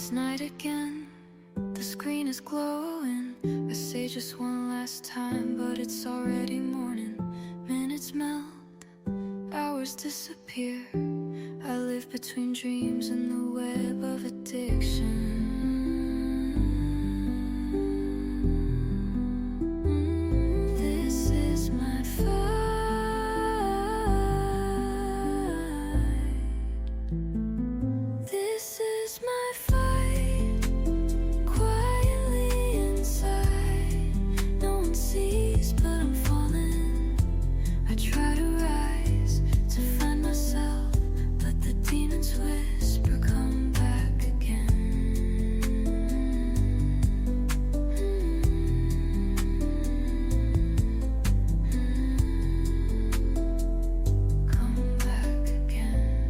It's night again, the screen is glowing. I say just one last time, but it's already morning. Minutes melt, hours disappear. I live between dreams and the web of addiction. This is my fight. This is my fight. Quietly inside, no one sees, but I'm falling. I try to rise, to find myself, but the demons whisper, come back again. Come back again.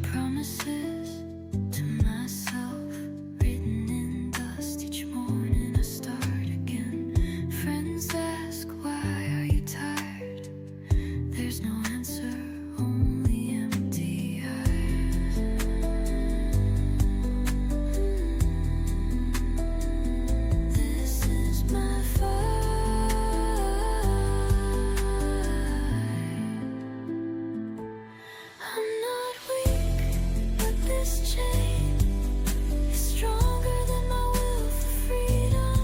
Promises to myself, written in dust. Each morning I start again. Friends ask, why are you tired? There's no answer, only empty eyes. This is my fight. I'm not weak, but this chain is stronger than my will for freedom.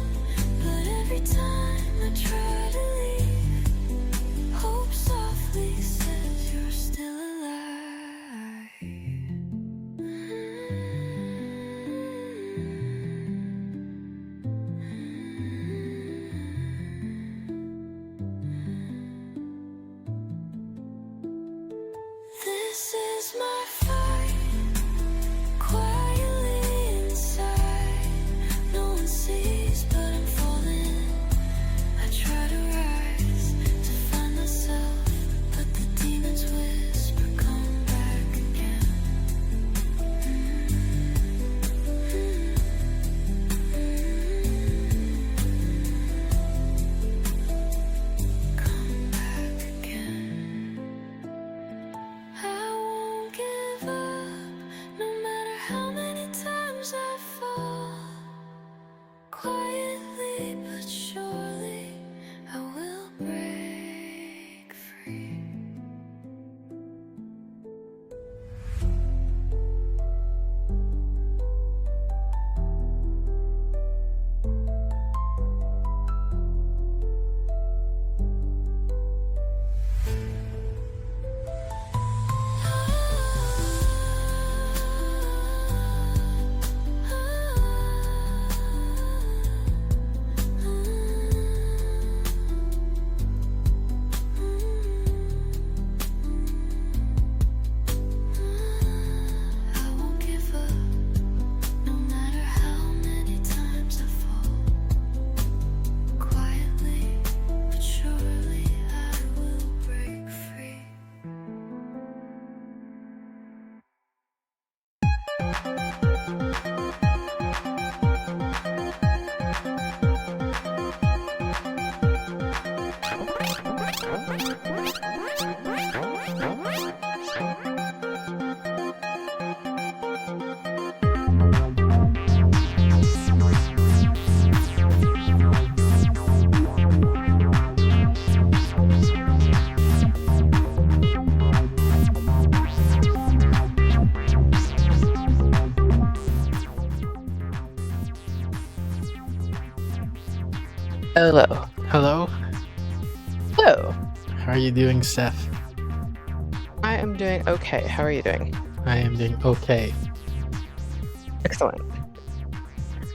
But every time I try to leave, hope softly says you're still alive. This is my fight. Quietly inside, no one sees, but I'm falling. I try to rise, to find myself, but the demons whisper, come back again. Come back again. I won't give up, no matter how many times I fall. Quietly but surely, I will break free. I won't give up, no matter how many times I fall. Quietly but surely, I will break free. Hello. Hello, Hello. how are you doing, Steph? I am doing okay. How are you doing? I am doing okay. Excellent.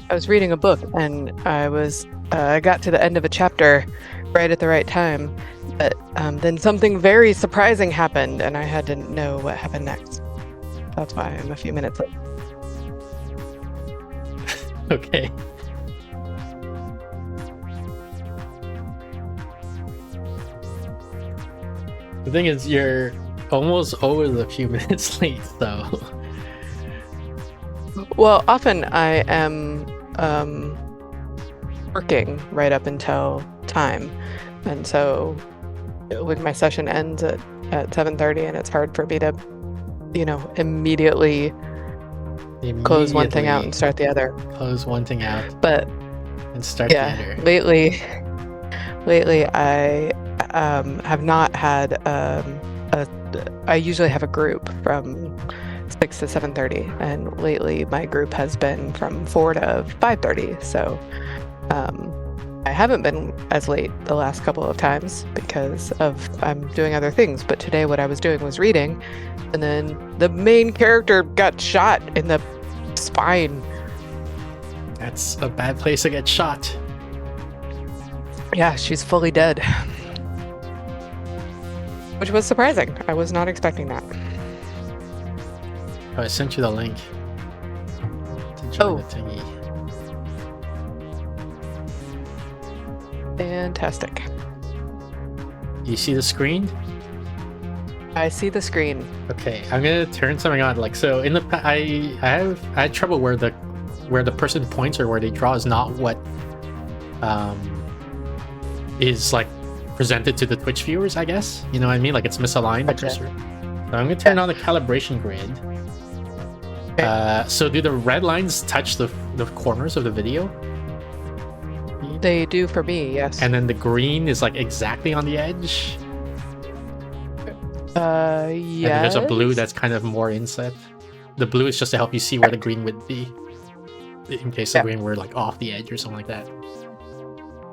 I was reading a book and I got to the end of a chapter right at the right time, but then something very surprising happened and I had to know what happened next. That's why I'm a few minutes late. Okay. The thing is, you're almost always a few minutes late, so. Well, often I am working right up until time, and so when my session ends at 7:30 and it's hard for me to immediately close one thing out and start the other. Close one thing out But and start the yeah, other. lately I have not had I usually have a group from 6 to 7:30, and lately my group has been from 4 to 5:30. So I haven't been as late the last couple of times because I'm doing other things. But today what I was doing was reading, and then the main character got shot in the spine. That's a bad place to get shot. Yeah, she's fully dead. Which was surprising. I was not expecting that. Oh, I sent you the link to join the thingy. Fantastic. You see the screen? I see the screen. Okay, I'm gonna turn something on. Like, so in the I had trouble where the person points or where they draw is not what is like presented to the Twitch viewers, I guess. You know what I mean? Like it's misaligned. Gotcha. So I'm gonna turn on the calibration grid. Okay. So do the red lines touch the corners of the video? They do for me, yes. And then the green is like exactly on the edge. Yeah. And then there's a blue that's kind of more inset. The blue is just to help you see where the green would be, in case the green were like off the edge or something like that.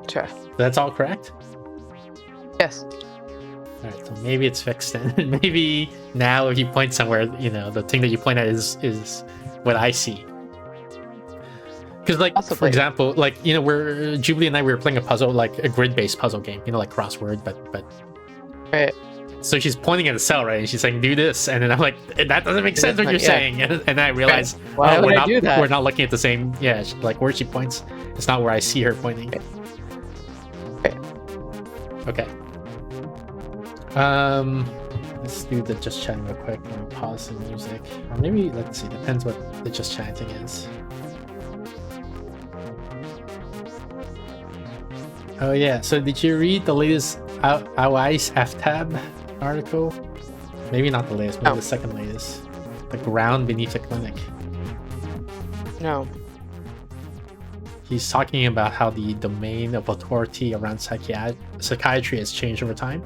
Sure. That's all correct? Yes. Alright, so maybe it's fixed then. Maybe now if you point somewhere, the thing that you point at is what I see. Because like, Possibly. for example, like, where Jubilee and I, we were playing a puzzle, like a grid-based puzzle game, like crossword, but Right. so she's pointing at a cell, right? And she's saying, do this. And then I'm like, that doesn't make sense what you're saying. And then I realize, Why would I do that? We're not looking at the same, like where she points. It's not where I see her pointing. Okay. Let's do the just chatting real quick and pause the music. Or maybe, let's see, depends what the just chatting is. Oh yeah, so did you read the latest Awais FTAB article? Maybe not the latest, maybe the second latest. The ground beneath the clinic. No. He's talking about how the domain of authority around psychiatry has changed over time.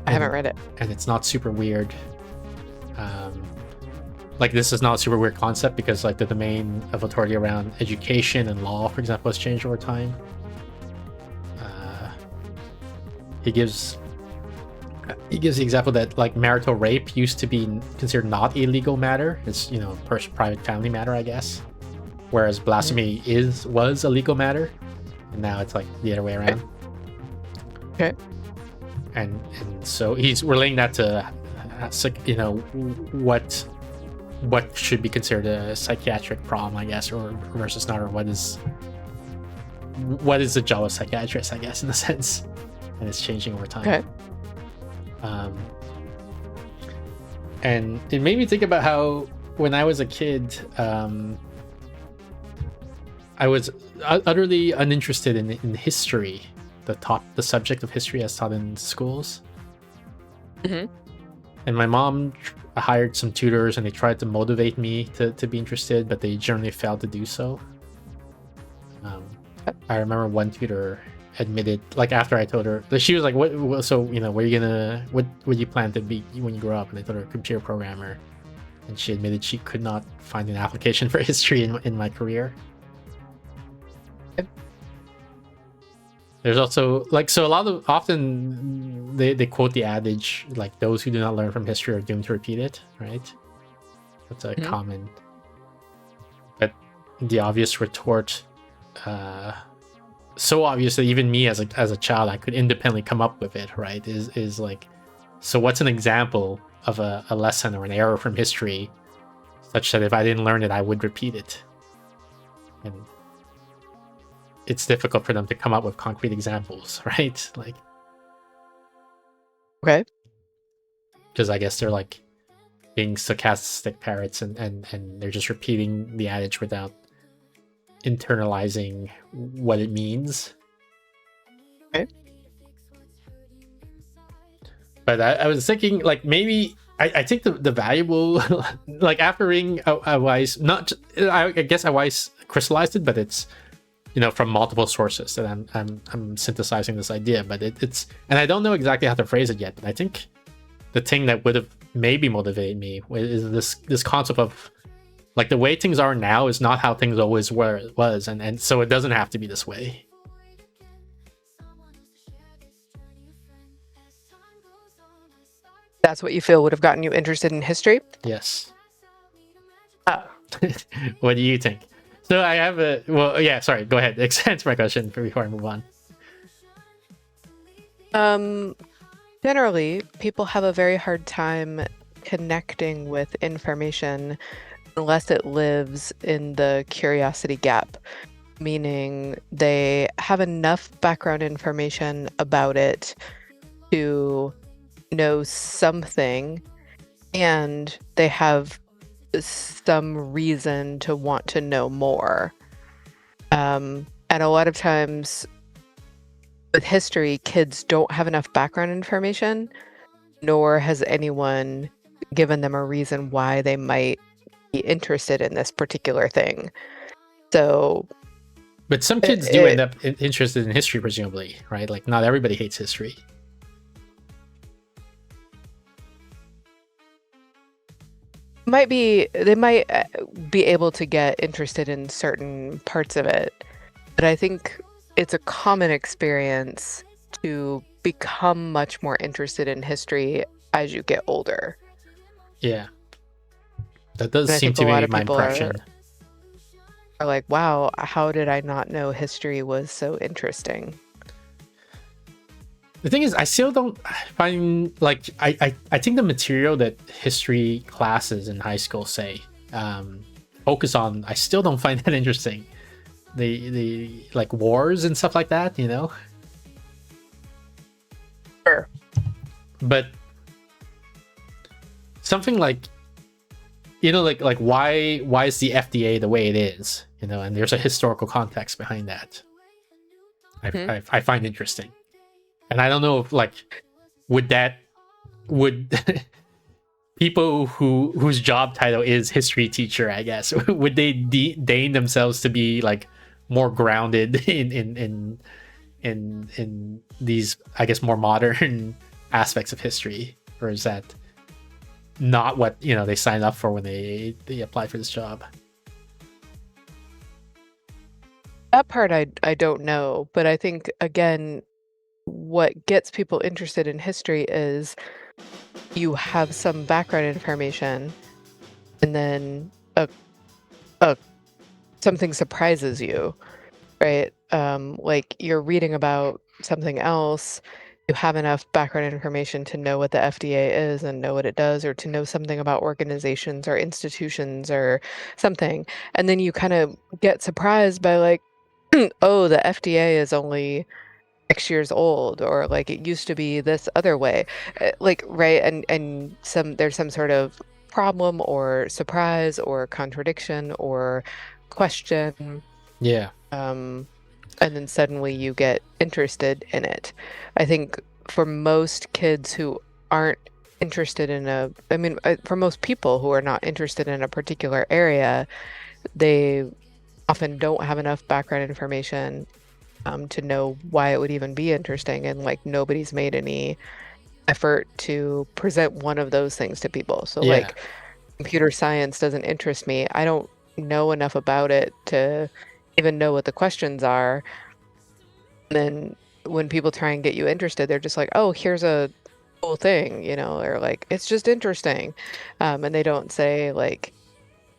I haven't read it. And it's not super weird. Like, this is not a super weird concept because, like, the domain of authority around education and law, for example, has changed over time. He gives the example that, like, marital rape used to be considered not a legal matter. It's, private family matter, I guess. Whereas blasphemy was a legal matter, and now it's like the other way around. Okay. And so he's relating that to, what should be considered a psychiatric problem, I guess, or versus not, or what is the job of psychiatrist, I guess, in a sense, and it's changing over time. Okay. And it made me think about how when I was a kid, I was utterly uninterested in history, the subject of history as taught in schools. Mm-hmm. And my mom hired some tutors, and they tried to motivate me to be interested, but they generally failed to do so. I remember one tutor admitted, like, after I told her, she was like, what what would you plan to be when you grow up? And I told her, a computer programmer. And she admitted she could not find an application for history in my career. There's also, like, so often they quote the adage, like, those who do not learn from history are doomed to repeat it, right? That's a common, but the obvious retort, so obvious that even me as a child, I could independently come up with it, right? Is like, so what's an example of a lesson or an error from history such that if I didn't learn it, I would repeat it? And it's difficult for them to come up with concrete examples, right? Like, okay, because I guess they're like being stochastic parrots, and they're just repeating the adage without internalizing what it means. Okay. But I was thinking, like, maybe I think the valuable, like after reading Awais, not I guess Awais crystallized it, but it's from multiple sources that I'm synthesizing this idea. But it's and I don't know exactly how to phrase it yet. But I think the thing that would have maybe motivated me is this concept of like the way things are now is not how things always was, and so it doesn't have to be this way. That's what you feel would have gotten you interested in history? Yes. Oh. What do you think? So I have sorry, go ahead. Answer my question before I move on. Generally, people have a very hard time connecting with information unless it lives in the curiosity gap, meaning they have enough background information about it to know something, and they have some reason to want to know more. And a lot of times with history, kids don't have enough background information, nor has anyone given them a reason why they might be interested in this particular thing. So, but some kids do end up interested in history, presumably, right? Like not everybody hates history. they might be able to get interested in certain parts of it, but I think it's a common experience to become much more interested in history as you get older. Yeah, that does seem to be my impression. Are like, wow, how did I not know history was so interesting? The thing is, I still don't find like I think the material that history classes in high school say focus on, I still don't find that interesting. The like wars and stuff like that, Sure. But something like like why is the FDA the way it is, and there's a historical context behind that. I find interesting. And I don't know if would people whose job title is history teacher, I guess, would they deign themselves to be like more grounded in these, I guess, more modern aspects of history, or is that not what they sign up for when they apply for this job? That part I don't know, but I think again, what gets people interested in history is you have some background information, and then something surprises you, right? Like you're reading about something else, you have enough background information to know what the FDA is and know what it does, or to know something about organizations or institutions or something, and then you kind of get surprised by like, oh, the FDA is only X years old, or like it used to be this other way, right, and there's some sort of problem or surprise or contradiction or question, and then suddenly you get interested in it. I think for most kids who aren't interested in for most people who are not interested in a particular area, they often don't have enough background information to know why it would even be interesting, and like nobody's made any effort to present one of those things to people. So like computer science doesn't interest me. I don't know enough about it to even know what the questions are. And then when people try and get you interested, they're just like, oh, here's a cool thing, or like, it's just interesting. And they don't say like,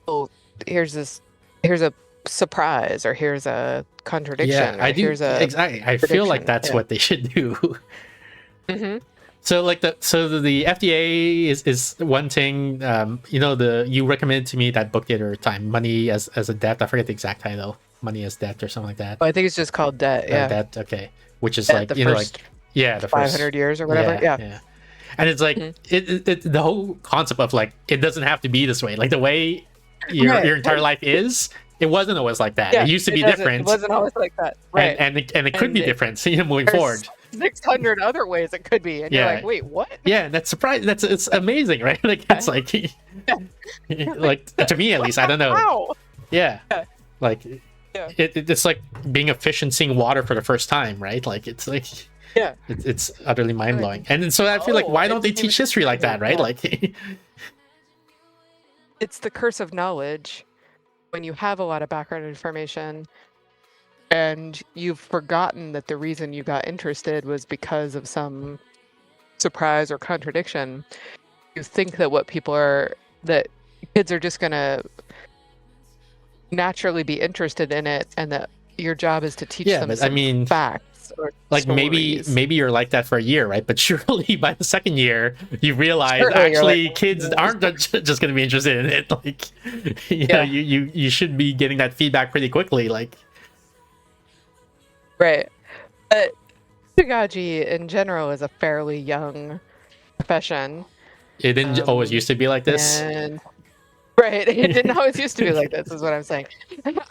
oh, here's a surprise, or here's a contradiction. I do. Exactly. I feel like that's what they should do. Mm-hmm. So like the FDA is one thing. You recommended to me that book the other time, Money as a Debt. I forget the exact title. Money as Debt or something like that. Oh, I think it's just called Debt. Yeah. Debt. Okay. Which is like the first, the 500 years or whatever. Yeah. And it's like it the whole concept of like it doesn't have to be this way. Like the way your entire life is. It wasn't always like that. It used to be different. It wasn't always like that, right? And it could be different moving forward. 600 other ways it could be, and you're Yeah. like, wait, what? Yeah, that's surprising. It's amazing, right? Like it's like, like to me at least, I don't know. How? Yeah, Yeah. like Yeah. it's like being a fish and seeing water for the first time, right? Like it's like Yeah. it's utterly mind blowing. And so I feel like, why I don't they didn't even teach history like that, right? yeah. Like It's the curse of knowledge when you have a lot of background information and you've forgotten that the reason you got interested was because of some surprise or contradiction. You think that that kids are just gonna naturally be interested in it, and that your job is to teach yeah, them but some I mean, facts or like maybe stories. you're like that for a year, right? But surely by the second year, you realize Surely you're like, actually kids aren't just going to be interested in it. Like, you know, Yeah. you should be getting that feedback pretty quickly. Like, Right. But pedagogy in general is a fairly young profession. it didn't always used to be like this. And right, it didn't always used to be like this, is what I'm saying.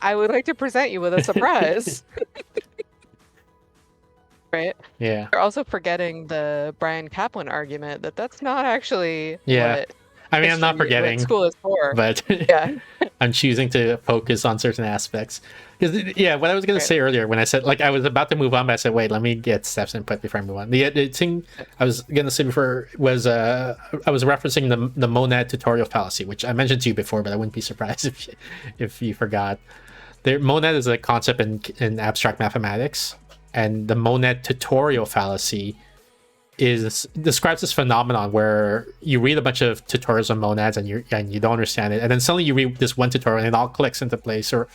I would like to present you with a surprise. Right? Yeah. You're also forgetting the Brian Kaplan argument that that's not actually Yeah. what I mean, I'm not history- what forgetting, school is for. but Yeah. I'm choosing to focus on certain aspects. Because, yeah, what I was going to say earlier when I said, like, I was about to move on, but I said, wait, let me get Steph's input before I move on. The thing I was going to say before was I was referencing the monad tutorial fallacy, which I mentioned to you before, but I wouldn't be surprised if you forgot. The monad is a concept in abstract mathematics, and the monad tutorial fallacy describes this phenomenon where you read a bunch of tutorials on monads and you don't understand it, and then suddenly you read this one tutorial and it all clicks into place, or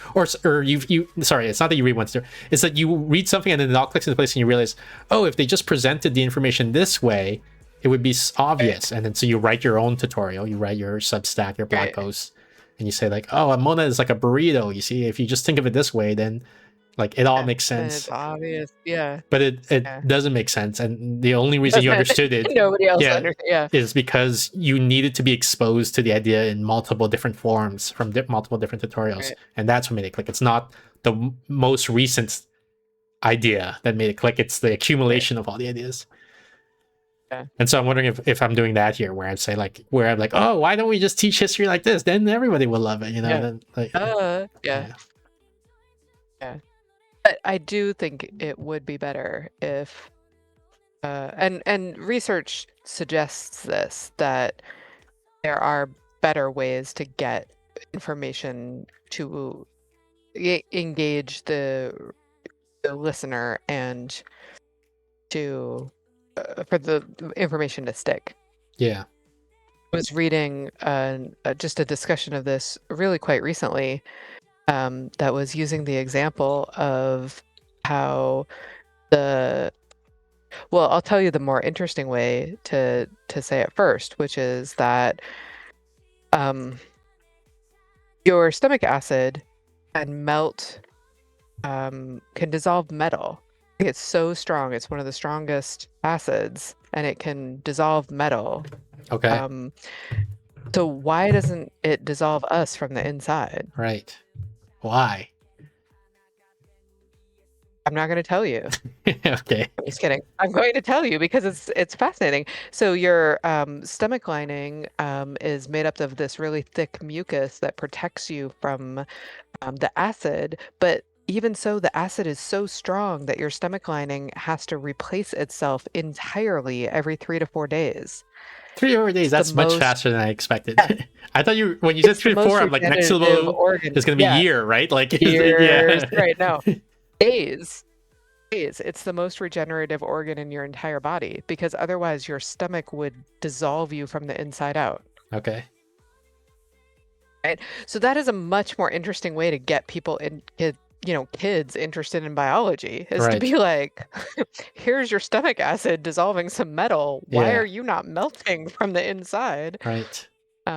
you sorry, it's not that you read one tutorial, it's that you read something and then it all clicks into place and you realize, oh, if they just presented the information this way, it would be obvious. And then so you write your own tutorial, you write your Substack, your blog post, and you say like, oh, a monad is like a burrito, you see, if you just think of it this way, then like it all makes And sense. it's obvious. Yeah. But it doesn't make sense, and the only reason you understood it Nobody else understood. Yeah. is because you needed to be exposed to the idea in multiple different forms from multiple different tutorials, Right. and that's what made it click. It's not the most recent idea that made it click, it's the accumulation of all the ideas. Yeah. And so I'm wondering if I'm doing that here, where I'd say like, where I'm like, oh, why don't we just teach history like this, then everybody will love it, you know? Yeah. Then, like, Yeah. But I do think it would be better if and research suggests this, that there are better ways to get information to engage the listener and to for the information to stick. Yeah. I was reading just a discussion of this really quite recently, that was using the example of how I'll tell you the more interesting way to say it first, which is that your stomach acid can can dissolve metal. It's so strong. It's one of the strongest acids, and it can dissolve metal. Okay. So why doesn't it dissolve us from the inside? Right. Why? I'm not going to tell you. Okay. I'm just kidding. I'm going to tell you because it's fascinating. So your stomach lining is made up of this really thick mucus that protects you from the acid, but even so, the acid is so strong that your stomach lining has to replace itself entirely every 3 to 4 days. 3 or 4 days, It's that's the much most- faster than I expected. I thought when you said It's the 3 to 4, most I'm like, next regenerative syllable organ. is going to be Yeah. year, right? Like, Years, yeah. right? No, days. It's the most regenerative organ in your entire body, because otherwise your stomach would dissolve you from the inside out. Okay. So that is a much more interesting way to get people kids interested in biology, is to Right. be like, here's your stomach acid dissolving some metal. Why Yeah. are you not melting from the inside? Right.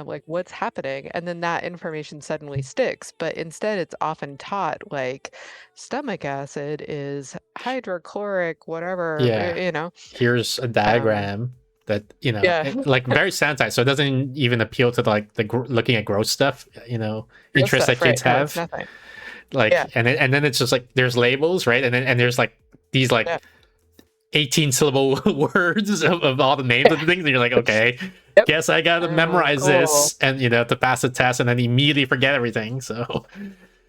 Like, what's happening? And then that information suddenly sticks. But instead, it's often taught like stomach acid is hydrochloric, whatever, Yeah. Here's a diagram that, Yeah. like very sanitized. So it doesn't even appeal to looking at gross stuff, interest that kids No, have. it's nothing. Like, Yeah. and then it's just like, there's labels, right? And there's like these like Yeah. 18 syllable words of all the names of the things, and you're like, okay, Yep. guess I gotta memorize cool. this, and to pass the test, and then immediately forget everything. So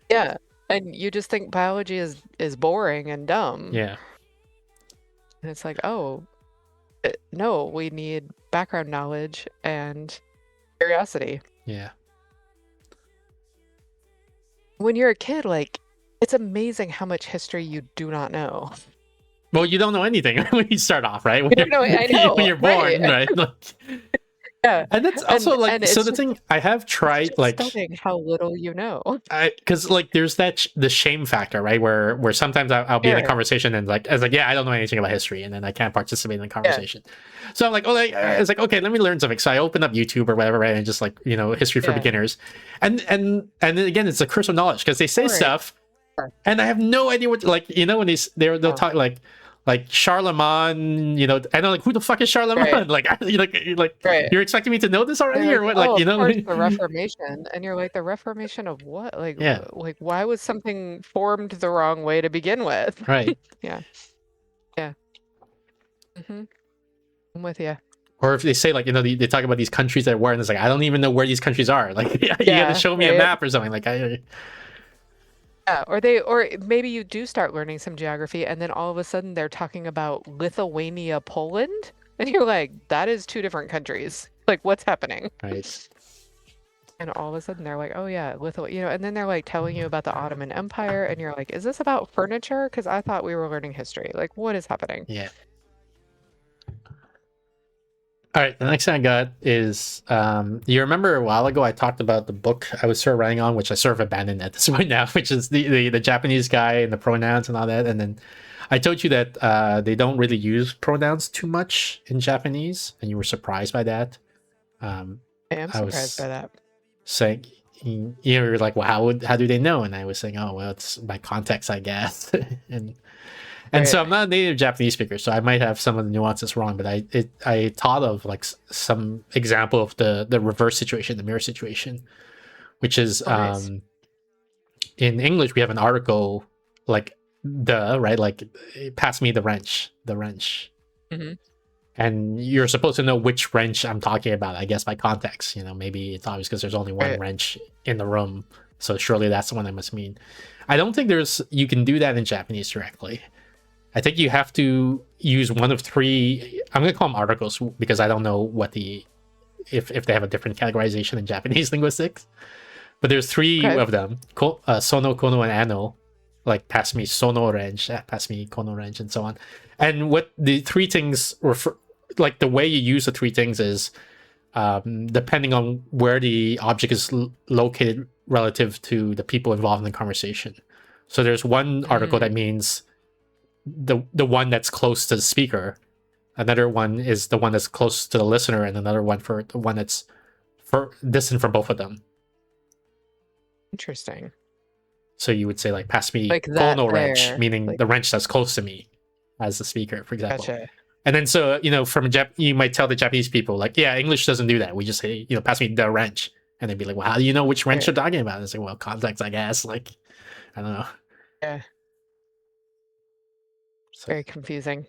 Yeah. And you just think biology is boring and dumb. yeah, And it's like, oh, no, we need background knowledge and curiosity. yeah. When you're a kid, like, it's amazing how much history you do not know. Well, you don't know anything when you start off, right? When You don't know, I know, when you're born, right? right? Like, Yeah. and that's also and so it's the just, thing I have tried, it's like, stunning how little you know. because like there's that the shame factor, right? Where sometimes I'll be in a Sure. conversation and like I was like, yeah, I don't know anything about history, and then I can't participate in the conversation. So I'm like, oh, like, Right. it's like, okay, let me learn something. So I open up YouTube or whatever, right, and just like history for Yeah. beginners, and then again, it's a curse of knowledge because they say Right. stuff, Sure. and I have no idea what, like, when they'll Oh. talk like Charlemagne, and I'm like, who the fuck is Charlemagne? Right. Like, Right. you're expecting me to know this already, They're or what? like, Like, oh, of course, the Reformation. And you're like, the Reformation of what? Like, Yeah. like, why was something formed the wrong way to begin with? Right. Yeah. Mm-hmm. I'm with you. Or if they say, like, they talk about these countries that were, and it's like, I don't even know where these countries are. Like, you got Yeah, to show me a right. map or something. Like, Yeah, or maybe you do start learning some geography, and then all of a sudden they're talking about Lithuania, Poland, and you're like, that is two different countries. Like, what's happening? right. And all of a sudden they're like, oh yeah, Lithuania, and then they're like telling you about the Ottoman Empire, and you're like, is this about furniture? Because I thought we were learning history. Like, what is happening? Yeah. All right. The next thing I got is, you remember a while ago I talked about the book I was sort of writing on, which I sort of abandoned at this point now, which is the Japanese guy and the pronouns and all that. And then I told you that they don't really use pronouns too much in Japanese, and you were surprised by that. I am I was surprised by that. saying, you're like, well, how do they know? And I was saying, oh, well, it's by context, I guess. And so Right. I'm not a native Japanese speaker, so I might have some of the nuances wrong, but I thought of like some example of the reverse situation, the mirror situation, which is, Oh, nice. in English we have an article like right, like, pass me the wrench, Mm-hmm. and you're supposed to know which wrench I'm talking about, I guess, by context. Maybe it's obvious because there's only one Right. wrench in the room, so surely that's the one I must mean. I don't think you can do that in Japanese directly. I think you have to use one of three. I'm gonna call them articles because I don't know what if they have a different categorization in Japanese linguistics. But there's three Okay. of them: sono, kono, and ano. Like, pass me sono wrench, pass me kono wrench, and so on. And what the three things refer, like the way you use the three things is, depending on where the object is located relative to the people involved in the conversation. So there's one article that means the one that's close to the speaker, another one is the one that's close to the listener, and another one for the one that's distant from both of them. Interesting. So you would say, like, pass me Like that kono wrench, there, meaning like- the wrench that's close to me as the speaker, for example. Gotcha. And then, so, from you might tell the Japanese people, like, yeah, English doesn't do that. We just say, pass me the wrench. And they'd be like, well, how do you know which wrench Right. you're talking about? And it's like, well, context, I guess. Like, I don't know. Yeah. So, Very confusing.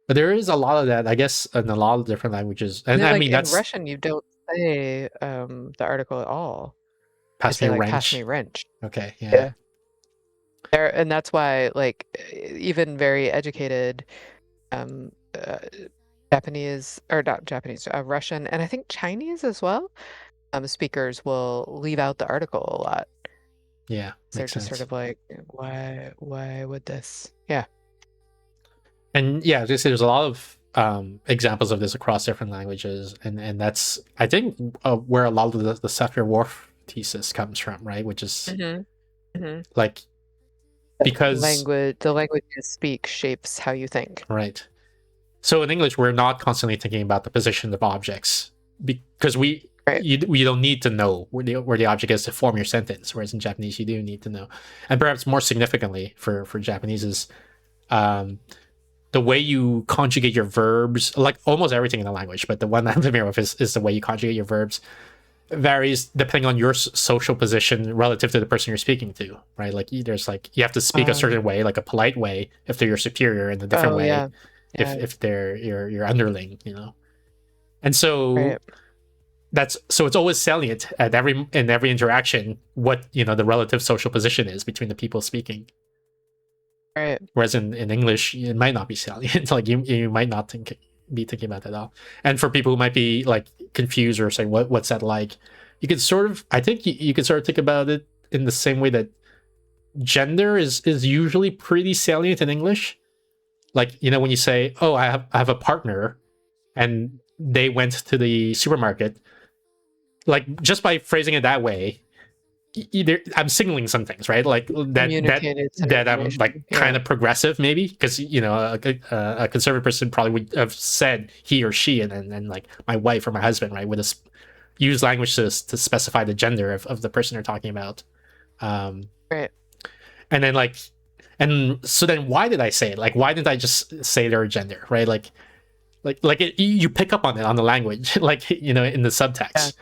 but there is a lot of that, I guess, in a lot of different languages. And Yeah, I like mean, in that's Russian, you don't say the article at all. You pass me say like wrench. pass me wrench. Okay, yeah. Yeah. And that's why, like, even very educated Japanese, or not Japanese, Russian, and I think Chinese as well, speakers will leave out the article a lot. Yeah, They're makes just sense. sort of like, why would this? Yeah. And yeah, there's a lot of examples of this across different languages, and that's, I think, where a lot of the Sapir-Whorf thesis comes from, right? Which is like, because the language you speak shapes how you think. right. So in English, we're not constantly thinking about the position of objects because we don't need to know where the object is to form your sentence, whereas in Japanese you do need to know. And perhaps more significantly for Japanese is the way you conjugate your verbs, like almost everything in the language, but the one that I'm familiar with is the way you conjugate your verbs. varies depending on your social position relative to the person you're speaking to, right? Like there's like you have to speak a certain way, like a polite way, if they're your superior, and a different Oh way yeah. if Yeah. they're your underling, you know. And so Right. so it's always salient at every interaction what, you know, the relative social position is between the people speaking. Right. Whereas in English, it might not be salient. Like you might not be thinking about that at all. And for people who might be like confused or saying what's that like, you could sort of, I think you could sort of think about it in the same way that gender is usually pretty salient in English. Like, you know, when you say, "Oh, I have a partner," and they went to the supermarket, like just by phrasing it that way, either I'm signaling some things, right? Like Communicated some that I'm like information. kind Yeah. of progressive, maybe, because, you know, a conservative person probably would have said he or she, and like my wife or my husband, right, would have used language to specify the gender of the person they're talking about. Um, Right. and then like, and so then why did I say it? Like, why didn't I just say their gender, right? Like you pick up on it on the language, like, you know, in the Yeah. subtext,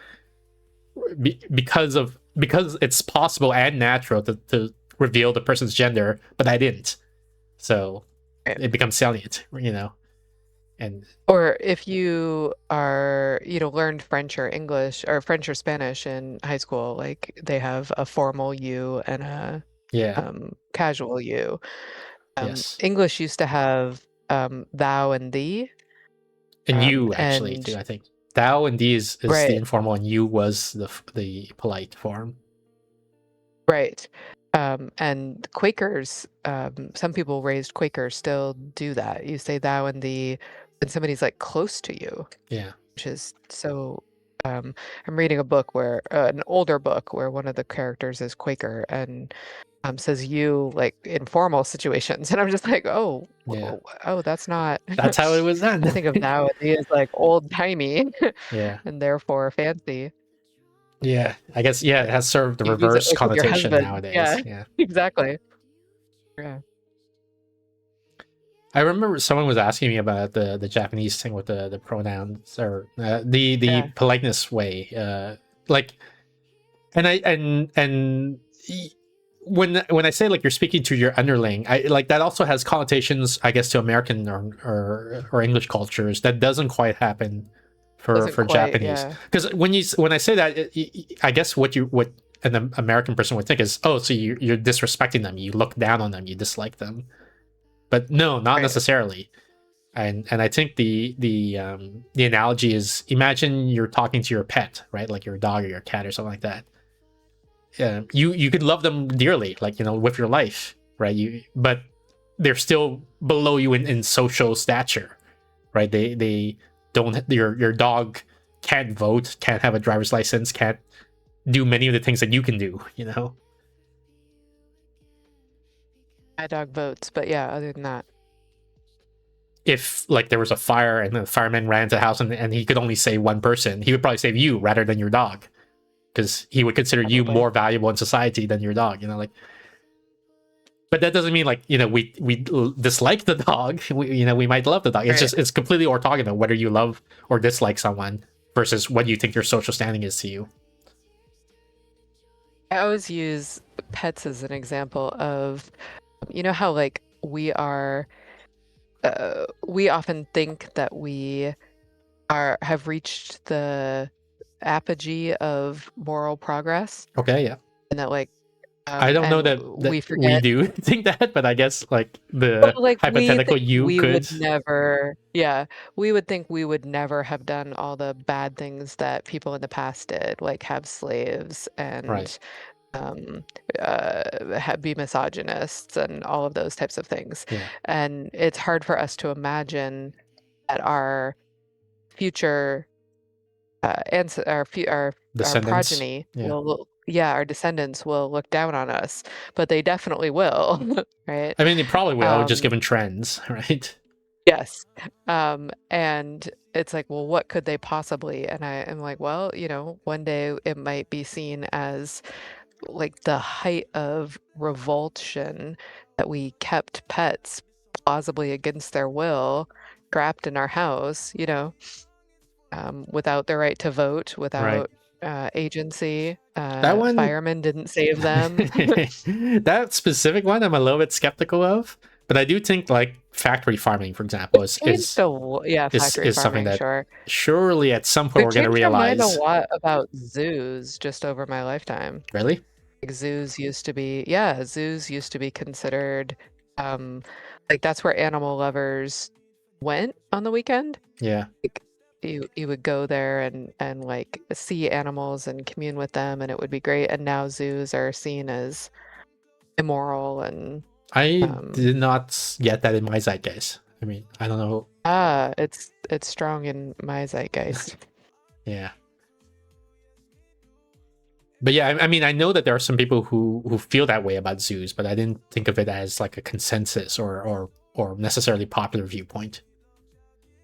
because it's possible and natural to reveal the person's gender, but I didn't, so Right. it becomes salient, you know. And Or if you are, learned French or English or French or Spanish in high school, like they have a formal you and a yeah, casual you. yes, English used to have thou and thee. and you actually And too. I think thou and thee is the right, informal, and you was the polite form. right. And Quakers, some people raised Quakers still do that. You say thou and thee when somebody's like close to you, Yeah, which is so. I'm reading a book where an older book where one of the characters is Quaker and says you like in formal situations, and I'm just like, oh, yeah, oh, that's not. that's how it was I done. think of thou and thee as like old timey Yeah, and therefore fancy. yeah, I guess, yeah, it has sort of the You use it reverse like with your connotation husband. Yeah, nowadays. Yeah, exactly. Yeah. I remember someone was asking me about the Japanese thing with the pronouns, or the Yeah. politeness way, like, and I and when I say like you're speaking to your underling, I like that also has connotations, I guess, to American or English cultures that doesn't quite happen Doesn't for quite, Japanese. yeah. Because when I say that, I guess what an American person would think is, oh, so you're disrespecting them, you look down on them, you dislike them. But no, not Right. necessarily. And I think the analogy is, imagine you're talking to your pet, right? Like your dog or your cat or something like that. You could love them dearly, like, you know, with your life, right? But they're still below you in social stature, right? They don't, your dog can't vote, can't have a driver's license, can't do many of the things that you can do, you know. My dog votes, but yeah, other than that. If like there was a fire and the fireman ran to the house, and he could only save one person, he would probably save you rather than your dog, because he would consider you Probably. more valuable in society than your dog, you know, like. But that doesn't mean, like, you know, we dislike the dog. You know, we might love the dog. It's Right. just, it's completely orthogonal whether you love or dislike someone versus what you think your social standing is to you. I always use pets as an example of, how like we often think that we have reached the apogee of moral progress, Okay, yeah. and that like I don't know and that we we forget. do think that, but I guess like But the like we hypothetical think you we could. would never, yeah, we would think we would never have done all the bad things that people in the past did, like have slaves Right. and um, be misogynists and all of those types of things. Yeah. And it's hard for us to imagine that our future our Descendants. progeny Yeah. will, yeah, our descendants will look down on us, but they definitely will, right? I mean, it probably will, just Um, given trends, right? yes. And it's like, well, what could they possibly? And I am like, well, one day it might be seen as like the height of revulsion that we kept pets plausibly against their will trapped in our house, without the right to vote, Right. without agency. That one, Firemen didn't save them. that specific one, I'm a little bit skeptical of. But I do think like factory farming, for example, Changed factory is something farming, that sure. surely at some point They've we're going to changed their mind a realize. lot about zoos just over my lifetime. Really? Like zoos used to be considered, um, like that's where animal lovers went on the weekend. Yeah. Like you would go there and like see animals and commune with them, and it would be great. And now zoos are seen as immoral and I um, did not get that in my zeitgeist. I mean, I don't know. it's strong in my zeitgeist. Yeah. But yeah, I mean, I know that there are some people who feel that way about zoos, but I didn't think of it as like a consensus or necessarily popular viewpoint.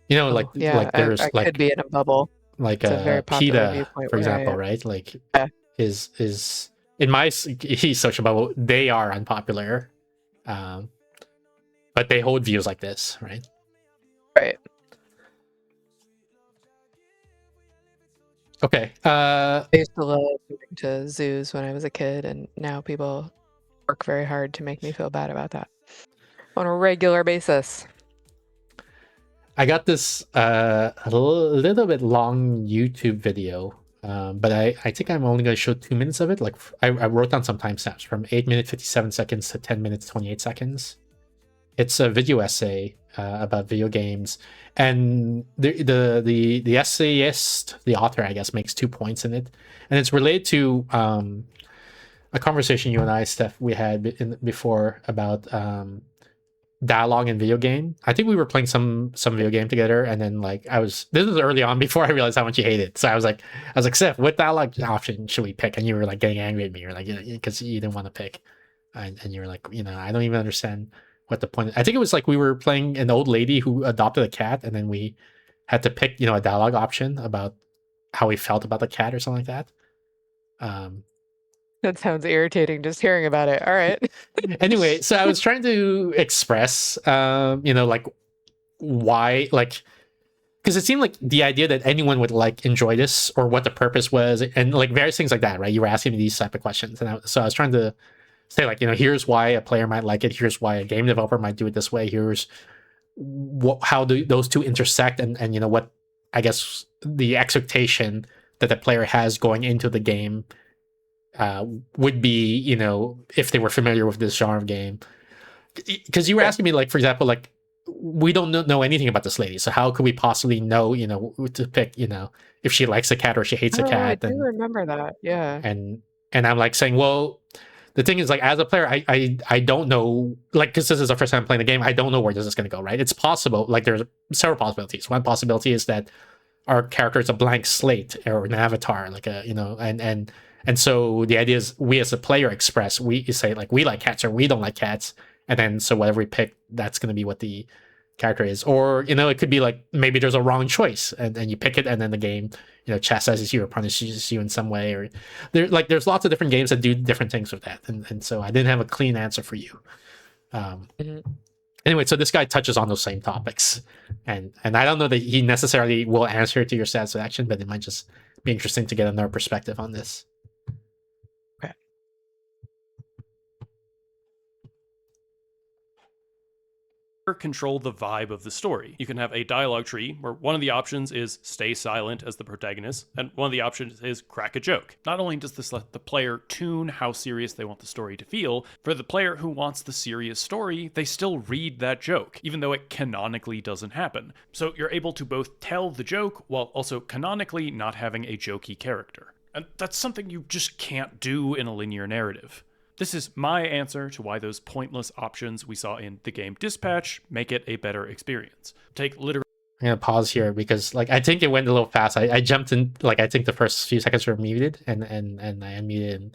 You know, Oh, yeah, like there's I could be in a bubble. like It's a very popular PETA, viewpoint for where I example, am. right? Like Yeah. is in my social bubble, they are unpopular, um, but they hold views like this, right? Right. Okay. I used to love going to zoos when I was a kid, and now people work very hard to make me feel bad about that on a regular basis. I got this a little bit long YouTube video, but I think I'm only going to show 2 minutes of it. Like I wrote down some timestamps from 8 minutes 57 seconds to 10 minutes 28 seconds. It's a video essay about video games, and the essayist, the author, I guess, makes 2 points in it, and it's related to a conversation you and I, Steph, we had before about dialogue in video game. I think we were playing some video game together, and then like this was early on before I realized how much you hate it. So I was like, Steph, what dialogue option should we pick? And you were like getting angry at me. You're like, because you didn't want to pick, and you were like, I don't even understand what the point is. I think it was like we were playing an old lady who adopted a cat, and then we had to pick, a dialogue option about how we felt about the cat or something like that. That sounds irritating just hearing about it. All right. Anyway, so I was trying to express, like why, like, because it seemed like the idea that anyone would like enjoy this or what the purpose was and like various things like that, right? You were asking me these type of questions, and so I was trying to say like, here's why a player might like it, here's why a game developer might do it this way, here's how do those two intersect, and what I guess the expectation that the player has going into the game would be, if they were familiar with this genre of game. Because you were asking me, like, for example, like, we don't know anything about this lady, so how could we possibly know, to pick, if she likes a cat or she hates a Oh, I cat? do remember that. Yeah. And I'm like saying, well, the thing is, like, as a player, I don't know, like, because this is the first time I'm playing the game, I don't know where this is going to go, right? It's possible, like, there's several possibilities. One possibility is that our character is a blank slate or an avatar, like and so the idea is we as a player express, we say like we like cats or we don't like cats, and then so whatever we pick, that's going to be what the character is. Or it could be like maybe there's a wrong choice and you pick it, and then the game chastises you or punishes you in some way, or there's lots of different games that do different things with that, and so I didn't have a clean answer for you. Anyway, so this guy touches on those same topics, and I don't know that he necessarily will answer to your satisfaction, but it might just be interesting to get another perspective on this. Okay. Control the vibe of the story. You can have a dialogue tree where one of the options is stay silent as the protagonist, and one of the options is crack a joke. Not only does this let the player tune how serious they want the story to feel, for the player who wants the serious story, they still read that joke, even though it canonically doesn't happen. So you're able to both tell the joke while also canonically not having a jokey character. And that's something you just can't do in a linear narrative. This is my answer to why those pointless options we saw in the game Dispatch make it a better experience. Take literally. I'm gonna pause here because like I think it went a little fast. I jumped in, like I think the first few seconds were muted and I unmuted.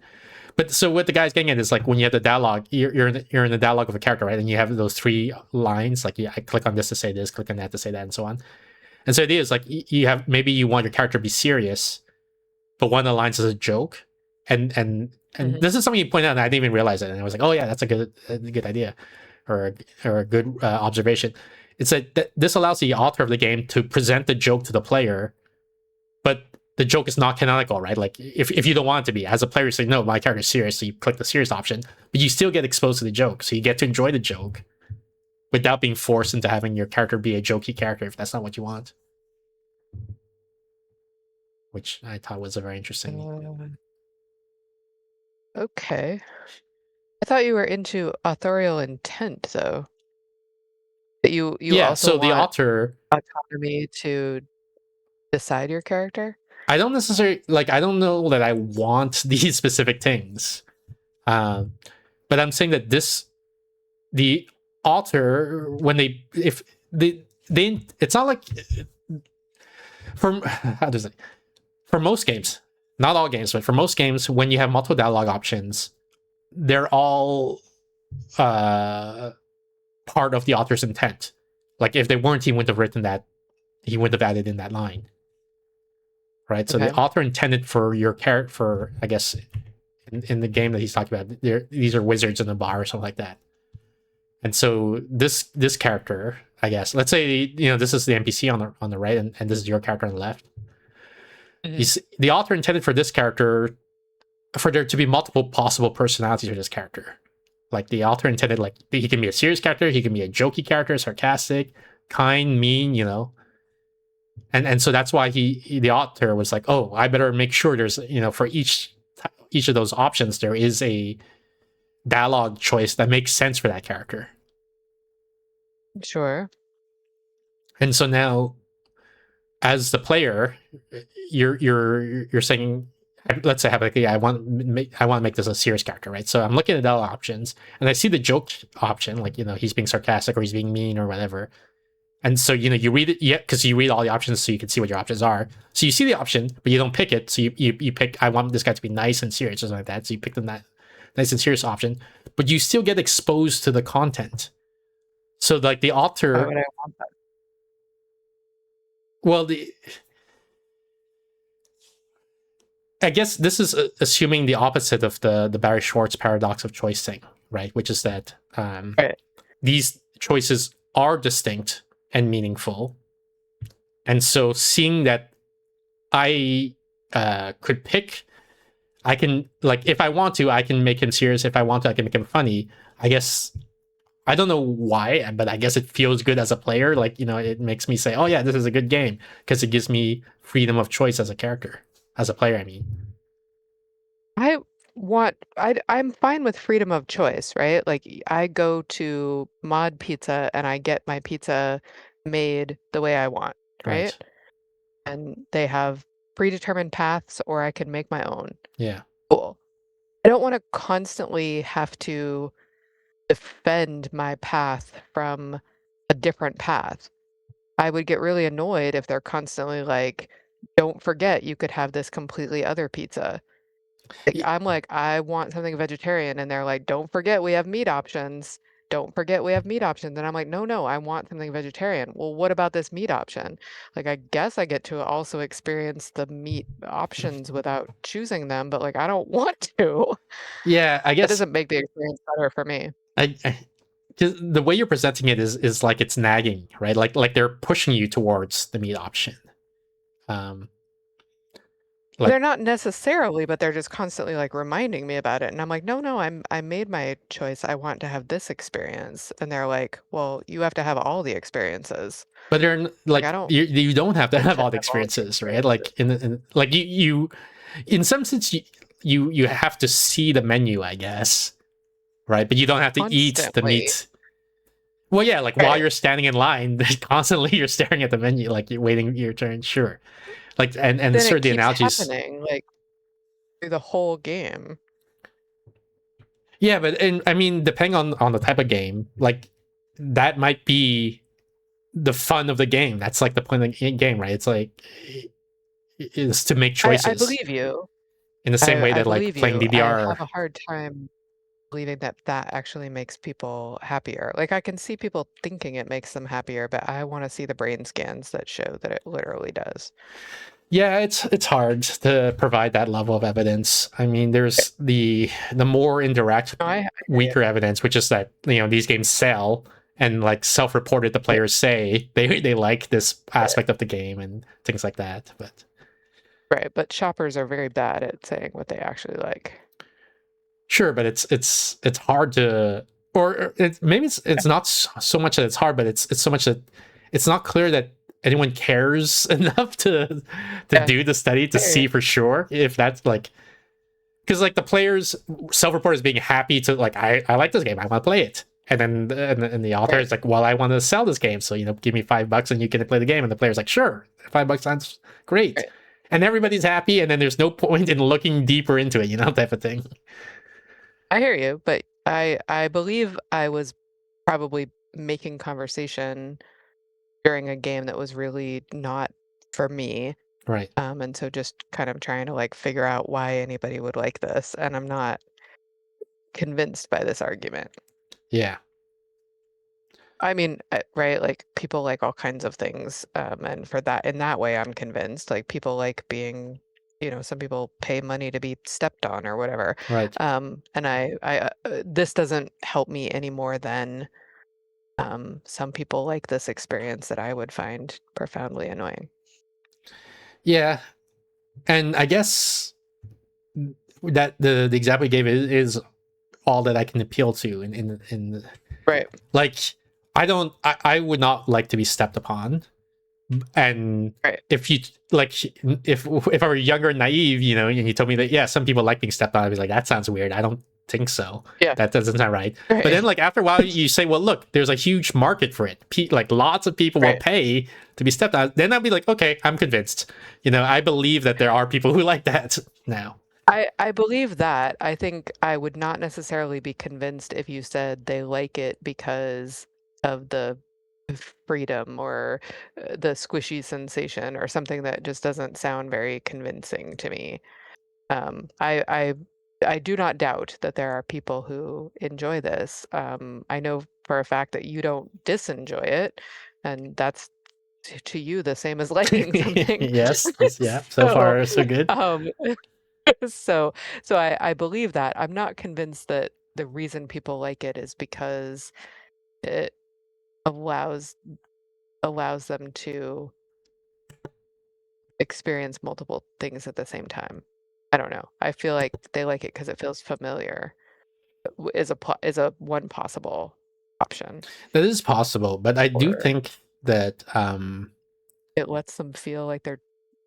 But so what the guy's getting at is like when you have the dialogue, you're in the dialogue of a character, right? And you have those 3 lines, like I click on this to say this, click on that to say that, and so on. And so the idea is like you have, maybe you want your character to be serious, but one of the lines is a joke, and this is something you pointed out and I didn't even realize it, and I was like, oh yeah, that's a good idea, or a good observation. It's that this allows the author of the game to present the joke to the player, but the joke is not canonical, right? Like if you don't want it to be, as a player, you say no, my character's serious, so you click the serious option, but you still get exposed to the joke, so you get to enjoy the joke without being forced into having your character be a jokey character if that's not what you want. Which I thought was a very interesting. Okay. I thought you were into authorial intent, though. That you Yeah, also so the want author, autonomy to decide your character. I don't necessarily like. I don't know that I want these specific things, but I'm saying that the author, when if they, it's not like for how does it for most games, not all games, but for most games, when you have multiple dialogue options, they're all part of the author's intent. Like if they weren't, he wouldn't have written that. He wouldn't have added in that line, right? So the Okay. author intended for your character, for I guess, in the game that he's talking about, these are wizards in a bar or something like that. And so this character, I guess, let's say this is the NPC on the right, and this is your character on the left. Mhm. The author intended for this character, for there to be multiple possible personalities for this character. Like the author intended, like he can be a serious character, he can be a jokey character, sarcastic, kind, mean, and so that's why the author was like, oh, I better make sure there's for each of those options there is a dialogue choice that makes sense for that character. Sure. And so now, as the player, you're saying, let's say hypothetically, I want to make this a serious character, right? So I'm looking at all options, and I see the joke option, like he's being sarcastic or he's being mean or whatever. And so you read it, yeah, because you read all the options so you can see what your options are. So you see the option, but you don't pick it. So you pick, I want this guy to be nice and serious or something like that. So you pick the nice and serious option, but you still get exposed to the content. So like the Why author, would I want that? well, I guess this is assuming the opposite of the Barry Schwartz paradox of choice thing, right? Which is that Right. these choices are distinct and meaningful. And so seeing that I could pick, I can, like, if I want to, I can make him serious. If I want to, I can make him funny. I guess, I don't know why, but I guess it feels good as a player. Like, it makes me say, oh yeah, this is a good game, because it gives me freedom of choice as a character, as a player, I mean. I'm fine with freedom of choice, right? Like I go to Mod Pizza and I get my pizza made the way I want, right? Right. And they have predetermined paths or I can make my own. Yeah. Cool. I don't want to constantly have to defend my path from a different path. I would get really annoyed if they're constantly like, don't forget you could have this completely other pizza. Like, I'm like, I want something vegetarian, and they're like, don't forget we have meat options. Don't forget we have meat options. And I'm like, no, I want something vegetarian. Well, what about this meat option? Like, I guess I get to also experience the meat options without choosing them, but like, I don't want to. Yeah, I That guess doesn't make the experience better for me. I 'cause the way you're presenting it is like it's nagging, right? Like they're pushing you towards the meat option. Um, like They're not necessarily, but they're just constantly like reminding me about it. And I'm like, no, I made my choice. I want to have this experience. And they're like, well, you have to have all the experiences. but Like I like don't you don't have to want have to all the have all the experiences, right? experiences. Like like you in some sense you have to see the menu, I guess, right? But you don't have to eat the Constantly. meat. Well, yeah, like while Right. you're standing in line, constantly you're staring at the menu, like you're waiting your turn. Sure, like and Then sort it of the keeps analogies. happening like through the whole game. Yeah, but and I mean, depending on the type of game, like that might be the fun of the game. That's like the point of the game, right? It's like is to make I choices believe you. in the same way I that like believe playing you. I DDR. have a hard time believing that that actually makes people happier. Like I can see people thinking it makes them happier, but I want to see the brain scans that show that it literally does. Yeah, it's hard to provide that level of evidence. I mean, there's the more indirect, No, I hear you. weaker evidence, which is that these games sell, and like self-reported, the players say they like this aspect of the game and things like that. But Right, but shoppers are very bad at saying what they actually like. Sure, but it's hard to, or maybe it's not so much that it's hard, but it's so much that it's not clear that anyone cares enough to Yeah, do the study to I hear see you. for sure if that's like, because like the players self-report as being happy to like, I like this game, I want to play it, and then and the author Right, is like, well, I want to sell this game, so give me $5 and you can play the game, and the player's like, sure, $5 sounds great, right. and everybody's happy, and then there's no point in looking deeper into it, type of thing. I hear you, but I believe I was probably making conversation during a game that was really not for me. Right. And so just kind of trying to like figure out why anybody would like this, and I'm not convinced by this argument. Yeah. I mean, right, like people like all kinds of things, and for that, in that way, I'm convinced. Like people like being, some people pay money to be stepped on or whatever. Right. And this doesn't help me any more than some people like this experience that I would find profoundly annoying. Yeah. And I guess that the example you gave is all that I can appeal to in Right, like I would not like to be stepped upon. And right, if you like, if I were younger and naive, and you told me that, yeah, some people like being stepped on, I'd be like, that sounds weird, I don't think so, yeah, that doesn't sound right. But right, then like after a while you say, well, look, there's a huge market for it, like lots of people will right. pay to be stepped on, then I'd be like, okay, I'm convinced, I believe that there are people who like that now. I believe that. I think I would not necessarily be convinced if you said they like it because of the freedom or the squishy sensation or something that just doesn't sound very convincing to me. Um, I I I do not doubt that there are people who enjoy this. I know for a fact that you don't disenjoy it, and that's to you the same as liking something. Yes, yeah, so So, far so good. um, so I believe that. I'm not convinced that the reason people like it is because it allows them to experience multiple things at the same time. I don't know. I feel like they like it because it feels familiar. Is a one possible option, That is possible, but I do or think that it lets them feel like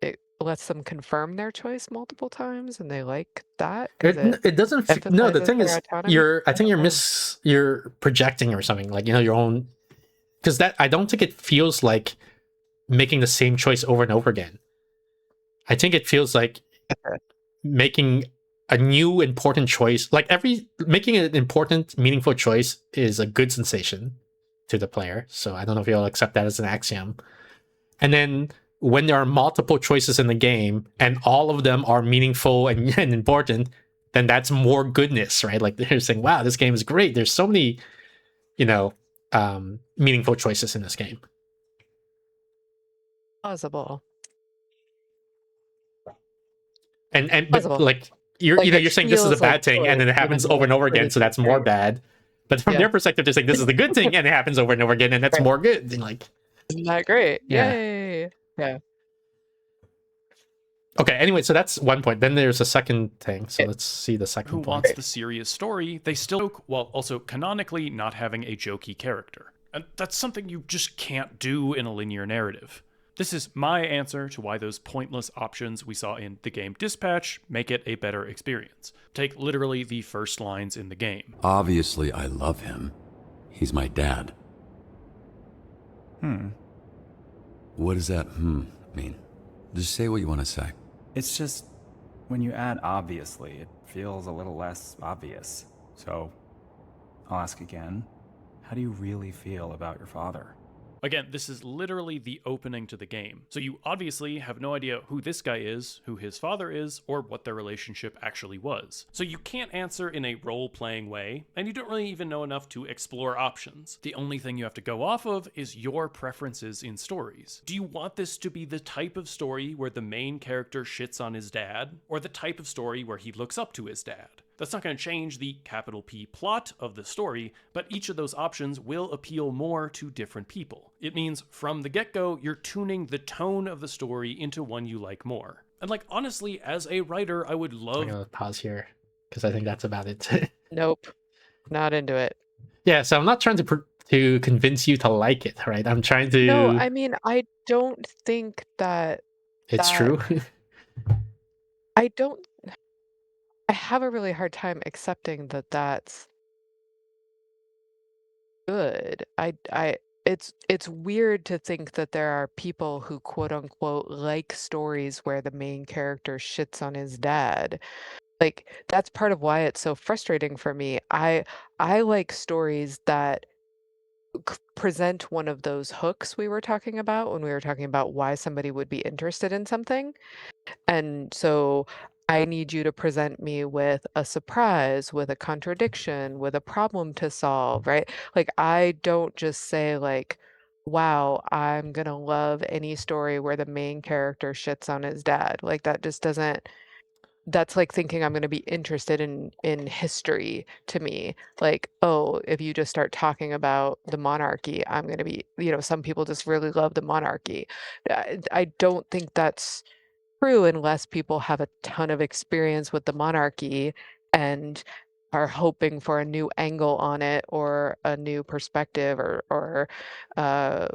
it lets them confirm their choice multiple times, and they like that because it it doesn't no, the emphasizes thing their is, autonomy. I I think don't know. you're projecting or something, like, your own, because that, I don't think it feels like making the same choice over and over again. I think it feels like Okay. making a new important choice, like making an important meaningful choice is a good sensation to the player, so I don't know if you'll accept that as an axiom. And then when there are multiple choices in the game and all of them are meaningful and, and important, then that's more goodness, right? Like they're saying, wow, this game is great, there's so many, meaningful choices in this game. Plausible. But Plausible. like you're Like you're it saying this is a feels like bad thing, and choice, then it even happens over though and over it's again, so that's more arbitrary. bad. But from Yeah. their perspective, they're saying this is the good thing, and it happens over and over again, and that's Right. more good. And like, Isn't that great? yeah. Yay! Yeah. Okay. Anyway, so that's one point. Then there's a second thing. So Yeah. let's see the Who second point. wants the serious story, they still joke while also canonically not having a jokey character. And that's something you just can't do in a linear narrative. This is my answer to why those pointless options we saw in the game Dispatch make it a better experience. Take literally the first lines in the game. Obviously, I love him. He's my dad. What does that mean? Just say what you want to say. It's just, when you add obviously, it feels a little less obvious. So, I'll ask again. How do you really feel about your father? Again, this is literally the opening to the game, so you obviously have no idea who this guy is, who his father is, or what their relationship actually was. So you can't answer in a role-playing way, and you don't really even know enough to explore options. The only thing you have to go off of is your preferences in stories. Do you want this to be the type of story where the main character shits on his dad, or the type of story where he looks up to his dad? That's not going to change the capital P plot of the story, but each of those options will appeal more to different people. It means from the get-go, you're tuning the tone of the story into one you like more. And like honestly, as a writer, I would I'm love gonna pause here because I think that's about it. Nope, not into it. Yeah, so I'm not trying to convince you to like it, right? I'm trying No, to. I mean, I don't think that It's that true. I don't I have a really hard time accepting that that's good. It's weird to think that there are people who quote unquote like stories where the main character shits on his dad. Like that's part of why it's so frustrating for me. I like stories that present one of those hooks we were talking about when we were talking about why somebody would be interested in something. And so I need you to present me with a surprise, with a contradiction, with a problem to solve, right? Like I don't just say like, wow, I'm gonna love any story where the main character shits on his dad. Like that just doesn't that's like thinking I'm going to be interested in history to me. Like, oh, if you just start talking about the monarchy, I'm going to be, some people just really love the monarchy. I don't think that's true unless people have a ton of experience with the monarchy and are hoping for a new angle on it or a new perspective or uh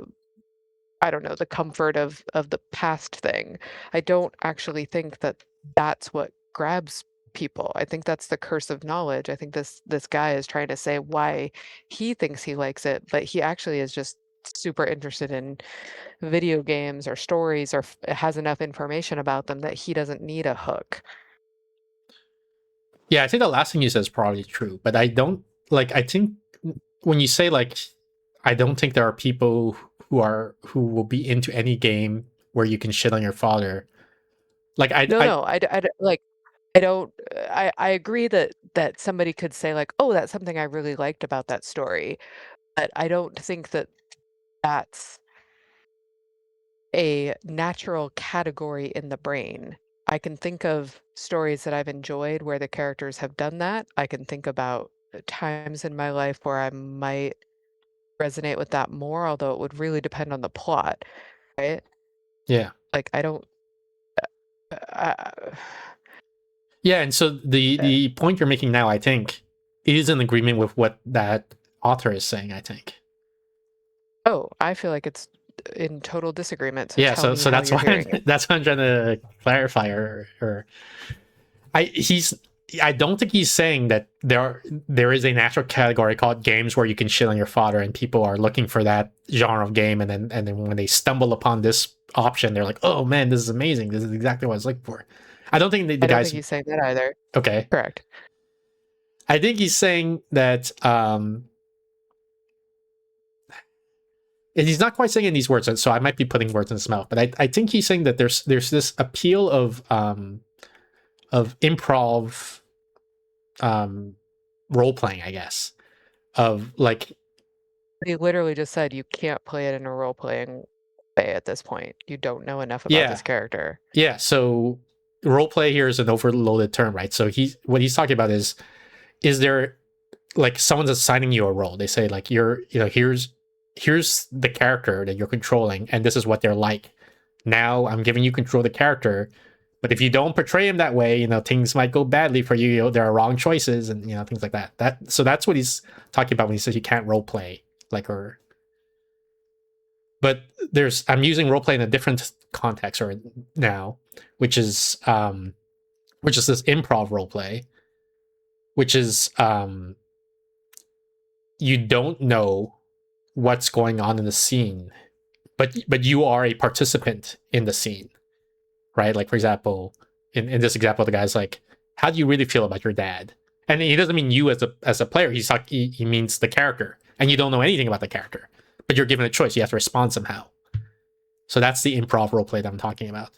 I don't know, the comfort of the past thing. I don't actually think that that's what grabs people. I think that's the curse of knowledge. I think this guy is trying to say why he thinks he likes it, but he actually is just super interested in video games or stories or has enough information about them that he doesn't need a hook. Yeah, I think the last thing you said is probably true, but I don't like. I think when you say like, I don't think there are people who will be into any game where you can shit on your father. Like No, no, like I don't I agree that somebody could say like, "Oh, that's something I really liked about that story." But I don't think that that's a natural category in the brain. I can think of stories that I've enjoyed where the characters have done that. I can think about times in my life where I might resonate with that more, although it would really depend on the plot, right? yeah, Like I don't uh, yeah, and so the point you're making now, I think, is in agreement with what that author is saying. I think. oh, I feel like it's in total disagreement, so Yeah, tell so me so how that's you're why hearing it. that's why I'm trying to clarify or I he's I don't think he's saying that there is a natural category called games where you can shit on your father and people are looking for that genre of game and then when they stumble upon this option they're like, oh man, this is amazing, this is exactly what I was looking for. I don't think the I don't think guy's he's saying that either. okay. Correct. I think he's saying that and he's not quite saying in these words, so I might be putting words in his mouth, but I think he's saying that there's this appeal of improv role playing, I guess, of like He literally just said you can't play it in a role-playing way at this point. You don't know enough about yeah, this character. yeah. So role play here is an overloaded term, right? So what he's talking about is there like someone's assigning you a role. They say like here's the character that you're controlling, and this is what they're like. Now I'm giving you control of the character, but if you don't portray him that way, things might go badly for you. There are wrong choices, and things like that. That's what he's talking about when he says you can't role play, like or. But I'm using role play in a different context or now, which is this improv role play, which is you don't know what's going on in the scene, but you are a participant in the scene, right? Like for example, in this example, the guy's like, "How do you really feel about your dad?" And he doesn't mean you as a player. He means the character, and you don't know anything about the character, but you're given a choice. You have to respond somehow. So that's the improv role play that I'm talking about.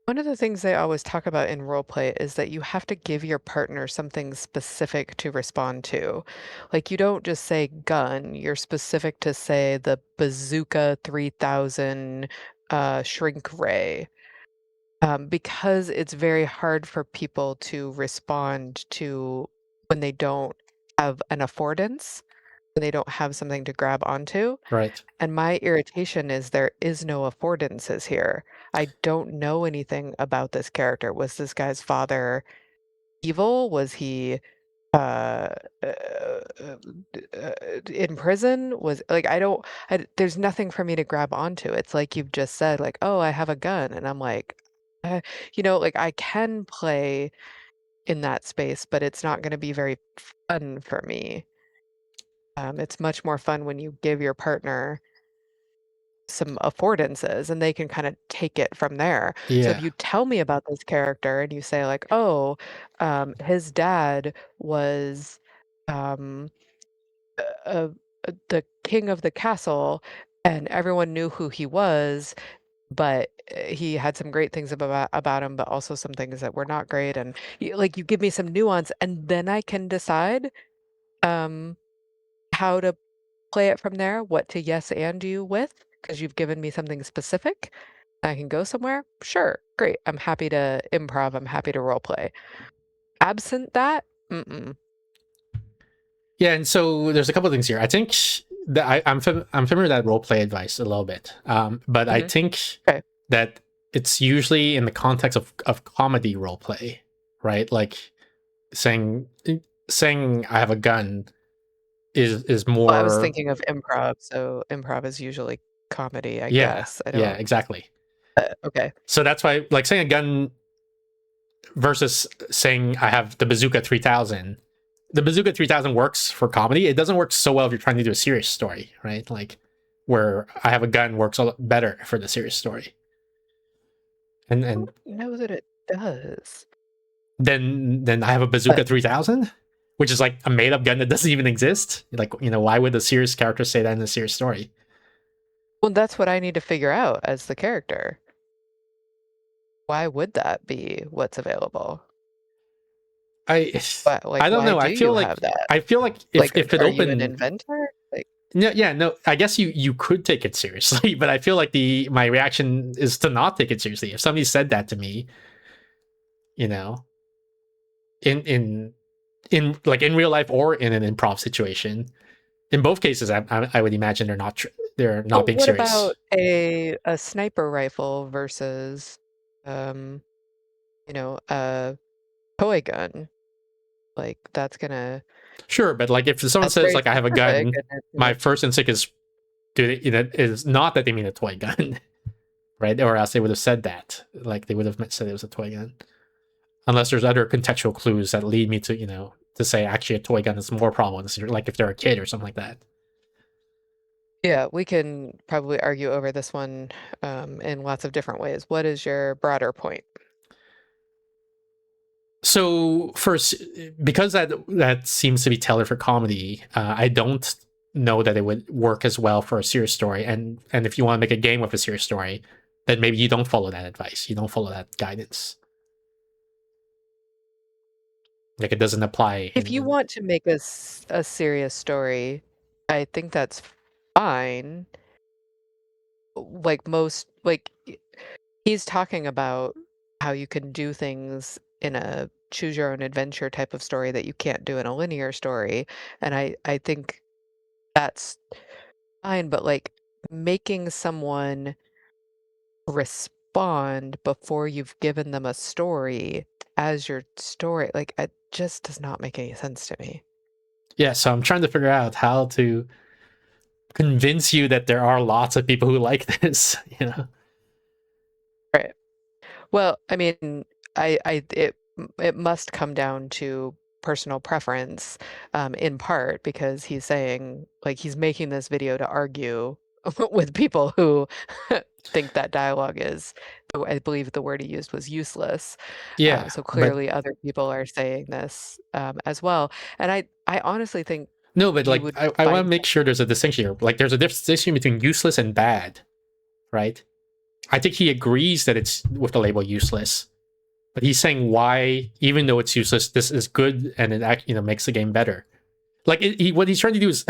One of the things they always talk about in role play is that you have to give your partner something specific to respond to. Like you don't just say gun, you're specific to say the bazooka 3000 shrink ray. Because it's very hard for people to respond to when they don't have an affordance. and they don't have something to grab onto. Right. And my irritation is there is no affordances here. I don't know anything about this character. Was this guy's father evil? Was he uh, uh, in prison? Was like there's nothing for me to grab onto. It's like you've just said, like, oh, I have a gun, and I'm like, like I can play in that space, but it's not going to be very fun for me. It's much more fun when you give your partner some affordances and they can kind of take it from there. So if Yeah. you tell me about this character and you say like, oh, his dad was um, uh, the king of the castle and everyone knew who he was, but he had some great things about him, but also some things that were not great. And like you give me some nuance and then I can decide um, how to play it from there, what to yes and you with, because you've given me something specific. I can go somewhere. Sure, great. I'm happy to improv. I'm happy to role play. Absent that, mm-mm. Yeah, and so there's a couple of things here. I think that I'm familiar with that role play advice a little bit, but I Mhm. think Okay. that it's usually in the context of comedy role play, right? Like saying I have a gun is Well, I was more. thinking of improv, so improv is usually comedy, I Yeah, guess. I yeah, don't. exactly. Okay. So that's why, like, saying a gun versus saying I have the bazooka 3000. The bazooka 3000 works for comedy. It doesn't work so well if you're trying to do a serious story, right? Like where I have a gun works a lot better for the serious story. I And don't know that it does. then I have a bazooka But 3000, which is like a made up gun that doesn't even exist. Like, why would a serious character say that in a serious story? well, that's what I need to figure out as the character. Why would that be what's available? I But like, I don't why know. do you have that? I feel like Like, if it are you an opened. inventor? Like, No, yeah, no. I guess you could take it seriously, but I feel like my reaction is to not take it seriously. If somebody said that to me, you know, in in like in real life or in an improv situation, in both cases, I would imagine they're not well, being what serious. about a sniper rifle versus, um, a toy gun? Like, Sure, but like if someone that's says very like I have a specific, gun, and it's my gonna first instinct is is not that they mean a toy gun, right? Or else they would have said that, like they would have said it was a toy gun. Unless there's other contextual clues that lead me to to say actually a toy gun is more prominent, like if they're a kid or something like that. yeah, we can probably argue over this one, in lots of different ways. What is your broader point? So first, because that seems to be tailored for comedy, I don't know that it would work as well for a serious story. And if you want to make a game with a serious story, then maybe you don't follow that advice. You don't follow that guidance. Like it doesn't apply. If you want to make a serious story, I think that's fine. He's talking about how you can do things in a choose your own adventure type of story that you can't do in a linear story, and I think that's fine, but, like, making someone respond before you've given them a story as your story, like, it just does not make any sense to me. Yeah, so I'm trying to figure out how to convince you that there are lots of people who like this. Right. Well, I mean, it must come down to personal preference, in part because he's saying like he's making this video to argue with people who think that dialogue is, I believe the word he used was useless. Yeah, So but clearly other people are saying this as well. And I honestly think no, but you like would I want to find make sure there's a distinction here. Like there's a distinction between useless and bad, right? I think he agrees that it's with the label useless, but he's saying why, even though it's useless, this is good and it makes the game better. Like what he's trying to do is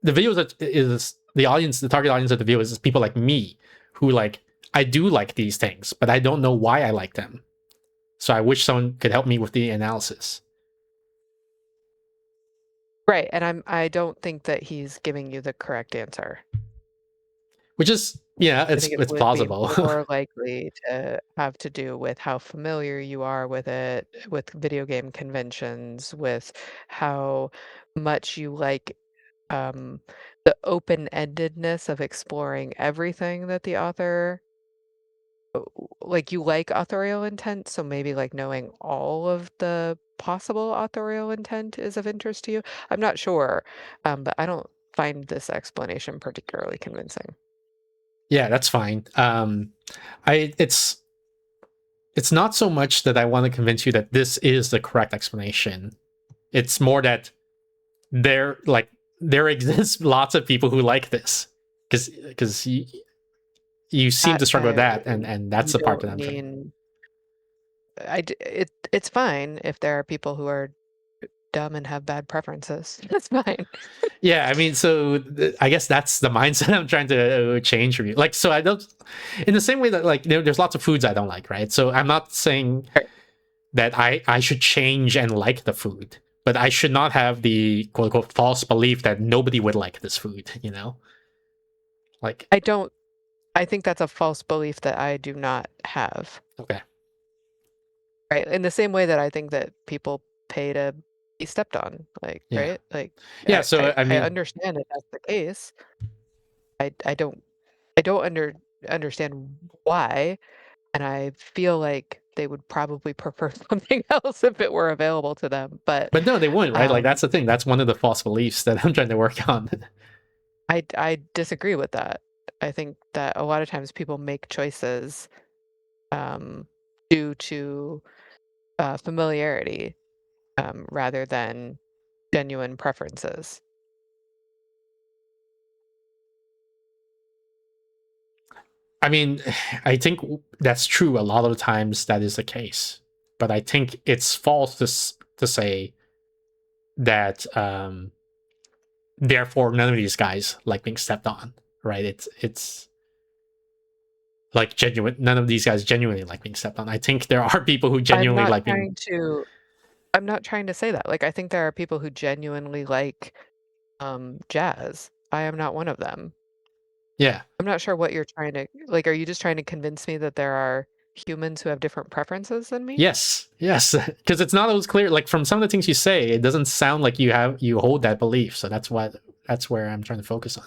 the video is the audience, the target audience of the video is people like me who like I do like these things, but I don't know why I like them. So I wish someone could help me with the analysis. Right, and I don't think that he's giving you the correct answer. Which is, yeah, I think it it's would be plausible. more likely to have to do with how familiar you are with it, with video game conventions, with how much you like um, the open-endedness of exploring everything that the author like you like authorial intent, so maybe like knowing all of the possible authorial intent is of interest to you. I'm not sure, but I don't find this explanation particularly convincing. Yeah, that's fine. I it's not so much that I want to convince you that this is the correct explanation. It's more that there exists lots of people who like this, because you seem That to struggle with that, and that's you the part that don't I'm trying. mean it's fine if there are people who are dumb and have bad preferences. That's fine. Yeah, I mean, so I guess that's the mindset I'm trying to change for you. Like, so I don't, in the same way that like there's lots of foods I don't like, right? So I'm not saying Right. that I should change and like the food, but I should not have the quote unquote false belief that nobody would like this food. Like, I think that's a false belief that I do not have. okay, Right. In the same way that I think that people pay to be stepped on, like, yeah, right? Like yeah. So I I mean, understand that that's the case. I don't understand why, and I feel like they would probably prefer something else if it were available to them. But but no, they wouldn't, right? Like um that's the thing. That's one of the false beliefs that I'm trying to work on. I disagree with that. I think that a lot of times people make choices um due to familiarity rather than genuine preferences. I mean, I think that's true. A lot of the times that is the case, but I think it's false to say that therefore none of these guys like being stepped on, right? It's like genuine. None of these guys genuinely like being stepped on. I think there are people who I'm genuinely not like being. trying to I'm not trying to say that. Like I think there are people who genuinely like jazz. I am not one of them. Yeah. I'm not sure what you're trying to like, are you just trying to convince me that there are humans who have different preferences than me? Yes. Yes. Because it's not always clear. Like from some of the things you say, it doesn't sound like you hold that belief. So that's where I'm trying to focus on.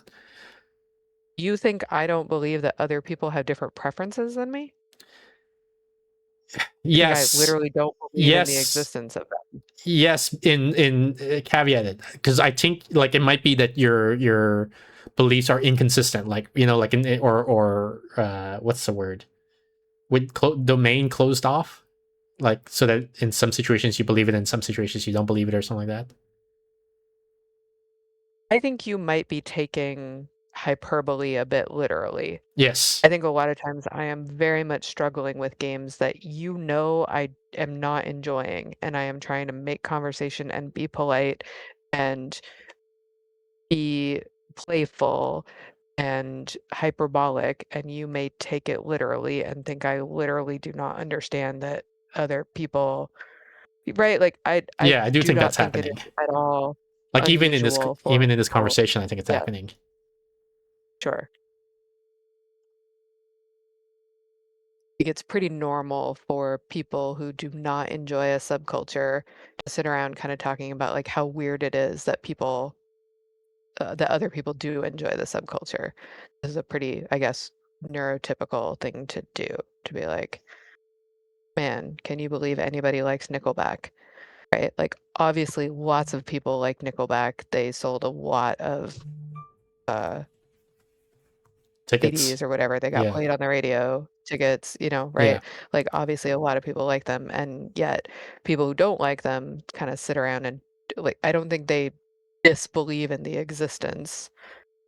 You think I don't believe that other people have different preferences than me? You think I Yes. literally don't believe in the Yes. existence of them? Yes, in caveated, because I think like it might be that your beliefs are inconsistent, like like in or what's the word, with domain closed off, like so that in some situations you believe it, in some situations you don't believe it, or something like that. I think you might be taking hyperbole a bit literally. Yes. I think a lot of times I am very much struggling with games that I am not enjoying, and I am trying to make conversation and be polite and be playful and hyperbolic, and you may take it literally and think I literally do not understand that other people, right? Like I Yeah, I do do think not that's think it happening. is at all Like unusual for even in this people. conversation, I think it's Yeah, happening. sure. Think it's pretty normal for people who do not enjoy a subculture to sit around kind of talking about like how weird it is that that other people do enjoy the subculture. This is a pretty, I guess, neurotypical thing to do, to be like, man, can you believe anybody likes Nickelback? Right? Like, obviously, lots of people like Nickelback. They sold a lot of uh, Tickets. CDs or whatever. They got Yeah. played on the radio, tickets, Yeah. right? Like, obviously, a lot of people like them. And yet, people who don't like them kind of sit around and, like, I don't think they disbelieve in the existence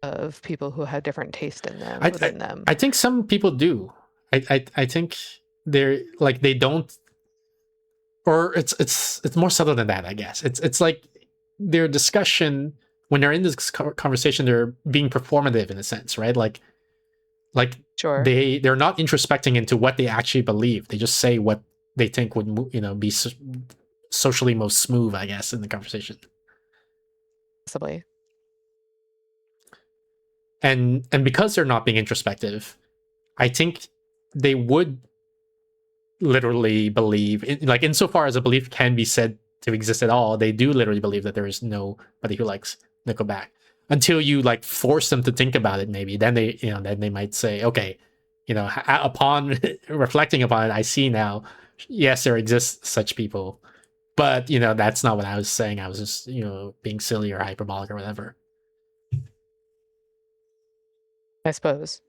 of people who have different taste in them I I, within them. I think some people do. I think they're like they don't, or it's more subtle than that, I guess. It's like their discussion, when they're in this conversation, they're being performative in a sense, right? Like Sure. they're not introspecting into what they actually believe. They just say what they think would be socially most smooth, I guess, in the conversation. Possibly. And because they're not being introspective, I think they would literally believe, like insofar as a belief can be said to exist at all, they do literally believe that there is nobody who likes Nickelback until you like force them to think about it. Maybe then they might say, okay, upon reflecting upon it, I see now, yes, there exists such people, but that's not what I was saying. I was just being silly or hyperbolic or whatever. I suppose.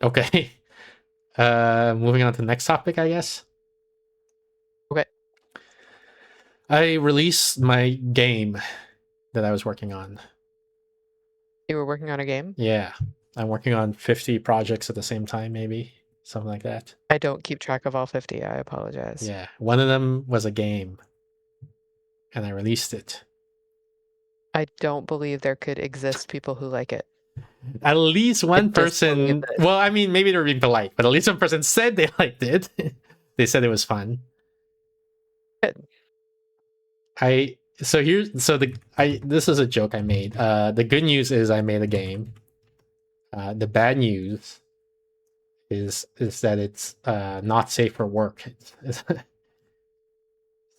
Okay. Moving on to the next topic, I guess. Okay. I released my game that I was working on. You were working on a game? Yeah. I'm working on 50 projects at the same time, maybe. Something like that. I don't keep track of all 50. I apologize. Yeah. One of them was a game. And I released it. I don't believe there could exist people who like it. At least one just believe person. it. Well, I mean, maybe they're being polite, but at least one person said they liked it. They said it was fun. Good. This is a joke I made. The good news is I made a game. The bad news is that it's not safe for work. So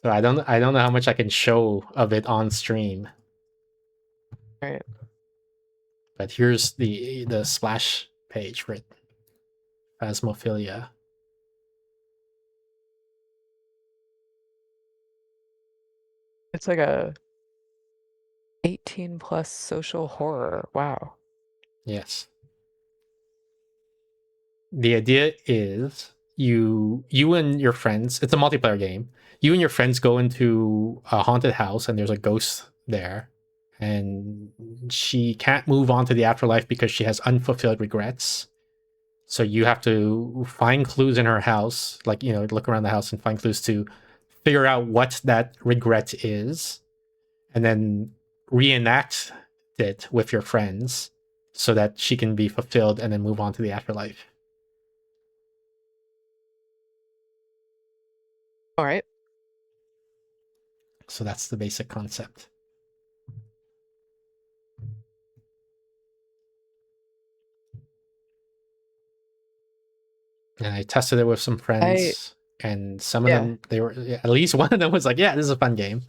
I don't know how much I can show of it on stream. Right. But here's the splash page for it. Phasmophilia. It's like a 18 plus social horror. Wow. Yes. The idea is you and your friends, it's a multiplayer game. You and your friends go into a haunted house and there's a ghost there. And she can't move on to the afterlife because she has unfulfilled regrets. So you have to find clues in her house, like, look around the house and find clues to figure out what that regret is, and then reenact it with your friends so that she can be fulfilled and then move on to the afterlife. All right. So that's the basic concept. And I tested it with some friends, and some of them, they were, at least one of them was like, yeah, this is a fun game.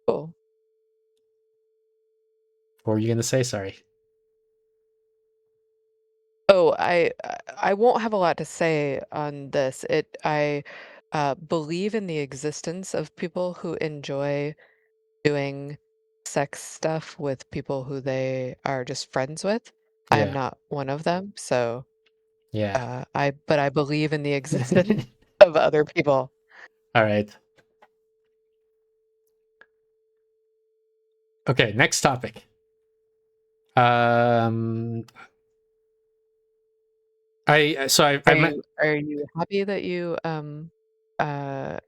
Cool. What were you going to say? Sorry. Oh, I won't have a lot to say on this. I believe in the existence of people who enjoy doing sex stuff with people who they are just friends with. I am Yeah. not one of them, so Yeah. but I believe in the existence of other people. All right. Okay, next topic. Are you happy that you uh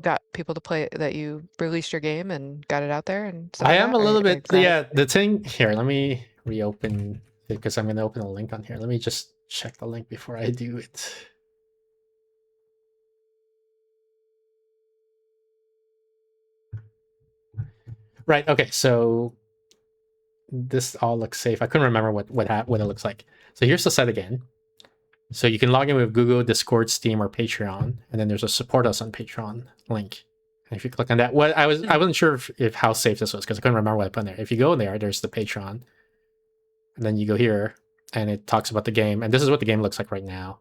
got people to play, that you released your game and got it out there and stuff I like am that? a little Are you bit, excited? yeah. The thing here, let me reopen it because I'm going to open a link on here. Let me just check the link before I do it. Right. Okay. So this all looks safe. I couldn't remember what it looks like. So here's the site again. So you can log in with Google, Discord, Steam, or Patreon, and then there's a support us on Patreon link. And if you click on that, I wasn't sure if how safe this was because I couldn't remember what I put in there. If you go in there, there's the Patreon, and then you go here, and it talks about the game, and this is what the game looks like right now.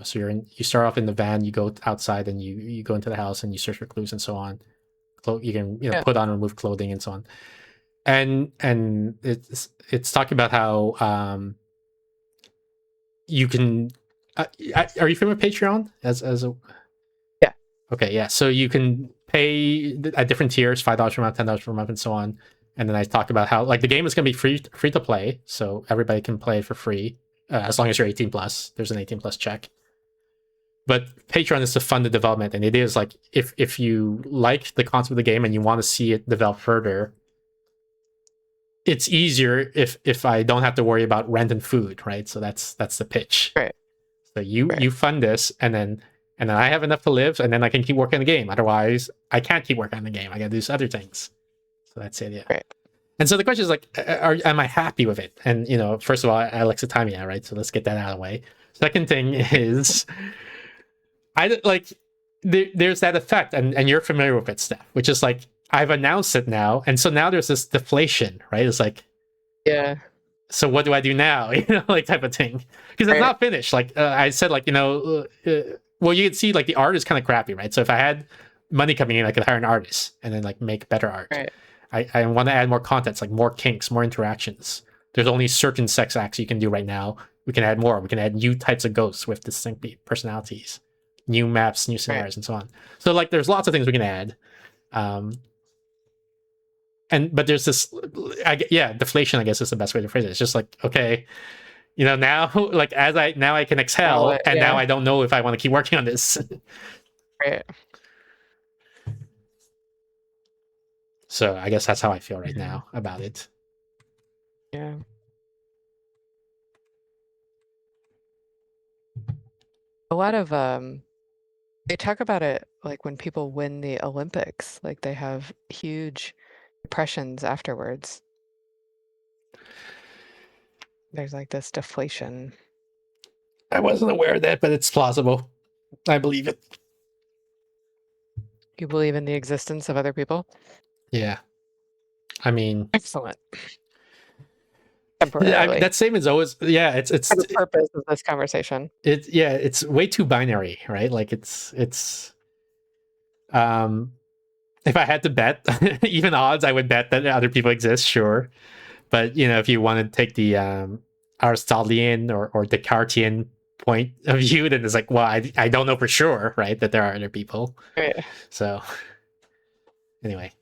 So you start off in the van, you go outside, and you go into the house, and you search for clues and so on. You can put on and remove clothing and so on, and it's talking about how you can. Are you familiar with Patreon as a? Yeah. Okay, yeah. So you can pay at different tiers, $5 per month, $10 per month, and so on. And then I talked about how like the game is going to be free to play, so everybody can play it for free as long as you're 18 plus. There's an 18 plus check. But Patreon is to fund the development, and it is like if you like the concept of the game and you want to see it develop further, it's easier if I don't have to worry about rent and food, right? So that's the pitch. Right. So you fund this, and then and then I have enough to live, and then I can keep working on the game. Otherwise, I can't keep working on the game. I got to do other things. So that's it. Yeah. Right. And so the question is like, am I happy with it? And first of all, alexithymia, right? So let's get that out of the way. Second thing is, there's that effect, and you're familiar with it, Steph, which is like I've announced it now, and so now there's this deflation, right? It's like, Yeah. so what do I do now? Like type of thing, because it's not finished. Like I said, like well, you can see like the art is kind of crappy, right? So if I had money coming in, I could hire an artist and then like make better art. Right. I want to add more contents, like more kinks, more interactions. There's only certain sex acts you can do right now. We can add more. We can add new types of ghosts with distinct personalities, new maps, new scenarios, and so on. So like, there's lots of things we can add. But there's this, deflation, I guess is the best way to phrase it. It's just like, okay, now like now I can exhale, and now I don't know if I want to keep working on this. Right. So I guess that's how I feel right now about it. Yeah. A lot of they talk about it like when people win the Olympics, like they have huge depressions afterwards. There's like this deflation. I wasn't aware of that, but it's plausible. I believe it. You believe in the existence of other people? Yeah. I mean, excellent. Temporarily. That statement's always, it's for the purpose of this conversation. It's way too binary, right? Like it's if I had to bet, even odds, I would bet that other people exist, sure. But if you want to take the Aristotelian or Descartesian point of view, then it's like, well, I don't know for sure, right, that there are other people. Right. So anyway,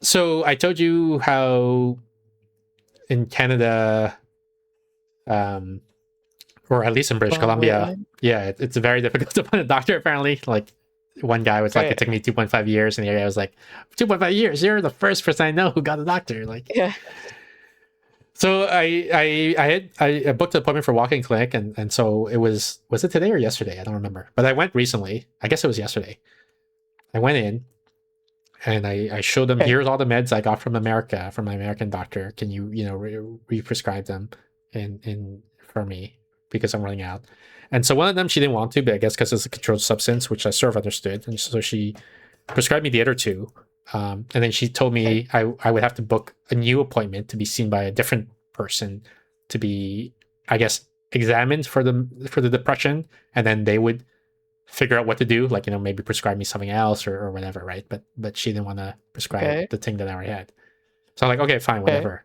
so I told you how in Canada, or at least in British Columbia, it's very difficult to find a doctor. Apparently, like one guy was like, it took me 2.5 years, and the area was like, 2.5 years. You're the first person I know who got a doctor. Like, yeah. So I booked an appointment for walk-in clinic, and so it was it today or yesterday? I don't remember, but I went recently. I guess it was yesterday. I went in, and I showed them, here's all the meds I got from America, from my American doctor. Can you re-prescribe them in for me, because I'm running out. And so one of them she didn't want to, but I guess because it's a controlled substance, which I sort of understood, and so she prescribed me the other two. And then she told me I would have to book a new appointment to be seen by a different person to be, I guess, examined for the depression, and then they would figure out what to do, like maybe prescribe me something else or whatever, right? But she didn't want to prescribe the thing that I already had. So I'm like, okay, fine, whatever.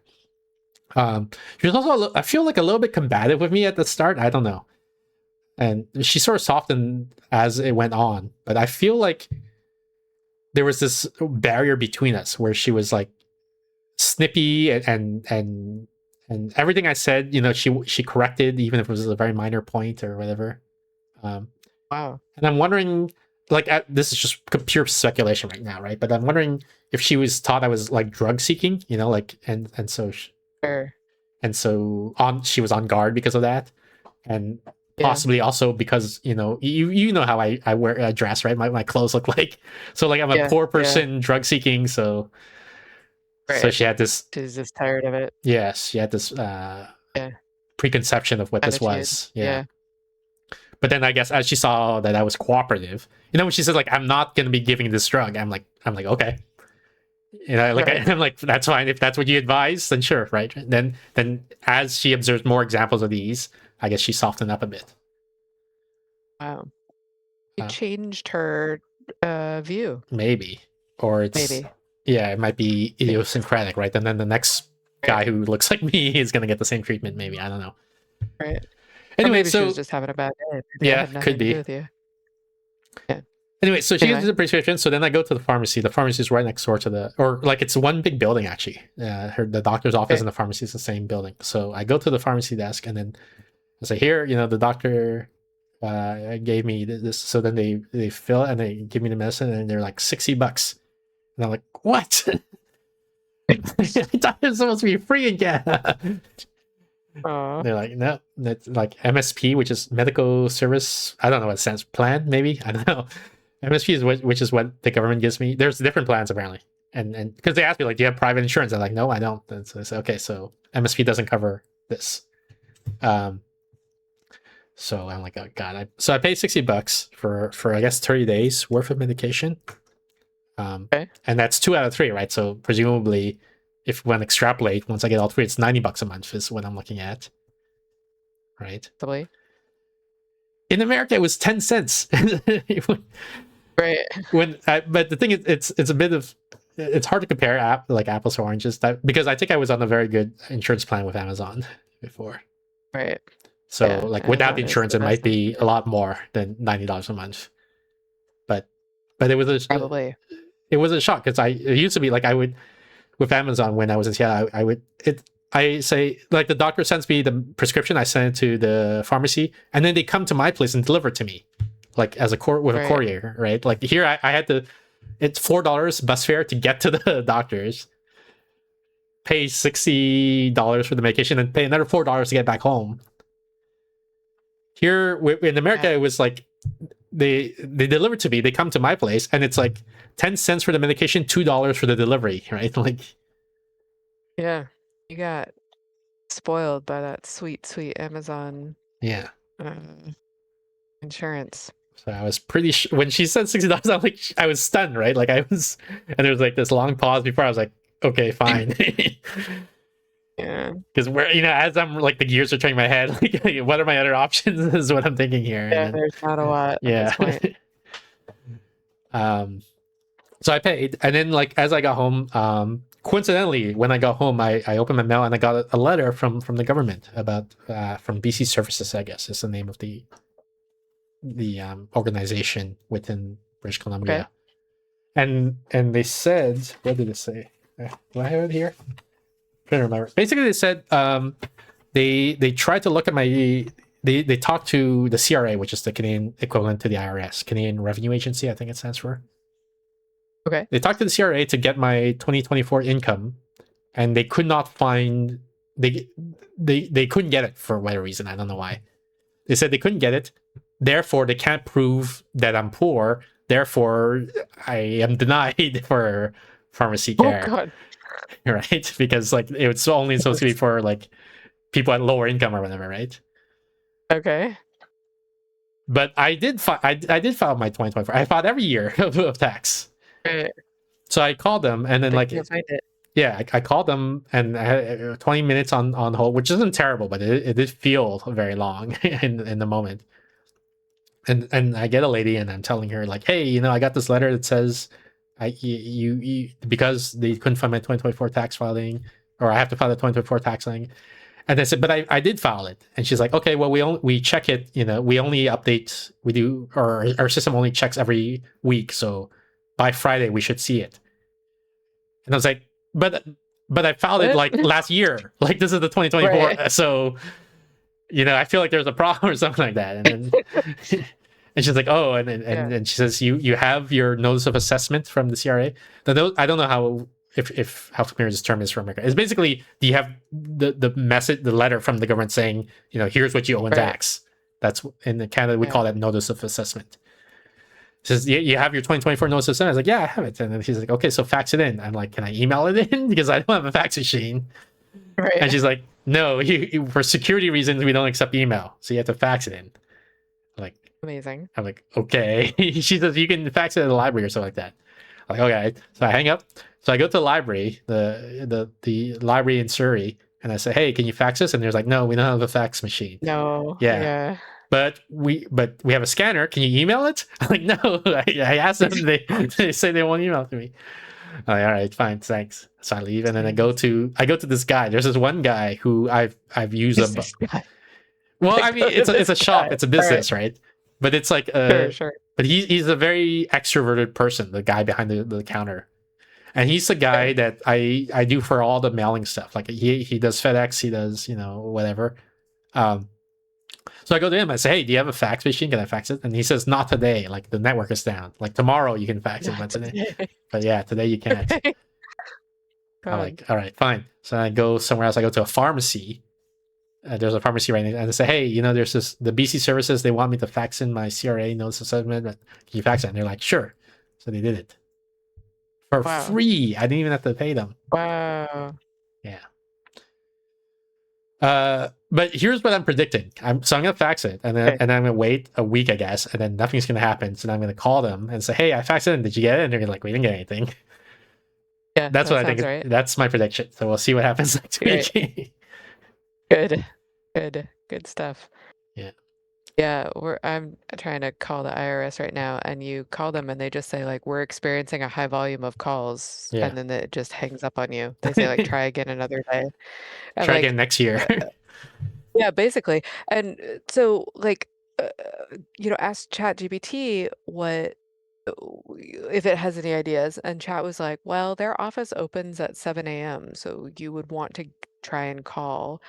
She was also I feel like a little bit combative with me at the start. I don't know, and she sort of softened as it went on, but I feel like there was this barrier between us where she was like snippy and everything I said, she corrected, even if it was a very minor point or whatever. Wow. And I'm wondering, like, this is just pure speculation right now, right? But I'm wondering if she was thought I was like drug seeking, like, and so sure. And so she was on guard because of that, and possibly also because you know how I wear dress, right? My clothes look like, so like I'm a poor person drug seeking, so so she had this, she's just tired of it. Yes, she had this preconception of what this was. But then I guess as she saw that I was cooperative, when she said like, I'm not gonna be giving this drug, I'm like okay, I'm like, that's fine, if that's what you advise, then sure, right? Then as she observed more examples of these, I guess she softened up a bit. Wow. You changed her view. Maybe. Or it's... Yeah, it might be idiosyncratic, right? And then the next guy who looks like me is going to get the same treatment, maybe. I don't know. Right. Anyway, maybe so... she was just having a bad day. Yeah, could be. Yeah. Anyway, so she gives the prescription. So then I go to the pharmacy. The pharmacy is right next door to the... Or, like, it's one big building, actually. The doctor's office and the pharmacy is the same building. So I go to the pharmacy desk, and then I say, here, the doctor gave me this. So then they fill it, and they give me the medicine, and they're like $60. And I'm like, what? I thought it was supposed to be free again. Aw. They're like, no, that's like MSP, which is medical service. I don't know what it stands plan, maybe. I don't know. MSP is which is what the government gives me. There's different plans apparently, and because they asked me like, do you have private insurance? I'm like, no, I don't. And so I said, okay, so MSP doesn't cover this. So I'm like, oh god. So I paid $60 for I guess 30 days worth of medication. Okay. And that's 2 out of 3, right? So presumably, if one extrapolate, once I get all 3, it's $90 a month is what I'm looking at, right? Probably. In America, it was 10 cents. Right. But the thing is, it's a bit of it's hard to compare like apples to oranges because I think I was on a very good insurance plan with Amazon before. Right. So Yeah, like without the Amazon is insurance, the it might best be a lot more than $90 a month. But it was Probably. it was a shock because it used to be like I would with Amazon when I was in Seattle, I say like the doctor sends me the prescription, I send it to the pharmacy, and then they come to my place and deliver it to me, like as a Right. courier, right? Like here I had to, it's $4 bus fare to get to the doctors, pay $60 for the medication, and pay another $4 to get back home. Here in America, Yeah. it was like they deliver to me, they come to my place, and it's like 10 cents for the medication, $2 for the delivery, right? Like, Yeah. You got spoiled by that sweet, sweet Amazon yeah. insurance. So I was pretty when she said $60, I'm like, I was stunned, right? Like I was, and there was like this long pause before I was like, okay, fine. Yeah. Because we're, as I'm like the gears are turning in my head, like what are my other options is what I'm thinking here. Yeah, And then, there's not a lot at yeah. this point. So I paid, and then like as I got home, coincidentally, when I got home, I opened my mail and I got a letter from the government about from BC Services, I guess is the name of the organization within British Columbia. Okay. And they said, what did it say? Do I have it here? I'm trying to remember. Basically, they said they tried to look at my. They talked to the CRA, which is the Canadian equivalent to the IRS, Canadian Revenue Agency, I think it stands for. Okay. They talked to the CRA to get my 2024 income, and they could not find they couldn't get it for whatever reason. I don't know why. They said they couldn't get it. Therefore, they can't prove that I'm poor. Therefore, I am denied for pharmacy care. Oh God. Right? Because like it was only supposed to be for like people at lower income or whatever, right? Okay. But I did file my 2024. I filed every year of tax. Right. So I called them, and then like Can't find it. yeah, I called them, and I had 20 minutes on hold, which isn't terrible, but it did feel very long in the moment. And I get a lady, and I'm telling her like, hey, I got this letter that says you because they couldn't find my 2024 tax filing, or I have to file the 2024 tax filing. And I said, but I did file it. And she's like, okay, well, we check it, we only update, we do, or our system only checks every week. So by Friday, we should see it. And I was like, but I filed it like last year. Like this is the 2024. Right. So, I feel like there's a problem or something like that. And then, and she's like, oh, and she says, you have your notice of assessment from the CRA. I don't know how familiar this term is from America. It's basically, do you have the message, the letter from the government saying, here's what you owe in tax. That's in Canada, we call that notice of assessment. She says, you have your 2024 notice of assessment? I was like, yeah, I have it. And then she's like, okay, so fax it in. I'm like, can I email it in? Because I don't have a fax machine. Right. And she's like, no, for security reasons, we don't accept email. So you have to fax it in. I'm like, amazing. I'm like, okay. She says, you can fax it at the library or something like that. I'm like, okay. So I hang up. So I go to the library, the library in Surrey, and I say, hey, can you fax this? And they're like, no, we don't have a fax machine. No. Yeah. But we have a scanner. Can you email it? I'm like, no. I asked them. They say they won't email it to me. I'm like, all right, fine, thanks. So I leave, and then I go to this guy. There's this one guy who I've used a. Well, I mean, it's a shop, it's a business, right? But it's like sure. But he's a very extroverted person, the guy behind the counter. And he's the guy that I do for all the mailing stuff. Like he does FedEx, he does, whatever. So I go to him, I say, hey, do you have a fax machine? Can I fax it? And he says, not today. Like the network is down. Like tomorrow you can fax it, but today. But yeah, today you can't. I'm like, all right, fine. So I go somewhere else. I go to a pharmacy. there's a pharmacy right now, and they say, hey, you know, there's the BC services, they want me to fax in my CRA notice of settlement. Can you fax it? And they're like, sure. So they did it for free. I didn't even have to pay them. Wow. Yeah. But here's what I'm predicting. I'm gonna fax it, and then I'm gonna wait a week, I guess, and then nothing's gonna happen. So then I'm gonna call them and say, hey, I faxed it in. Did you get it? And they're like, we didn't get anything. Yeah, that's what I think. Right. That's my prediction. So we'll see what happens next week. Good stuff. Yeah. Yeah, I'm trying to call the IRS right now, and you call them and they just say like, we're experiencing a high volume of calls, Yeah. and then it just hangs up on you. They say like, try again another day. And, try like, again next year. Yeah, basically. And so like, ask ChatGPT what if it has any ideas, and Chat was like, well, their office opens at 7 a.m., so you would want to try and call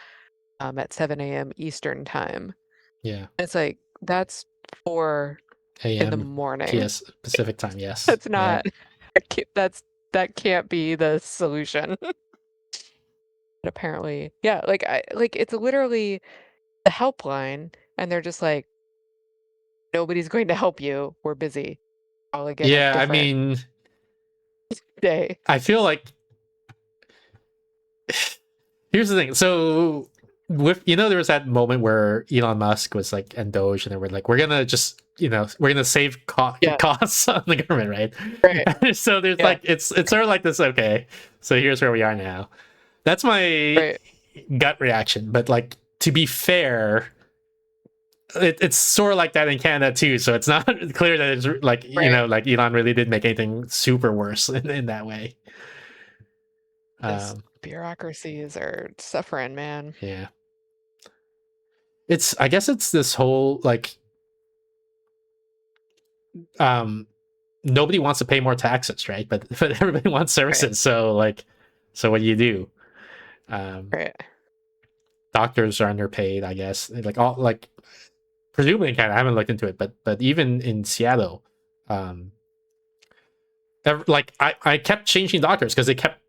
at 7 a.m. Eastern time. Yeah. It's like, that's 4 in the morning. PS Pacific time, yes. That's not that can't be the solution. But apparently, yeah, like it's literally the helpline, and they're just like, nobody's going to help you. We're busy. I'll again Yeah, I mean, day. I feel like here's the thing. So with there was that moment where Elon Musk was like, and Doge, and they were like, we're gonna just we're gonna save costs on the government, right? So there's like it's sort of like this. Okay, so here's where we are now. That's my gut reaction. But like, to be fair, it's sort of like that in Canada too. So it's not clear that it's like like Elon really did make anything super worse in that way. Bureaucracies are suffering, man. Yeah. I guess it's this whole like nobody wants to pay more taxes, right? But everybody wants services. So like, so what do you do? Doctors are underpaid, I guess. Like all like presumably in Canada, I haven't looked into it, but even in Seattle, like I kept changing doctors because they kept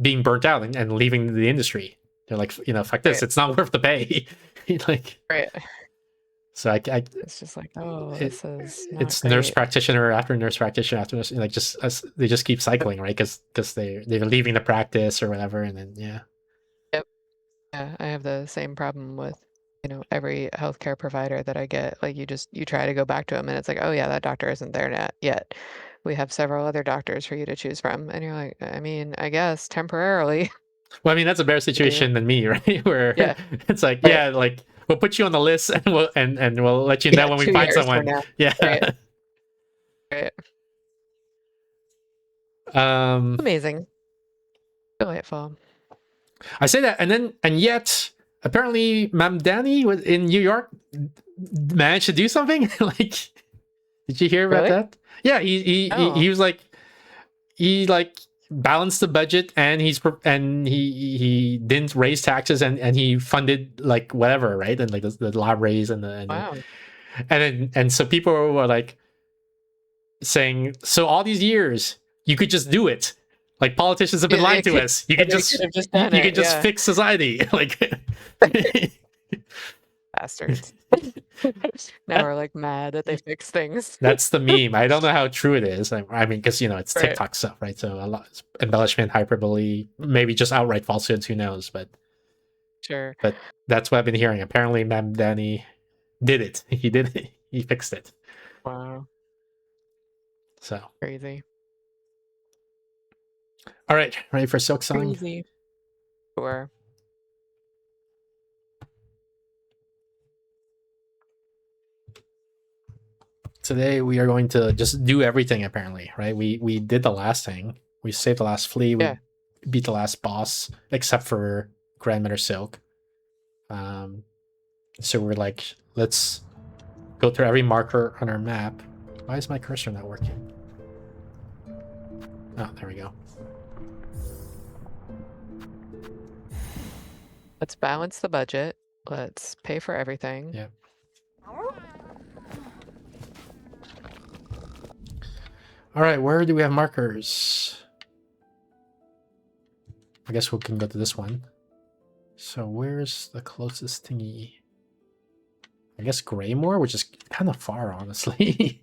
being burnt out and leaving the industry. They're like, fuck this, it's not worth the pay. Like, so I it's just like, this is not it's great. nurse practitioner after nurse practitioner after nurse, like they just keep cycling, right? Because they're leaving the practice or whatever, and then yeah, I have the same problem with every healthcare provider that I get. Like, you try to go back to them, and it's like, oh yeah, that doctor isn't there yet. We have several other doctors for you to choose from, and you're like, I mean, I guess temporarily. Well, I mean, that's a better situation than me, right? Where it's like, like we'll put you on the list and we'll let you know when we find someone. Yeah. Right. Amazing. Delightful. I say that, and yet apparently Mamdani was in New York managed to do something. Like, did you hear about that? Yeah, he was like, he balanced the budget, and he didn't raise taxes, and he funded like whatever, right? And like the lab raise and so people were like saying, so all these years you could just do it. Like, politicians have been lying to us. You can just fix society. Like, bastards. Now we're like mad that they fix things. That's the meme. I don't know how true it is. I mean, because it's TikTok stuff, right? So a lot embellishment, hyperbole, maybe just outright falsehoods. Who knows? But sure. But that's what I've been hearing. Apparently, Mamdani did it. He did it. He fixed it. Wow. So crazy. All right, ready for Silksong? Crazy. Sure. Today we are going to just do everything, apparently, right? We did the last thing. We saved the last flea. We beat the last boss, except for Grandmother Silk. So we're like, let's go through every marker on our map. Why is my cursor not working? Oh, there we go. Let's balance the budget. Let's pay for everything. Yeah. All right, where do we have markers? I guess we can go to this one. So where's the closest thingy? I guess Greymore, which is kind of far, honestly.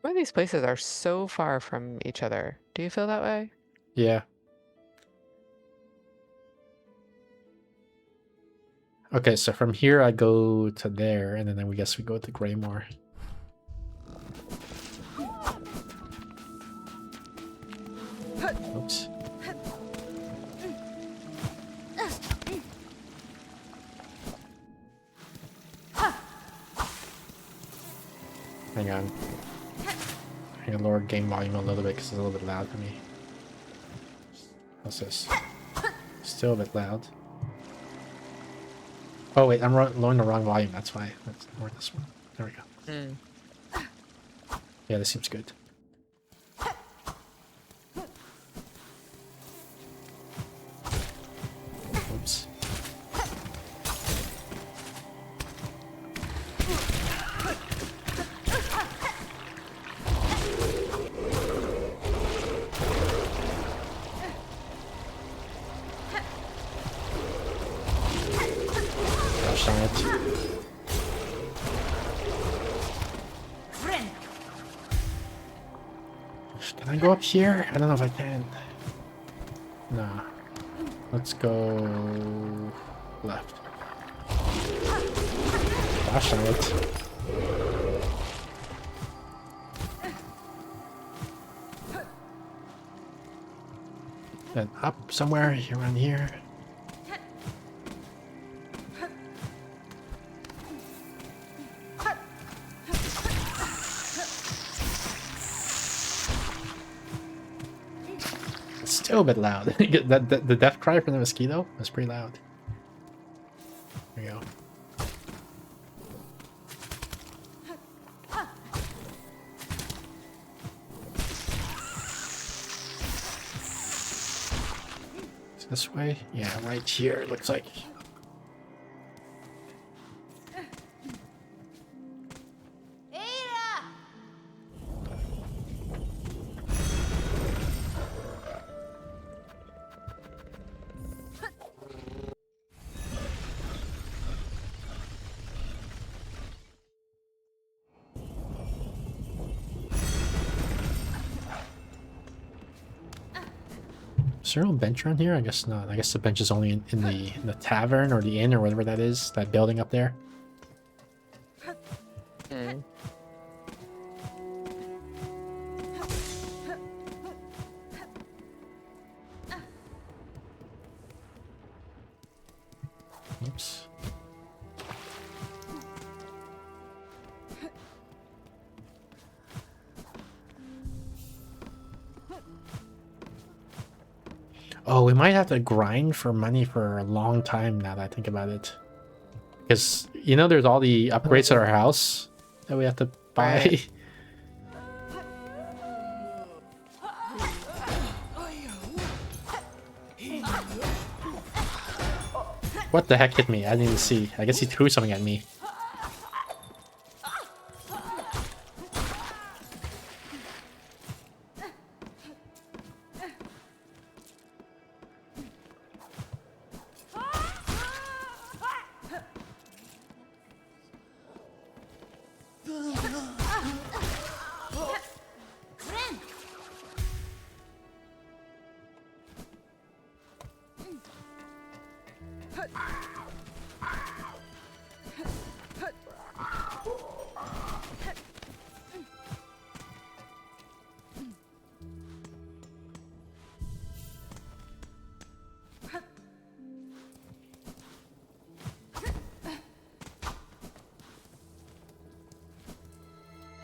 One of these places are so far from each other. Do you feel that way? Yeah. Okay, so from here I go to there, and then we guess we go to Greymore. Oops. Hang on. I'm gonna lower game volume a little bit because it's a little bit loud for me. What's this? Still a bit loud. Oh wait, I'm lowering the wrong volume. That's why. Let's lower this one. There we go. Yeah, this seems good. Oops. Gosh darn it. Can I go up here? I don't know if I can. Nah. Let's go left. Gosh darn it. Then up somewhere around here. It's still a bit loud. The death cry from the mosquito was pretty loud. There we go. Is this way? Yeah, right here, it looks like. Is there no bench around here? I guess not. I guess the bench is only in the tavern or the inn or whatever that is, that building up there. Oops. Oh, we might have to grind for money for a long time now that I think about it. Because, you know, there's all the upgrades to our house that we have to buy. Right. What the heck hit me? I didn't even see. I guess he threw something at me.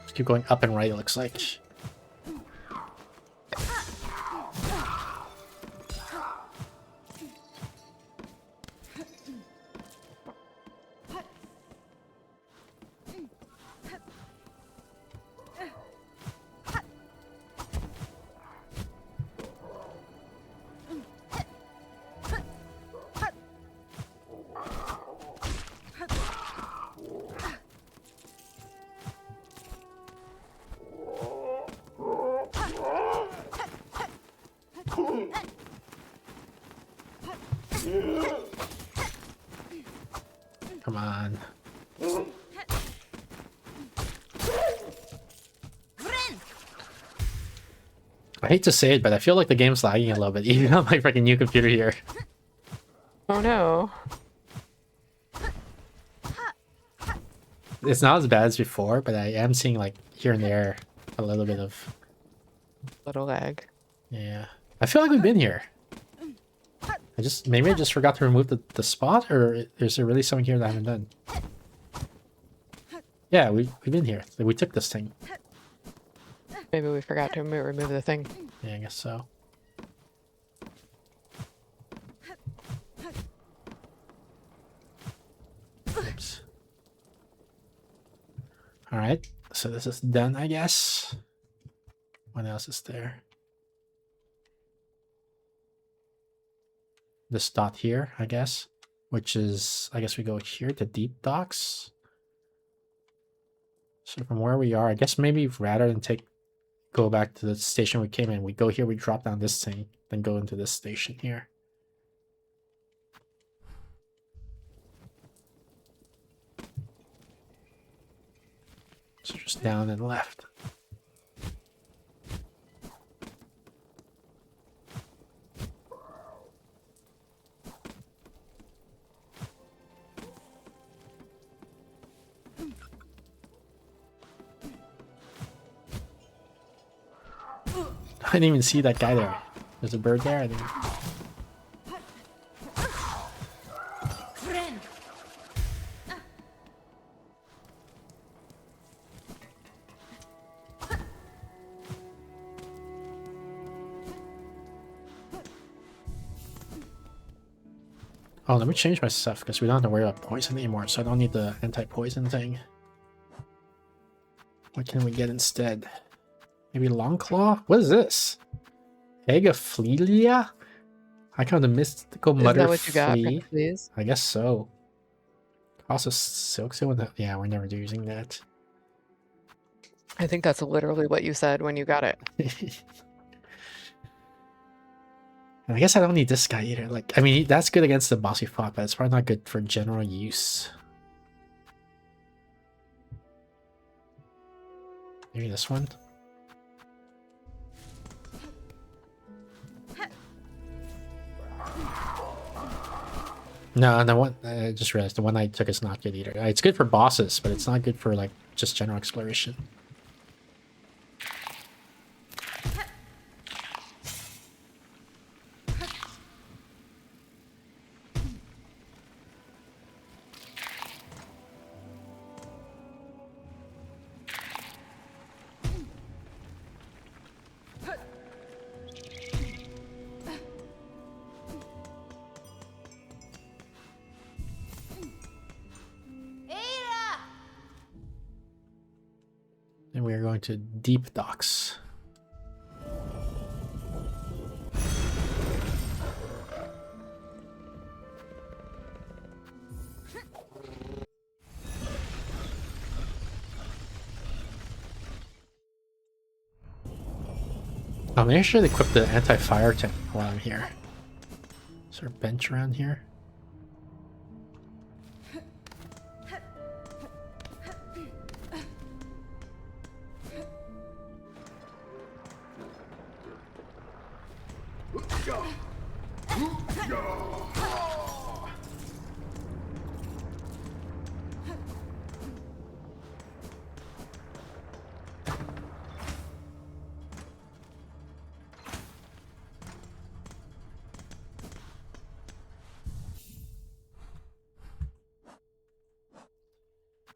Just keep going up and right, it looks like. Come on. I hate to say it, but I feel like the game's lagging a little bit, even on my freaking new computer here. Oh no. It's not as bad as before, but I am seeing like here and there a little bit of Little lag. yeah. I feel like we've been here. Maybe I just forgot to remove the spot, or is there really something here that I haven't done? Yeah, we've been here. We took this thing. Maybe we forgot to remove the thing. Yeah, I guess so. Oops. Alright, so this is done, I guess. What else is there? This dot here, I guess. Which is, I guess we go here to deep docks. So from where we are, I guess maybe rather than go back to the station we came in, we go here, we drop down this thing, then go into this station here. So just down and left. I didn't even see that guy there. There's a bird there. I didn't... Oh, let me change my stuff because we don't have to worry about poison anymore, so I don't need the anti-poison thing. What can we get instead? Maybe Longclaw? What is this? Egophilia? I count the mystical Is mutter that what you got, flea. please? I guess so. Also, Silksong. Yeah, we're never using that. I think that's literally what you said when you got it. And I guess I don't need this guy either. Like, I mean, that's good against the boss we fought, but it's probably not good for general use. Maybe this one. No, the one I just realized the one I took is not good either. It's good for bosses, but it's not good for like just general exploration. And we are going to deep docks. Oh, maybe I should equip the anti-fire tank while I'm here. Is there a bench around here?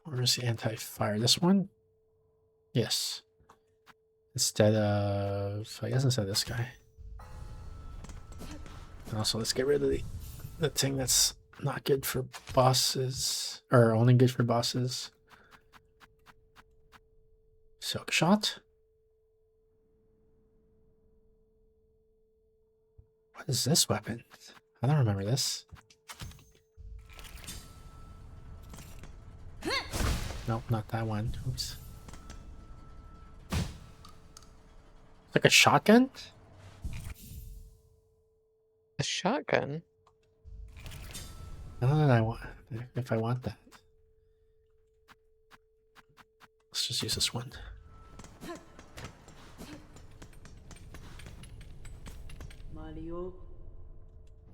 Where's the anti-fire? This one? Yes. Instead of... I guess instead of this guy. And also, let's get rid of the thing that's not good for bosses. Or only good for bosses. Silk Shot? What is this weapon? I don't remember this. Nope, not that one. Oops. It's like a shotgun? A shotgun? I don't know that I want, if I want that. Let's just use this one.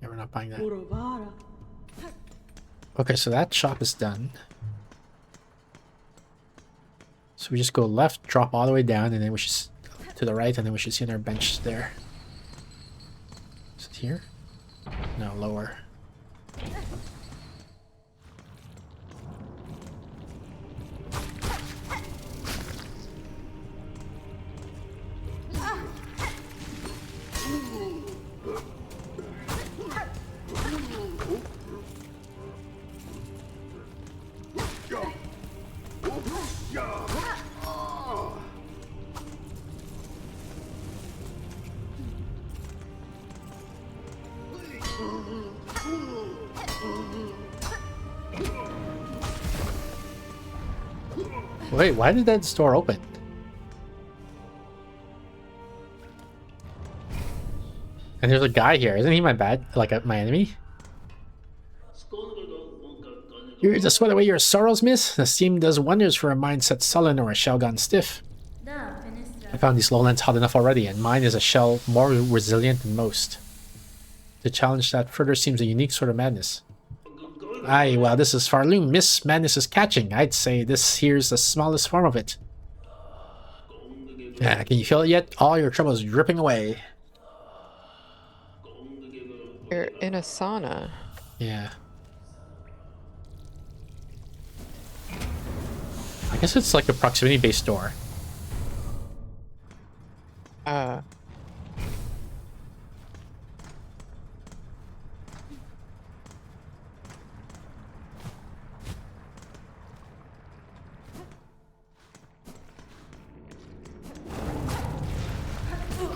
Yeah, we're not buying that. Okay, so that shop is done. So we just go left, drop all the way down, and then we should to the right, and then we should see our bench there. Is it here? No, lower. Wait, why did that door open? And there's a guy here. Isn't he my my enemy? You're just sweat away your sorrows, miss. The steam does wonders for a mind set sullen or a shell gone stiff. I found these lowlands hot enough already, and mine is a shell more resilient than most. To challenge that further seems a unique sort of madness. Aye, well, this is Farloom. Miss Madness is catching. I'd say this here's the smallest form of it. Yeah, can you feel it yet? All your troubles dripping away. You're in a sauna. Yeah. I guess it's like a proximity-based door.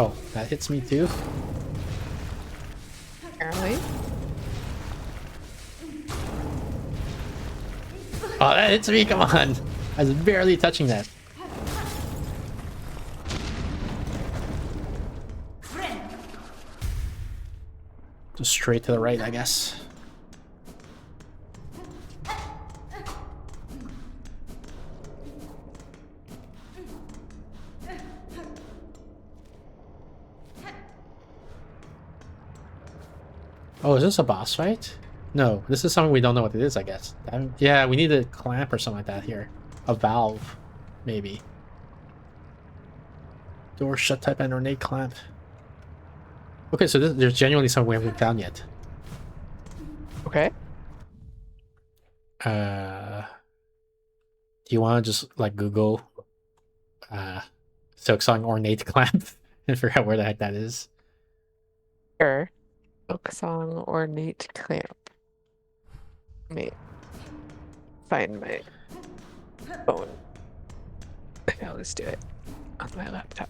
Oh, that hits me too? Apparently. Oh, that hits me, come on! I was barely touching that. Just straight to the right, I guess. Oh, is this a boss fight? No, this is something we don't know what it is, I guess. Yeah, we need a clamp or something like that here. A valve, maybe. Door shut type and ornate clamp. Okay, so there's genuinely something we haven't found yet. Okay. Do you want to just like Google Silksong ornate clamp and figure out where the heck that is? Sure. Silksong ornate clamp. Let me find my phone. I'll just do it on my laptop.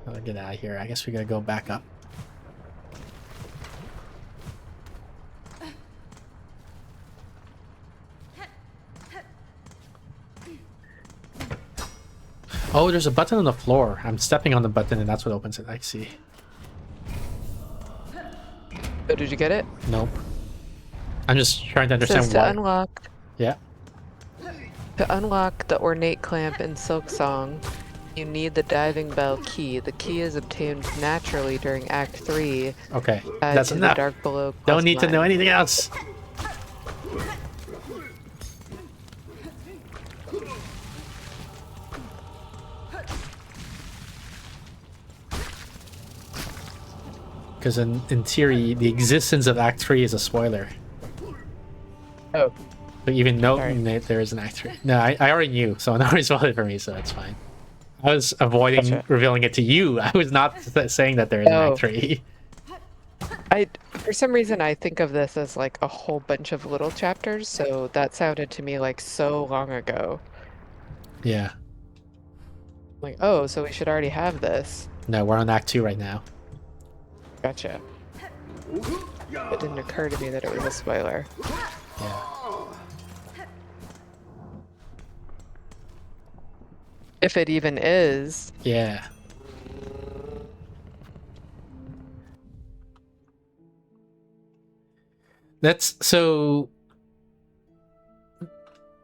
I'll get out of here. I guess we gotta go back up. Oh, there's a button on the floor. I'm stepping on the button and that's what opens it. I see. Oh, did you get it? Nope. I'm just trying to It understand says why. to unlock. Yeah. To unlock the ornate clamp in Silksong, you need the diving bell key. The key is obtained naturally during Act 3. Okay. Tied That's to enough. The Dark Below Don't need to know questline. anything else. Because in theory, the existence of Act 3 is a spoiler. Oh, But even though Sorry. there is an Act 3. No, I already knew, so no one spoiled it for me, so that's fine. I was avoiding Gotcha. revealing it to you. I was not saying that there is an Oh. Act 3. for some reason, I think of this as like a whole bunch of little chapters, so that sounded to me like so long ago. Yeah. Like, oh, so we should already have this. No, we're on Act 2 right now. Gotcha. It didn't occur to me that it was a spoiler. Yeah. If it even is. Yeah. That's so.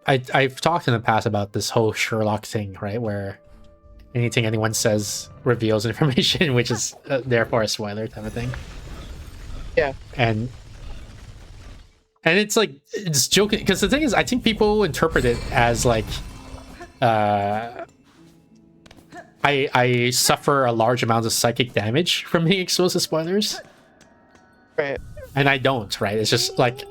I've talked in the past about this whole Sherlock thing, right? Where anything anyone says reveals information, which is therefore a spoiler type of thing. Yeah. And it's like, it's joking, because the thing is, I think people interpret it as like, I suffer a large amount of psychic damage from being exposed to spoilers. Right. And I don't, right? It's just like,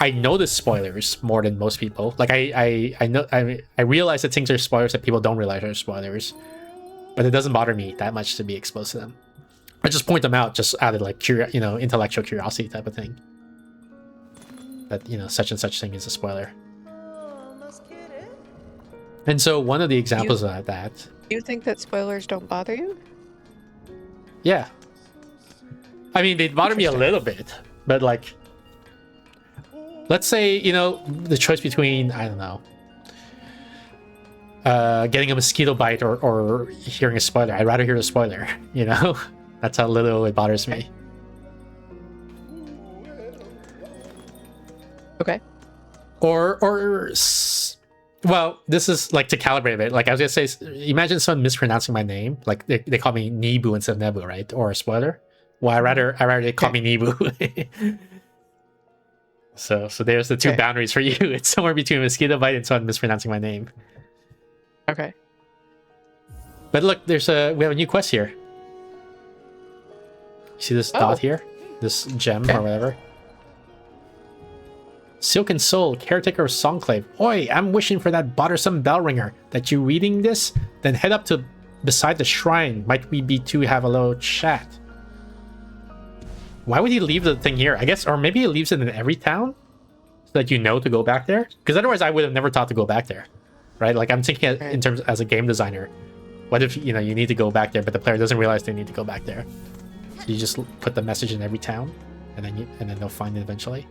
I notice spoilers more than most people. Like I know, I realize that things are spoilers that people don't realize are spoilers, but it doesn't bother me that much to be exposed to them. I just point them out just out of like intellectual curiosity type of thing. That, such and such thing is a spoiler. And so one of the examples of that. You think that spoilers don't bother you? Yeah. I mean, they bother me a little bit, but like, let's say, the choice between, I don't know, getting a mosquito bite or hearing a spoiler. I'd rather hear the spoiler, That's how little it bothers me. Okay. Well, this is like to calibrate a bit. Like I was gonna say, imagine someone mispronouncing my name. Like they call me Nibu instead of Nebu, right? Or a spoiler. Well, I rather they call me Nibu. So there's the two boundaries for you. It's somewhere between a mosquito bite and someone mispronouncing my name. Okay. But look, we have a new quest here. See this dot here? This gem or whatever. Silken Soul, caretaker of Songclave. Oi, I'm wishing for that bothersome bell ringer. That you reading this? Then head up to beside the shrine. Might we be to have a little chat? Why would he leave the thing here? I guess, or maybe he leaves it in every town? So that to go back there? Because otherwise I would have never thought to go back there. Right? Like I'm thinking in terms as a game designer. What if, you need to go back there, but the player doesn't realize they need to go back there? So you just put the message in every town, and then they'll find it eventually.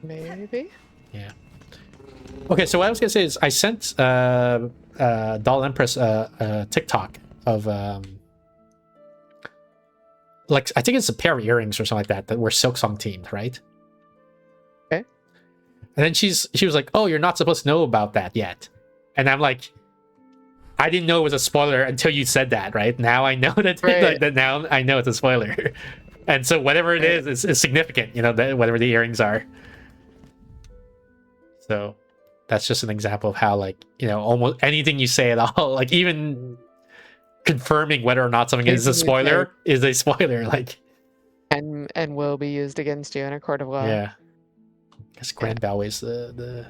Maybe. Yeah. Okay, so what I was gonna say is I sent Doll Empress a TikTok of like I think it's a pair of earrings or something like that were Silksong themed, right? Okay. And then she was like, "Oh, you're not supposed to know about that yet," and I'm like, "I didn't know it was a spoiler until you said that, right? Now I know that. That now I know it's a spoiler." And so whatever it is significant, whatever the earrings are. So that's just an example of how, like, almost anything you say at all, like even confirming whether or not something is a spoiler is a spoiler, like, and will be used against you in a court of law. Yeah. I guess Grand Balway's the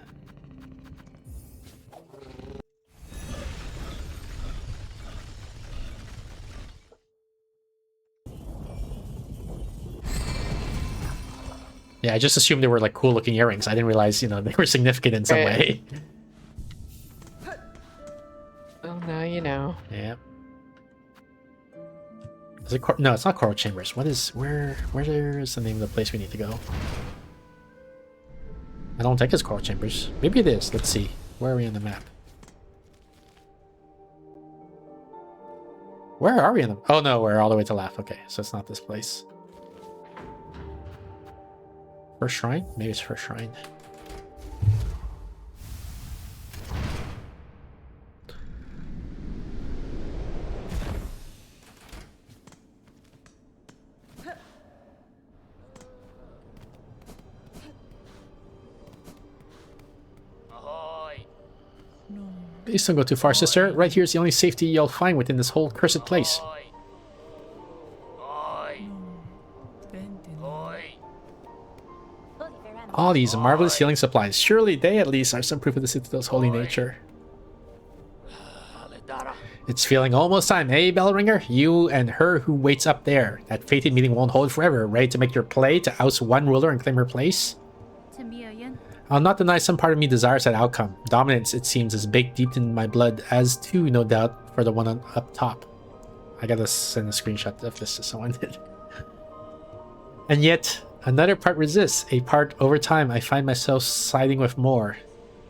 Yeah, I just assumed they were like cool looking earrings. I didn't realize, they were significant in some way. Well, now you know. Yeah. Is it no, it's not Coral Chambers. Where is the name of the place we need to go? I don't think it's Coral Chambers. Maybe it is. Let's see. Where are we on the map? Where are we on the... Oh no, we're all the way to left. Okay, so it's not this place. First shrine? Maybe it's first shrine. Please don't go too far, sister. Right here is the only safety you'll find within this whole cursed place. All these marvelous healing supplies. Surely they at least are some proof of the Citadel's holy nature. It's feeling almost time, eh, Bellringer? You and her who waits up there. That fated meeting won't hold forever. Ready to make your play to oust one ruler and claim her place? I'll not deny some part of me desires that outcome. Dominance, it seems, is baked deep in my blood, as too, no doubt, for the one up top. I gotta send a screenshot of this to someone. And yet, another part resists. A part over time, I find myself siding with more.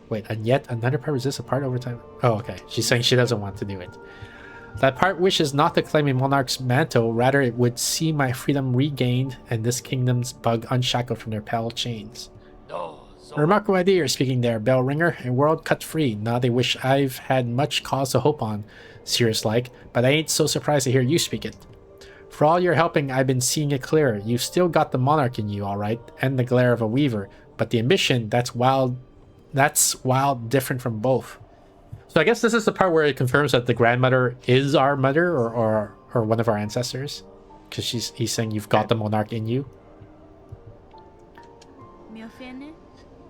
Wait, and yet another part resists a part over time. Oh, okay. She's saying she doesn't want to do it. That part wishes not to claim a monarch's mantle, rather it would see my freedom regained and this kingdom's bug unshackled from their pale chains. A remarkable idea you're speaking there, bell ringer. A world cut free. Not a wish I've had much cause to hope on, serious like, but I ain't so surprised to hear you speak it. For all your helping, I've been seeing it clearer. You've still got the monarch in you, all right, and the glare of a weaver, but the ambition, that's wild, different from both. So I guess this is the part where it confirms that the grandmother is our mother or one of our ancestors, because he's saying you've got the monarch in you.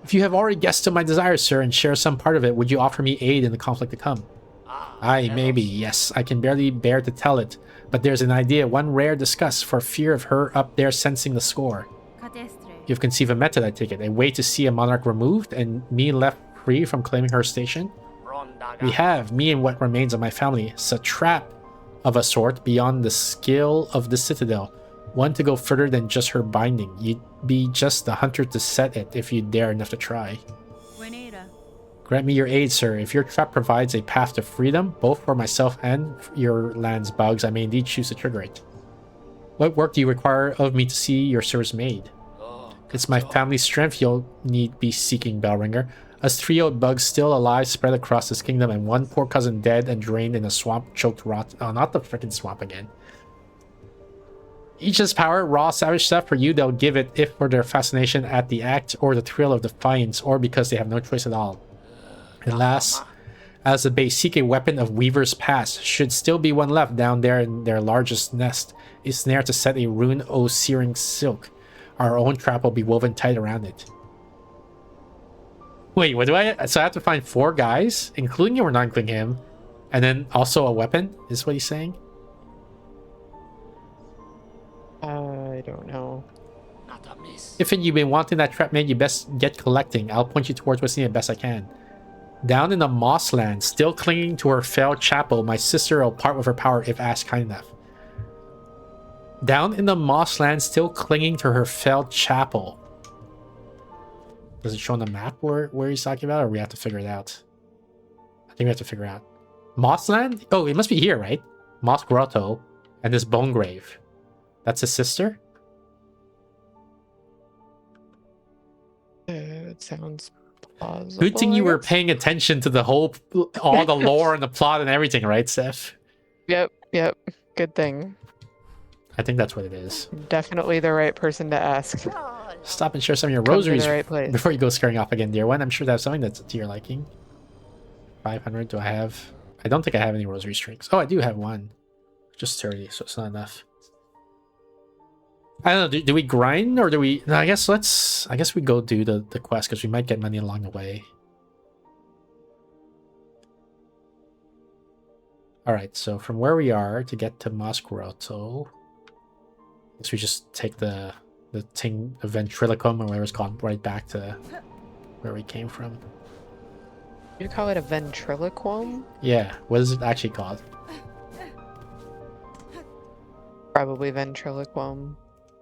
If you have already guessed to my desires, sir, and share some part of it, would you offer me aid in the conflict to come? Aye, maybe, yes. I can barely bear to tell it, but there's an idea one rare discuss for fear of her up there sensing the score. You've conceived a method, I take it, a way to see a monarch removed and me left free from claiming her station? We have, me and what remains of my family. It's a trap of a sort beyond the skill of the citadel. One to go further than just her binding. You'd be just the hunter to set it if you dare enough to try. Grant me your aid, sir. If your trap provides a path to freedom, both for myself and your land's bugs, I may indeed choose to trigger it. What work do you require of me to see your service made? It's my family's strength you'll need be seeking, Bellringer. Us 3 old bugs still alive spread across this kingdom, and one poor cousin dead and drained in a swamp choked rot. Oh, not the freaking swamp again. Each has power, raw, savage stuff. For you, they'll give it if for their fascination at the act or the thrill of defiance, or because they have no choice at all. And last, as the base, seek a weapon of Weaver's past. Should still be one left down there in their largest nest. A snare to set a rune o' searing silk. Our own trap will be woven tight around it. Wait, what do I... So I have to find 4 guys, including you or not including him, and then also a weapon? Is what he's saying? I don't know. If you've been wanting that trap made, you best get collecting. I'll point you towards what's needed best I can. Down in the Mossland, still clinging to her failed chapel, my sister will part with her power if asked kind enough. Down in the Mossland, still clinging to her failed chapel. Does it show on the map where he's talking about, or we have to figure it out? I think we have to figure it out. Mossland? Oh, it must be here, right? Moss Grotto and this bone grave. That's his sister? It sounds plausible. Good thing you I were guess. paying attention to the whole, all the lore and the plot and everything, right, Steph? Yep. Good thing. I think that's what it is. Definitely the right person to ask. Stop and share some of your Come to rosaries the right place. before you go scaring off again, dear one. I'm sure that's something that's to your liking. 500, do I have? I don't think I have any rosary strings. Oh, I do have one. Just 30, so it's not enough. I don't know, do we grind or do we... No, I guess we go do the quest because we might get money along the way. Alright, so from where we are to get to Mosqueroto, I guess we just take the ventriloquum or whatever it's called right back to where we came from. You call it a ventriloquum? Yeah, what is it actually called? Probably ventriloquum.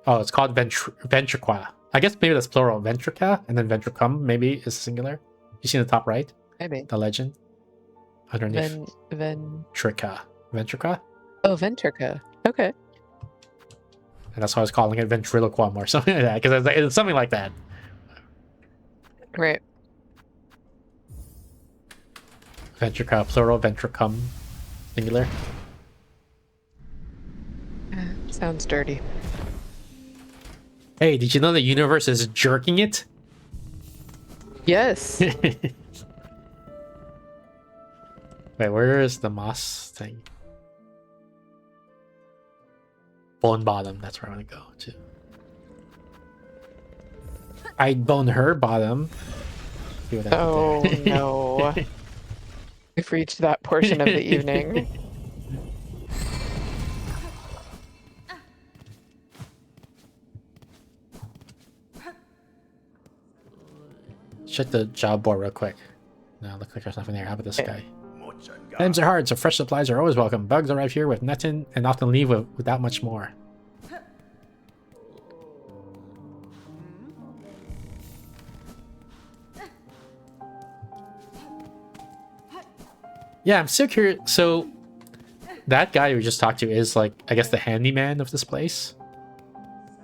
Oh, it's called ventriqua. I guess maybe that's plural. Ventrica, and then ventricum maybe is singular. You see in the top right? Maybe. The legend? Underneath. Ventrica. Ventrica? Oh, ventrica. Okay. And that's why I was calling it ventriloquum or something like that, because it's something like that. Right. Ventrica, plural, ventricum, singular. Sounds dirty. Hey, did you know the universe is jerking it? Yes. Wait, where is the moss thing? Bone bottom, that's where I want to go to. I'd bone her bottom. See what I did Oh there. no. We've reached that portion of the evening. Check the job board real quick. No, looks like there's nothing there. How about this guy? Times are hard, so fresh supplies are always welcome. Bugs arrive here with nothing and often leave without much more. Yeah, I'm still curious. So, that guy we just talked to is like, I guess, the handyman of this place.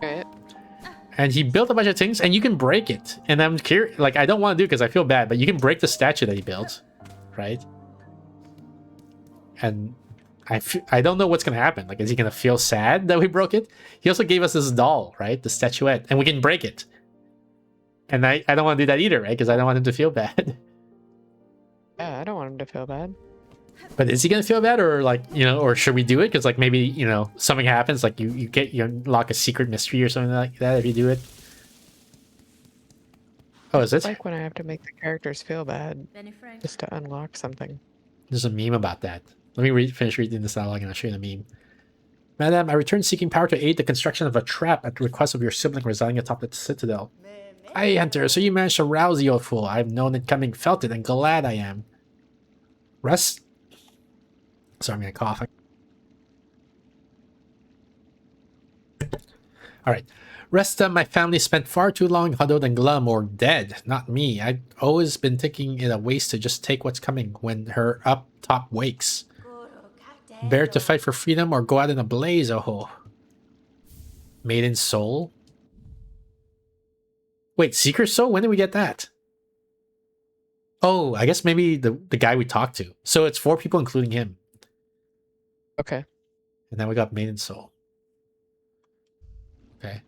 Right. And he built a bunch of things, and you can break it. And I'm curious, like, I don't want to do it because I feel bad, but you can break the statue that he built, right? And I don't know what's gonna happen. Like, is he gonna feel sad that we broke it? He also gave us this doll, right? The statuette, and we can break it. And I don't want to do that either, right? Because I don't want him to feel bad. Yeah, I don't want him to feel bad. But is he gonna feel bad, or like, you know, or should we do it? Because like maybe, you know, something happens, like you unlock a secret mystery or something like that if you do it. Oh, is It's it? like when I have to make the characters feel bad just to unlock something. There's a meme about that. Let me finish reading this dialogue and I'll show you the meme. Madam, I returned seeking power to aid the construction of a trap at the request of your sibling residing atop the citadel. Aye, Hunter, so you managed to rouse the old fool. I've known it coming, felt it, and glad I am. Rest. Sorry, I'm gonna cough. Alright. Rest of my family spent far too long huddled and glum or dead. Not me. I've always been thinking it a waste to just take what's coming when her up top wakes. Bear to fight for freedom or go out in a blaze, oh. Maiden Soul? Wait, Seeker Soul? When did we get that? Oh, I guess maybe the guy we talked to. So it's 4 people including him. Okay. And then we got Maiden Soul. Okay.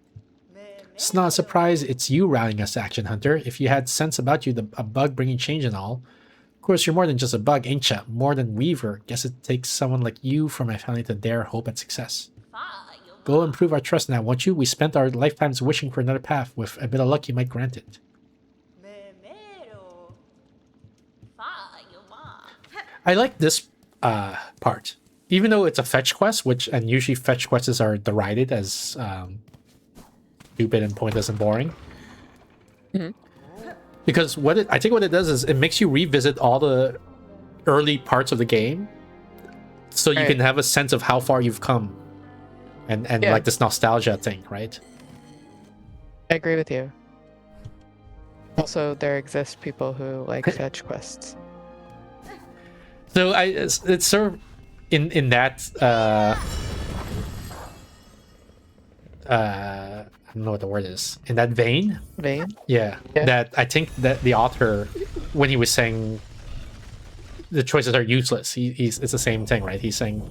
It's not a surprise it's you rallying us, Action Hunter. If you had sense about you, a bug bringing change and all. Of course, you're more than just a bug, ain't ya? More than Weaver. Guess it takes someone like you for my family to dare hope and success. Go improve our trust now, won't you? We spent our lifetimes wishing for another path. With a bit of luck, you might grant it. I like this part. Even though it's a fetch quest, and usually fetch quests are derided as stupid and pointless and boring. Because I think what it does is it makes you revisit all the early parts of the game, so you can have a sense of how far you've come, and like this nostalgia thing, right? I agree with you. Also, there exist people who like fetch quests. So it's sort of in that I don't know what the word is. In that vein? Yeah. That I think that the author, when he was saying the choices are useless, it's the same thing, right? He's saying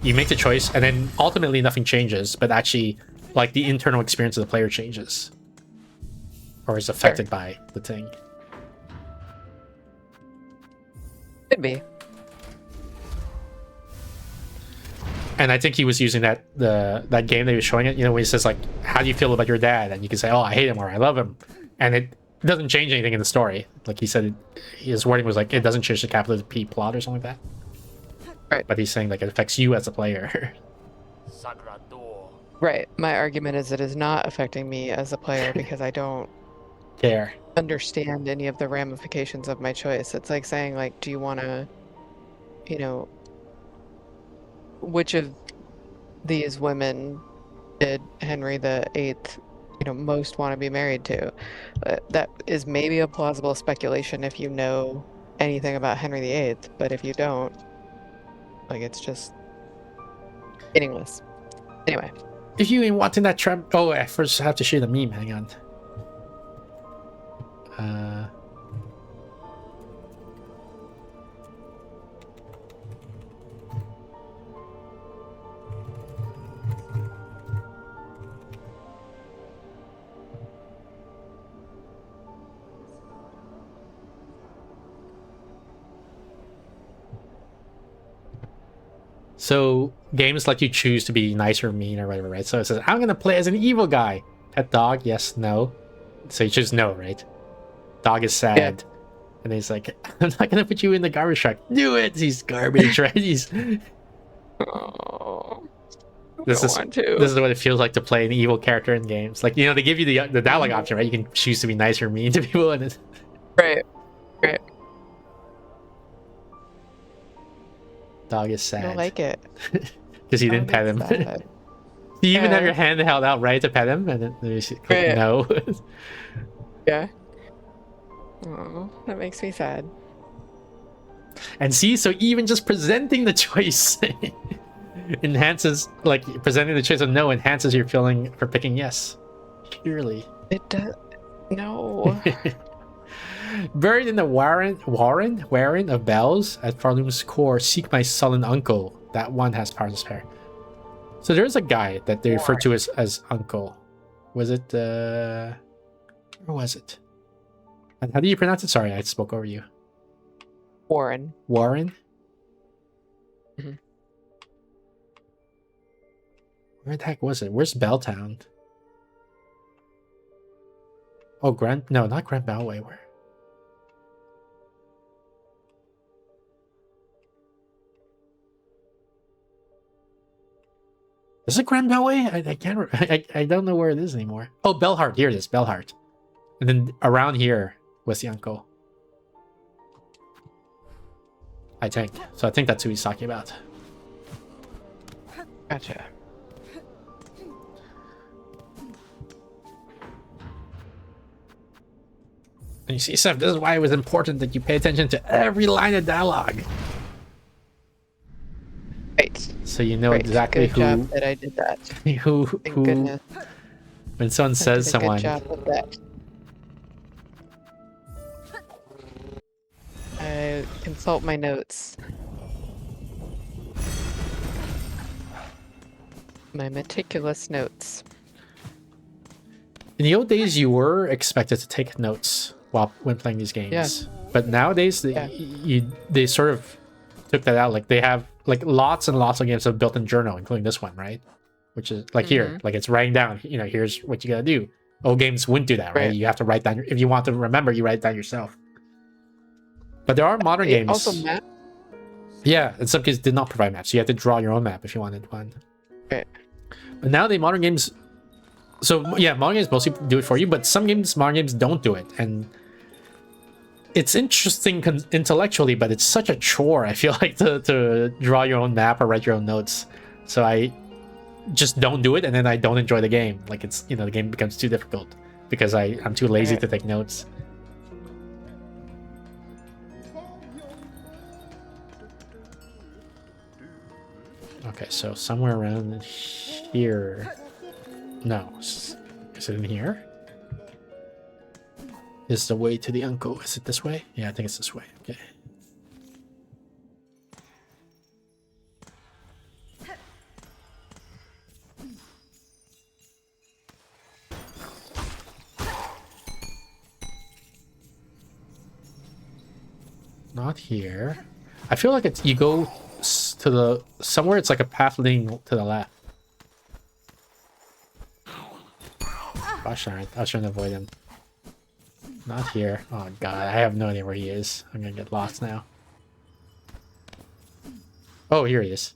you make the choice and then ultimately nothing changes, but actually like the internal experience of the player changes. Or is affected by the thing. Could be. And I think he was using that game that he was showing it, you know, where he says like, how do you feel about your dad? And you can say, oh, I hate him or I love him. And it doesn't change anything in the story. Like he said, his wording was like, it doesn't change the capital P plot or something like that. Right. But he's saying like it affects you as a player. Right. My argument is it is not affecting me as a player because I don't care. Understand any of the ramifications of my choice. It's like saying like, do you want to, you know, which of these women did Henry VIII, you know, most want to be married to? That is maybe a plausible speculation if you know anything about Henry VIII, but if you don't, like, it's just meaningless. Anyway. If you ain't watching that trap... Oh, I first have to show you the meme. Hang on. So games let you choose to be nice or mean or whatever, right? So it says, I'm going to play as an evil guy. Pet dog, yes, no. So you choose no, right? Dog is sad. Yeah. And he's like, I'm not going to put you in the garbage truck. Do it! He's garbage, right? He's... Oh, this is what it feels like to play an evil character in games. Like, you know, they give you the dialogue option, right? You can choose to be nice or mean to people. And it's... Right. Dog is sad. I don't like it. Because you didn't pet him. You even have your hand held out, right, to pet him? And then you click no. Yeah. Oh, that makes me sad. And see, so even just presenting the choice enhances, like, presenting the choice of no enhances your feeling for picking yes. Surely. It does. No. Buried in the warren of bells at Farloom's core, seek my sullen uncle. That one has powers to spare. So there's a guy that they refer to as uncle. Was it where was it? And how do you pronounce it? Sorry, I spoke over you. Warren. Warren? Mhm. Where the heck was it? Where's Belltown? Oh, no, not Grand Bellway. Where? Is it Grand Bellway? I can't. I don't know where it is anymore. Oh, Bellhart. Here it is, Bellhart. And then around here was the uncle. I think. So I think that's who he's talking about. Gotcha. And you see, Steph, this is why it was important that you pay attention to every line of dialogue. Right. So you know Right. exactly Good job that I did that. who Thank goodness. when someone I says did a someone Good job with that. I consult my notes. My meticulous notes. in the old days you were expected to take notes when playing these games. Yeah. But nowadays they sort of took that out. Like they have like lots and lots of games have built-in journal, including this one, right? Which is like here, like it's writing down, you know, here's what you gotta do. Old games wouldn't do that, right? You have to write down if you want to remember, you write it down yourself. But there are modern games. Also map. Yeah, in some cases did not provide maps. So you had to draw your own map if you wanted one. Right. But now the modern games, so yeah, modern games mostly do it for you, but some games, modern games don't do it, and it's interesting intellectually, but it's such a chore. I feel like to draw your own map or write your own notes. So I just don't do it, and then I don't enjoy the game. Like it's, you know, the game becomes too difficult because I'm too lazy to take notes. Okay, so somewhere around here. No, is it in here? Is the way to the uncle? Is it this way? Yeah, I think it's this way. Okay. Not here. I feel like it's you go to the somewhere. It's like a path leading to the left. Gosh darn it! I was trying to avoid him. Not here. Oh god, I have no idea where he is. I'm gonna get lost now. Oh, here he is.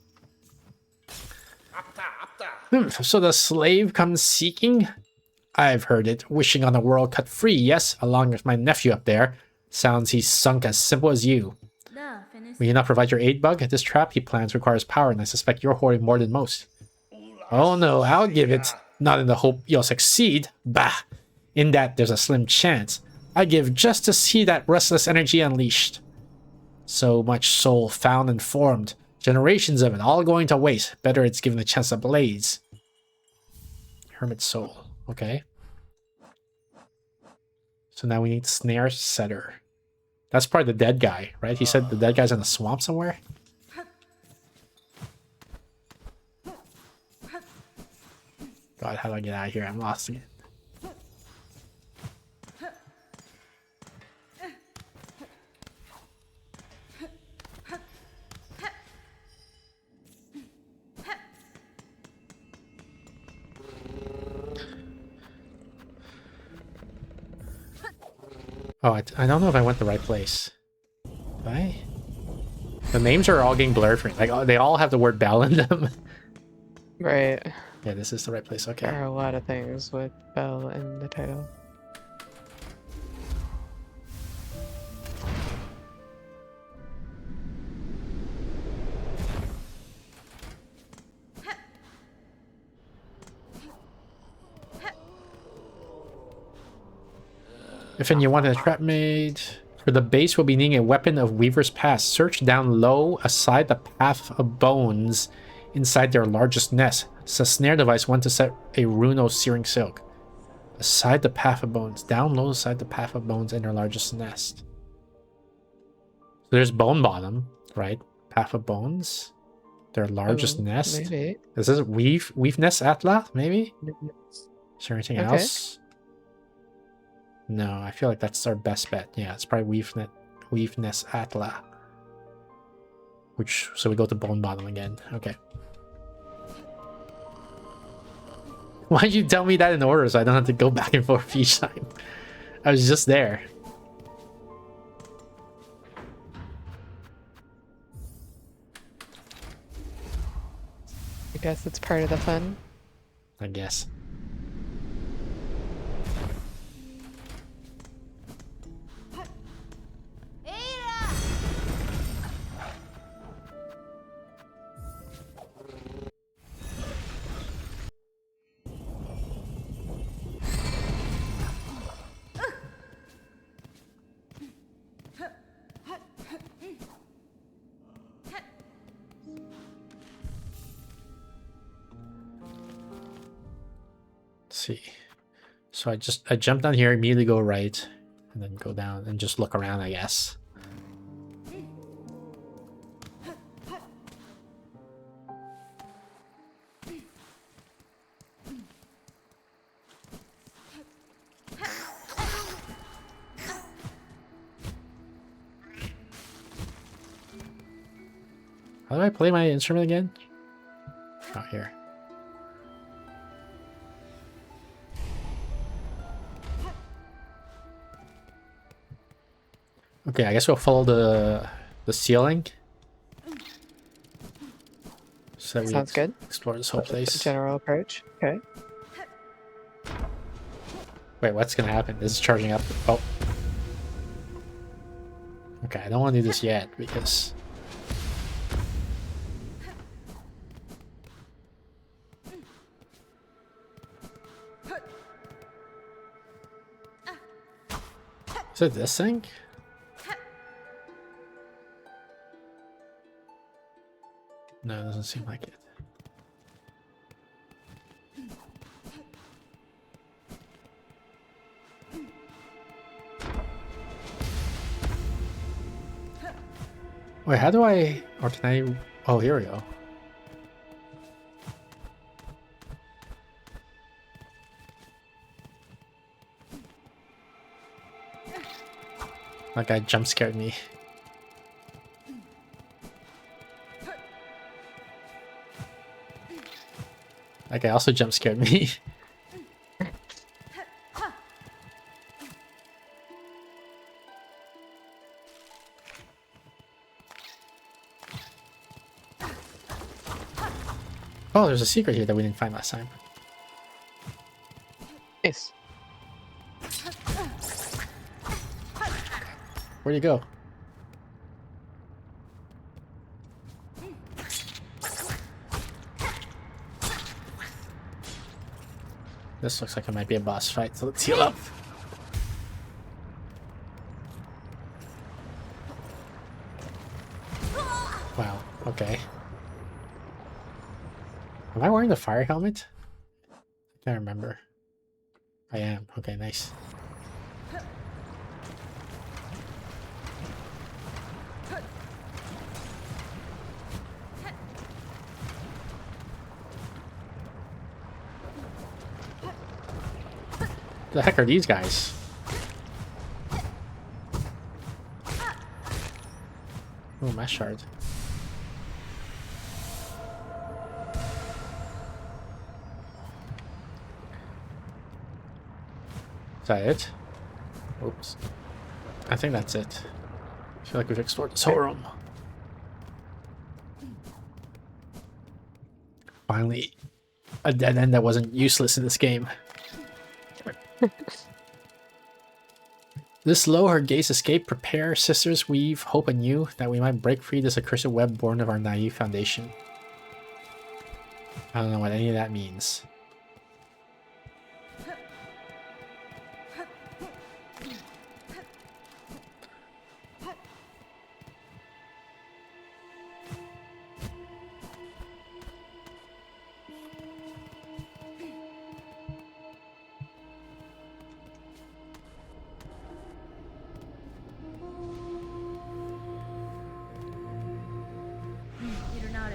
So the slave comes seeking? I've heard it. Wishing on a world cut free, yes, along with my nephew up there. Sounds he's sunk as simple as you. Will you not provide your aid, Bug? This trap he plans requires power, and I suspect you're hoarding more than most. Oh no, I'll give it. Not in the hope you'll succeed. Bah! In that there's a slim chance. I give just to see that restless energy unleashed. So much soul found and formed. Generations of it, all going to waste. Better it's given a chance to blaze. Hermit soul. Okay. So now we need snare setter. That's probably the dead guy, right? He said the dead guy's in the swamp somewhere. God, how do I get out of here? I'm lost again. Oh, I don't know if I went the right place. Did I? The names are all getting blurred for me. Like, they all have the word Bell in them. Right. Yeah, this is the right place. Okay. There are a lot of things with Bell in the title. If you want a trap made for the base, will be needing a weapon of Weaver's Pass. Search down low aside the path of bones inside their largest nest. It's a snare device, one to set a rune of searing silk. Aside the path of bones. Down low aside the path of bones in their largest nest. So there's bone bottom, right? Path of bones. Their largest nest. Maybe. Is this weave nest atla? Maybe? Is there anything Okay. else? No, I feel like that's our best bet. Yeah, it's probably weave nest atla. Which, so we go to bone bottom again. Okay. Why'd you tell me that in order so I don't have to go back and forth each time? I was just there. I guess it's part of the fun. I guess. See, so I jump down here, immediately go right, and then go down and just look around, I guess. How do I play my instrument again? Oh, here. Okay, I guess we'll follow the ceiling. So that we Sounds good. explore this whole place. General approach. Okay. Wait, what's gonna happen? This is charging up. Oh. Okay, I don't want to do this yet because... Is it this thing? No, it doesn't seem like it. Wait, how do I... Or can I... Oh, here we go. That guy jump scared me. That guy also jump scared me. Oh, there's a secret here that we didn't find last time. Nice. Where'd you go? This looks like it might be a boss fight, so let's heal up. Wow, okay. Am I wearing the fire helmet? I can't remember. I am. Okay, nice. The heck are these guys? Oh, my shard. Is that it? Oops. I think that's it. I feel like we've explored this whole room. Finally, a dead end that wasn't useless in this game. This low her gaze escape, prepare, sisters, weave, hope anew, that we might break free this accursed web born of our naive foundation. I don't know what any of that means.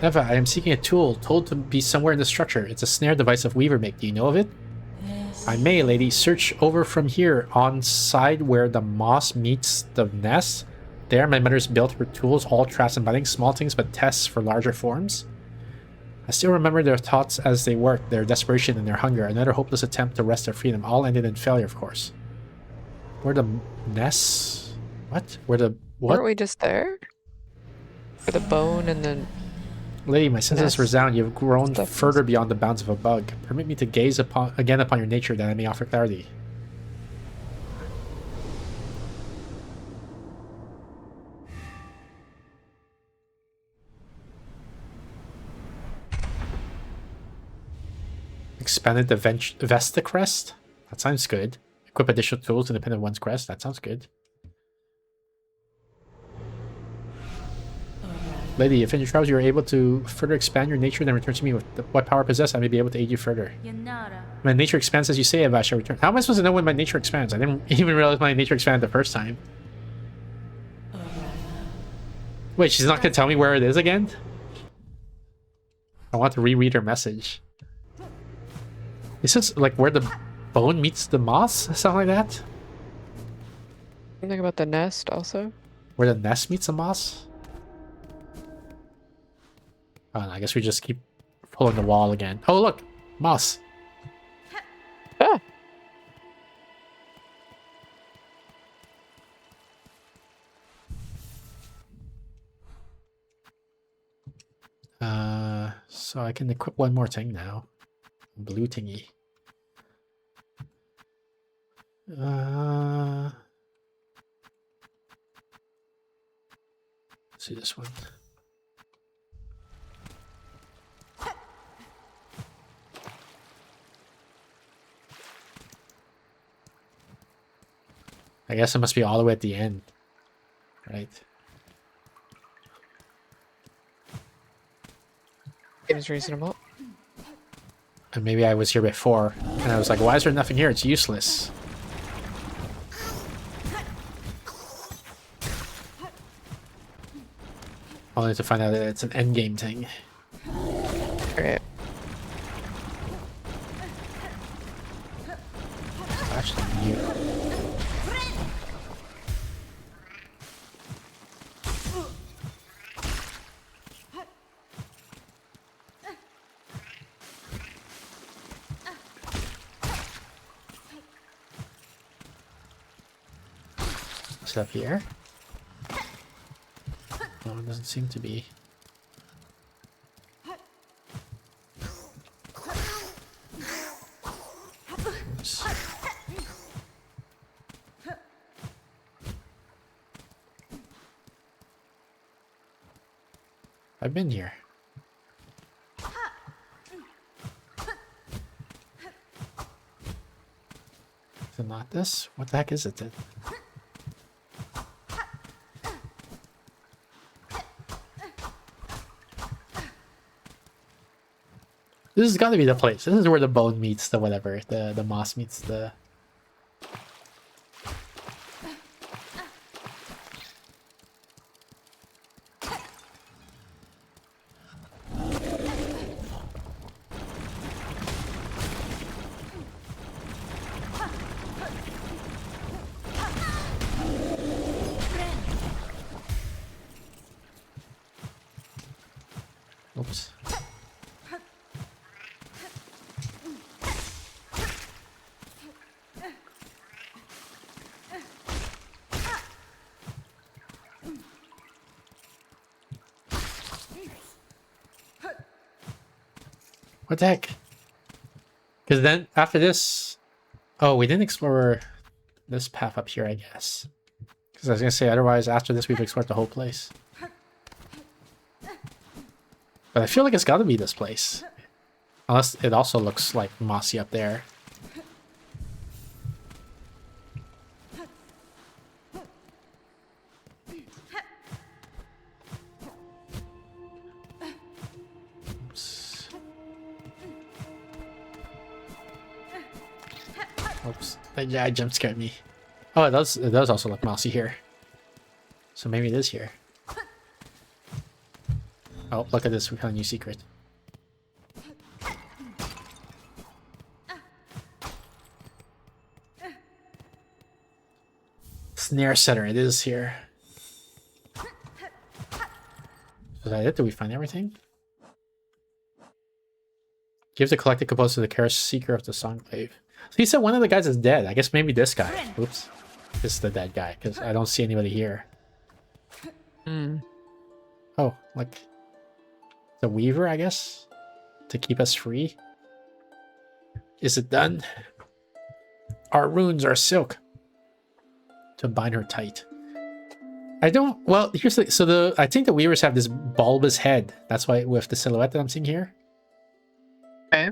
Eva, I am seeking a tool told to be somewhere in the structure. It's a snare device of Weaver make. Do you know of it? I may, lady. Search over from here on side where the moss meets the nest. There, my mother's built her tools, all traps and buddings, small things but tests for larger forms. I still remember their thoughts as they worked, their desperation and their hunger. Another hopeless attempt to wrest their freedom. All ended in failure, of course. Where the nests? What? Where the what? Weren't we just there? For the bone and then... Lady, my senses Nest resound. You have grown stuff. further beyond the bounds of a bug. Permit me to gaze again upon your nature, that I may offer clarity. Expanded the Vesta crest? That sounds good. Equip additional tools independent of one's crest? That sounds good. Lady, if in your travels you are able to further expand your nature, then return to me with what power I possess. I may be able to aid you further. My nature expands as you say, Eva, I shall return. How am I supposed to know when my nature expands? I didn't even realize my nature expanded the first time. Wait, she's not going to tell me where it is again? I want to reread her message. This is like where the bone meets the moss? Something like that? Something about the nest also? Where the nest meets the moss? Oh, no, I guess we just keep pulling the wall again. Oh, look! Moss! Ah! So I can equip one more thing now. Blue thingy. Let's see this one. I guess it must be all the way at the end, right? Seems reasonable. And maybe I was here before, and I was like, why is there nothing here? It's useless. Only to find out that it's an endgame thing. Alright. Actually, you. Is it up here? No, it doesn't seem to be. Oops. I've been here. Is it not this? What the heck is it then? This has got to be the place. This is where the bone meets the whatever. The moss meets the... Oops. What the heck? Because then after this... Oh, we didn't explore this path up here, I guess. Because I was going to say, otherwise after this we've explored the whole place. But I feel like it's got to be this place. Unless it also looks like mossy up there. Oops. Oops. Yeah, jump scared me. Oh, it does also look mossy here. So maybe it is here. Oh, look at this. We found a new secret. Snare setter. It is here. Is that it? Did we find everything? Give the collected components to the Chaos Seeker of the Songclave. So he said one of the guys is dead. I guess maybe this guy. Oops. This is the dead guy, because I don't see anybody here. Oh, like the Weaver, I guess? To keep us free? Is it done? Our runes are silk. To bind her tight. I don't... Well, here's the... So I think the Weavers have this bulbous head. That's why with the silhouette that I'm seeing here. Okay.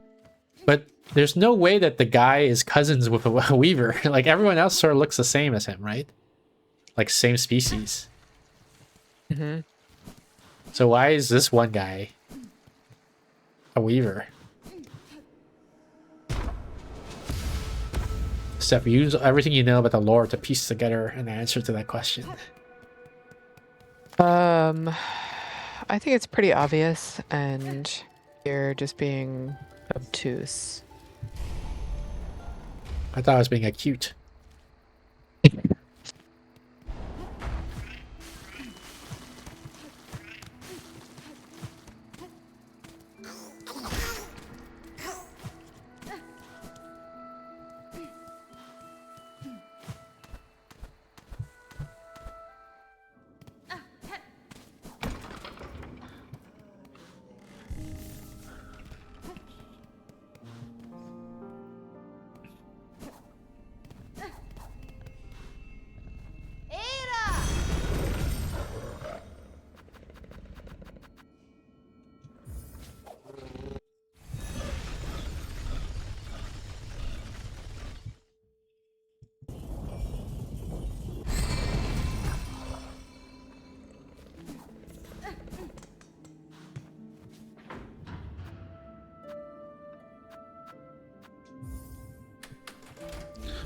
But there's no way that the guy is cousins with a Weaver. Like, everyone else sort of looks the same as him, right? Like, same species. Mm-hmm. So why is this one guy a Weaver? Steph, use everything you know about the lore to piece together an answer to that question. I think it's pretty obvious, and you're just being obtuse. I thought I was being acute.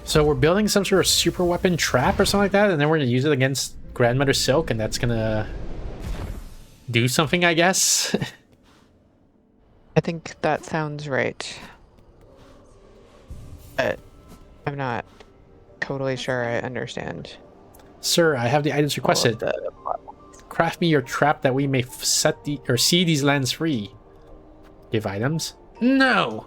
So we're building some sort of super weapon trap or something like that, and then we're gonna use it against Grandmother Silk, and that's gonna do something, I guess. I think that sounds right. But I'm not totally sure I understand. Sir, I have the items requested. The- Craft me your trap that we may set the or see these lands free. Give items? No.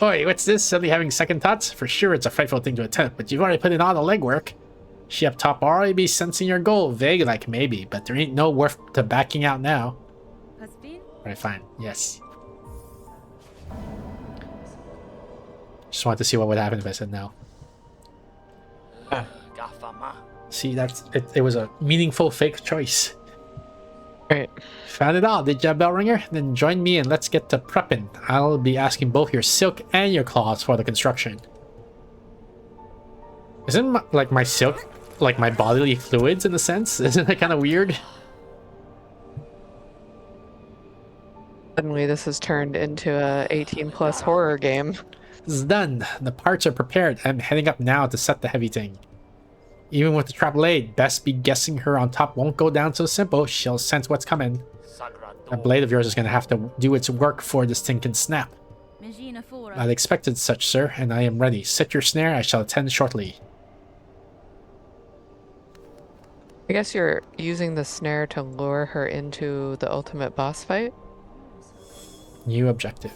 Oi, what's this? Suddenly having second thoughts? For sure, it's a frightful thing to attempt, but you've already put in all the legwork. She up top already be sensing your goal, vague like maybe, but there ain't no worth to backing out now. Alright, fine. Yes. Just wanted to see what would happen if I said no. See, that's it. It was a meaningful fake choice. Right. Found it all, did ya, Bellringer? Then join me and let's get to prepping. I'll be asking both your silk and your claws for the construction. Isn't my silk like my bodily fluids in a sense? Isn't that kind of weird? Suddenly this has turned into a 18+ horror game. It's done. The parts are prepared. I'm heading up now to set the heavy thing. Even with the trap laid, best be guessing her on top won't go down so simple. She'll sense what's coming. That blade of yours is going to have to do its work before this thing can snap. I'd expected such, sir, and I am ready. Set your snare, I shall attend shortly. I guess you're using the snare to lure her into the ultimate boss fight? New objective.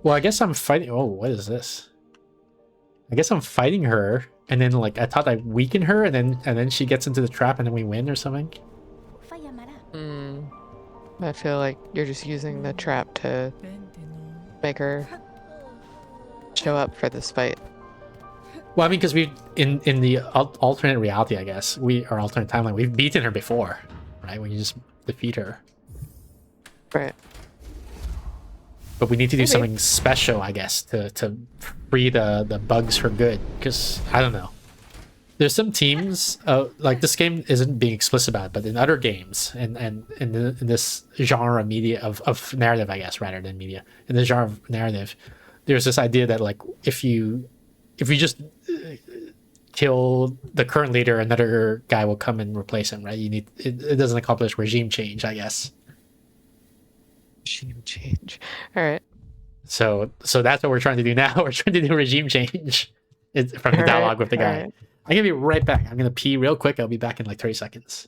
Well, I guess I'm fighting... Oh, what is this? I guess I'm fighting her, and then like I thought I weaken her, and then she gets into the trap, and then we win or something. I feel like you're just using the trap to make her show up for this fight. Well, I mean, because we in the alternate reality, I guess our alternate timeline, we've beaten her before, right? When you just defeat her. Right. But we need to do something special, I guess, to free the bugs for good. Because, I don't know. There's some teams, like this game isn't being explicit about it, but in other games, and in this genre of media, of narrative, I guess, rather than media, in this genre of narrative, there's this idea that, like, if you just kill the current leader, another guy will come and replace him, right? It doesn't accomplish regime change, I guess. Regime change. All right. So that's what we're trying to do now. We're trying to do regime change from the dialogue with the guy. Right. I'm gonna be right back. I'm gonna pee real quick. I'll be back in like 30 seconds.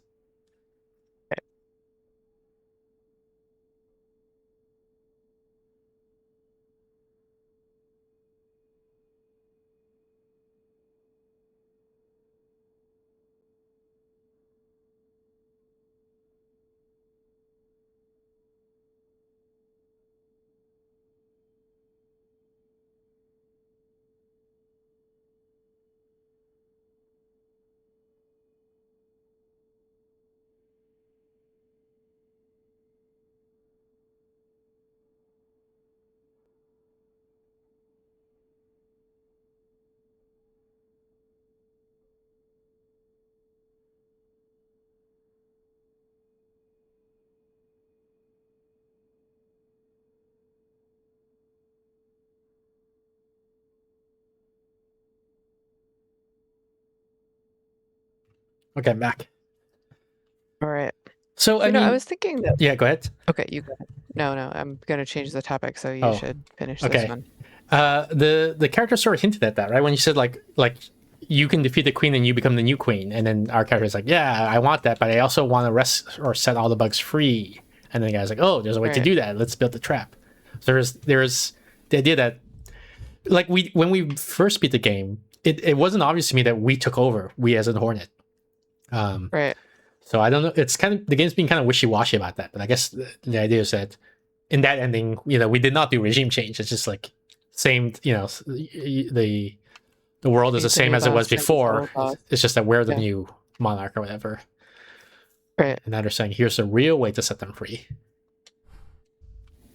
Okay, I'm back. All right. So I I was thinking that. yeah, go ahead. Okay, you go ahead. No, I'm gonna change the topic, so you Oh, should finish okay. this one. The character sort of hinted at that, right? When you said like you can defeat the queen and you become the new queen, and then our character is like, yeah, I want that, but I also want to rest or set all the bugs free. And then the guy's like, oh, there's a way to Right. do that. Let's build the trap. So there's the idea that like when we first beat the game, it wasn't obvious to me that we took over, we as a Hornet. Right. So I don't know. It's kind of the game's being kind of wishy-washy about that, but I guess the idea is that in that ending, we did not do regime change. It's just like same, the world is the same as it was before. It's just that we're the new monarch or whatever. Right. And now they're saying, here's the real way to set them free.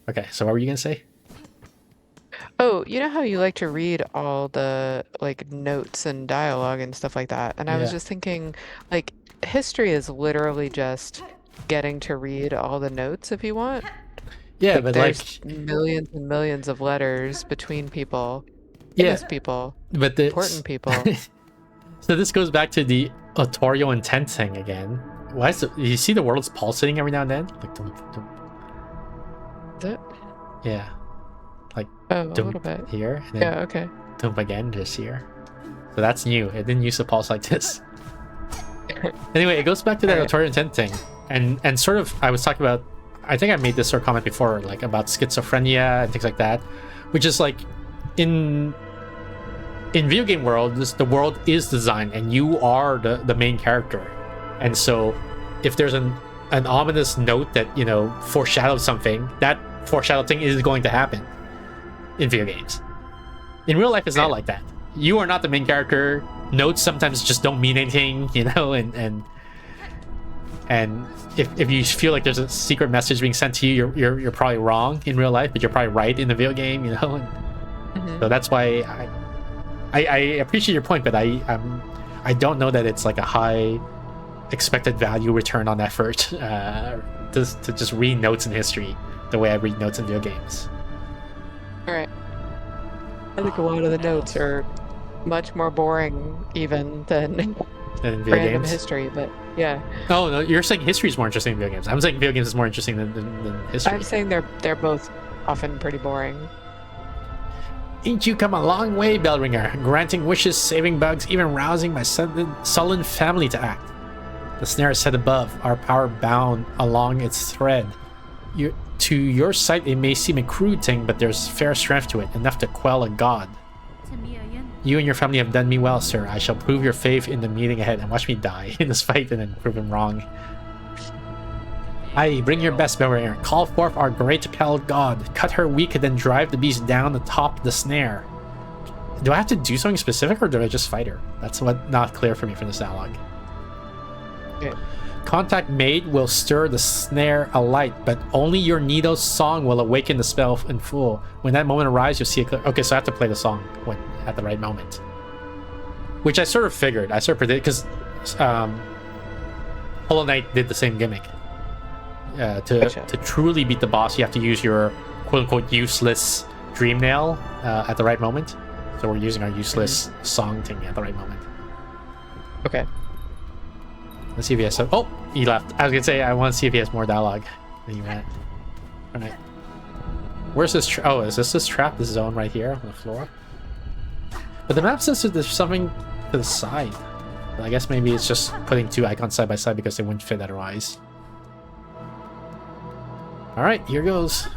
Okay, so what were you gonna say? Oh, you know how you like to read all the like notes and dialogue and stuff like that? And I was Yeah. just thinking, like, history is literally just getting to read all the notes if you want. Yeah, but there's like, millions and millions of letters between people, yeah, famous people, but the important people. So this goes back to the authorial intent thing again. Why is it, you see the world's pulsating every now and then? Like, dum, dum. Is it? Yeah, like Oh, a dum little bit. here, and then Yeah, okay. dump again just here. So that's new. It didn't used to pulse like this. Anyway, it goes back to that Alright. authorial intent thing, and sort of I was talking about. I think I made this sort of comment before, like about schizophrenia and things like that, which is like in video game world, the world is designed and you are the main character, and so if there's an ominous note that foreshadows something, that foreshadowed thing is going to happen in video games. In real life, it's not like that. You are not the main character. Notes sometimes just don't mean anything, and if you feel like there's a secret message being sent to you, you're probably wrong in real life, but you're probably right in the video game, Mhm. So that's why I appreciate your point, but I don't know that it's like a high expected value return on effort to just read notes in history the way I read notes in video games. All right. I think a lot of the notes are much more boring even than In video random games. history, but yeah. Oh no, you're saying history is more interesting than video games. I'm saying video games is more interesting than history. I'm saying they're both often pretty boring. Ain't you come a long way, Bellringer, granting wishes, saving bugs, even rousing my sullen family to act. The snare is set above, our power bound along its thread. To your sight it may seem a crude thing, but there's fair strength to it, enough to quell a god. You and your family have done me well, sir. I shall prove your faith in the meeting ahead, and watch me die in this fight and then prove him wrong. Aye, bring your best, Bellringer. Call forth our great pale god. Cut her weak and then drive the beast down the top of the snare. Do I have to do something specific, or do I just fight her? That's what not clear for me from this dialogue. Yeah. Contact made will stir the snare alight, but only your Nido's song will awaken the spell in full. When that moment arrives, you'll see it. Okay, so I have to play the song at the right moment. Which I sort of figured. I sort of predicted, because Hollow Knight did the same gimmick. To truly beat the boss, you have to use your quote-unquote useless Dream Nail at the right moment. So we're using our useless song thing at the right moment. Okay. Let's see if he has some. Oh, he left. I was gonna say I want to see if he has more dialogue. Then he ran. All right. Where's this? Oh, is this trap? This zone right here on the floor. But the map says that there's something to the side. But I guess maybe it's just putting two icons side by side because they wouldn't fit otherwise. All right, here goes.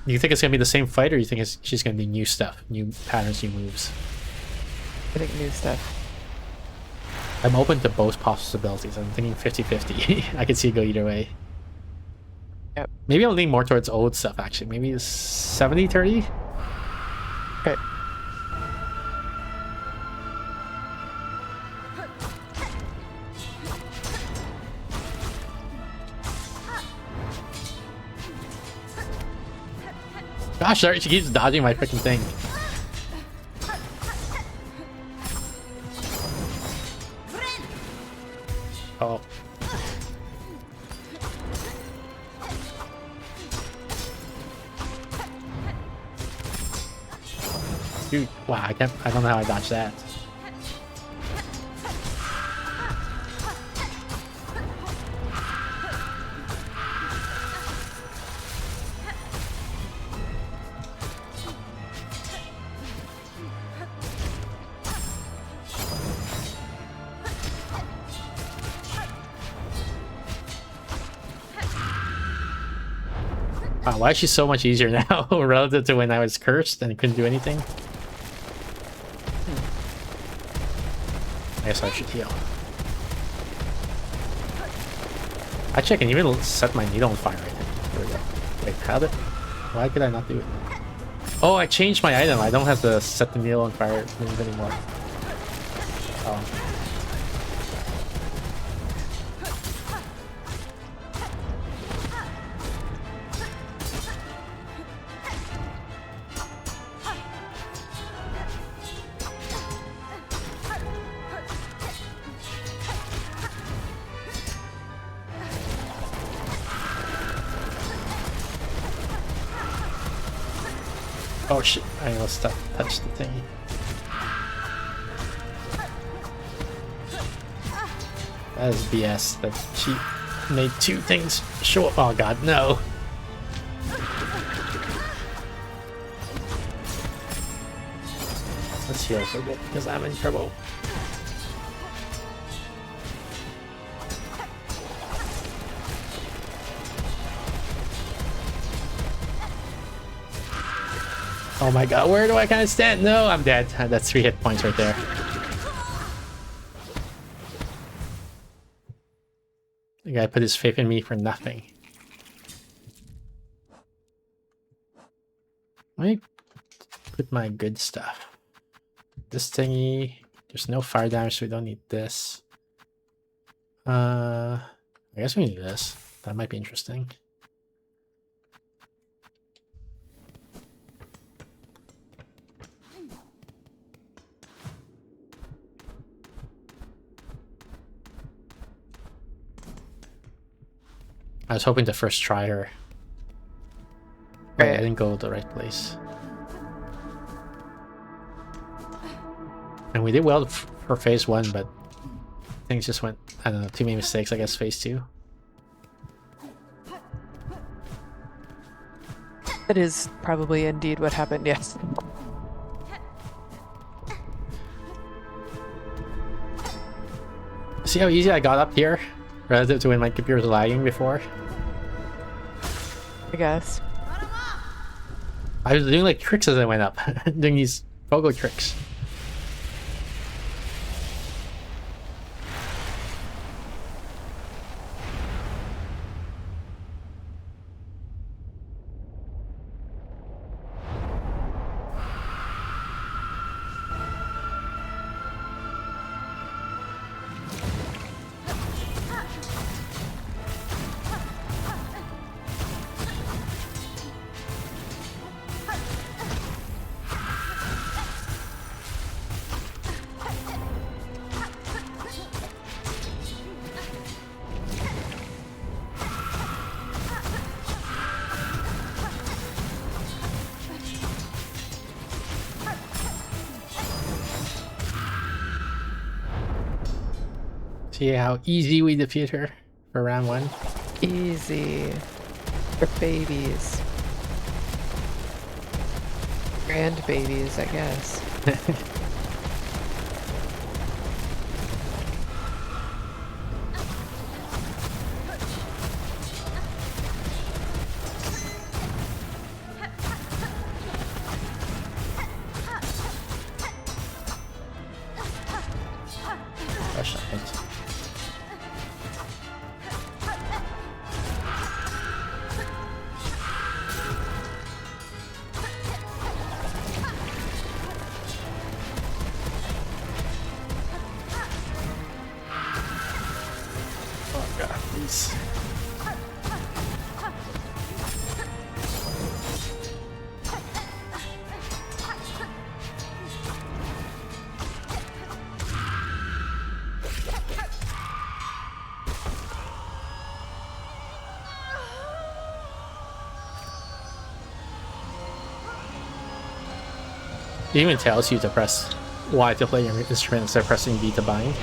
You think it's gonna be the same fight, or you think she's gonna be new stuff, new patterns, new moves? I think new stuff. I'm open to both possibilities. I'm thinking 50-50. I could see it go either way. Yep. Maybe I'll lean more towards old stuff, actually. Maybe 70-30? Okay. Gosh, sorry, she keeps dodging my freaking thing. Oh. Dude, wow, I don't know how I dodged that. Wow, why is she so much easier now relative to when I was cursed and couldn't do anything? I guess I should heal. Actually, I can even set my needle on fire right now. There we go. Wait, how did... Why could I not do it? Oh, I changed my item. I don't have to set the needle on fire move anymore. Oh. Oh shit, I almost touched the thing. That is BS that she made two things show up. Oh god, no. Let's heal for a bit because I'm in trouble. Oh my god, where do I kind of stand? No, I'm dead. That's 3 hit points right there. The guy put his faith in me for nothing. Let me put my good stuff. This thingy, there's no fire damage, so we don't need this. I guess we need this. That might be interesting. I was hoping to first try her. Right, I didn't go to the right place. And we did well for phase 1, but things just went, I don't know, too many mistakes, I guess, phase 2. That is probably indeed what happened, yes. See how easy I got up here relative to when my computer was lagging before? I guess. I was doing like tricks as I went up, doing these pogo tricks. See how easy we defeat her for round 1? Easy. For babies. Grandbabies, I guess. Gosh, I hit. Oh god, please. It even tells you to press Y to play your instrument instead of pressing B to bind.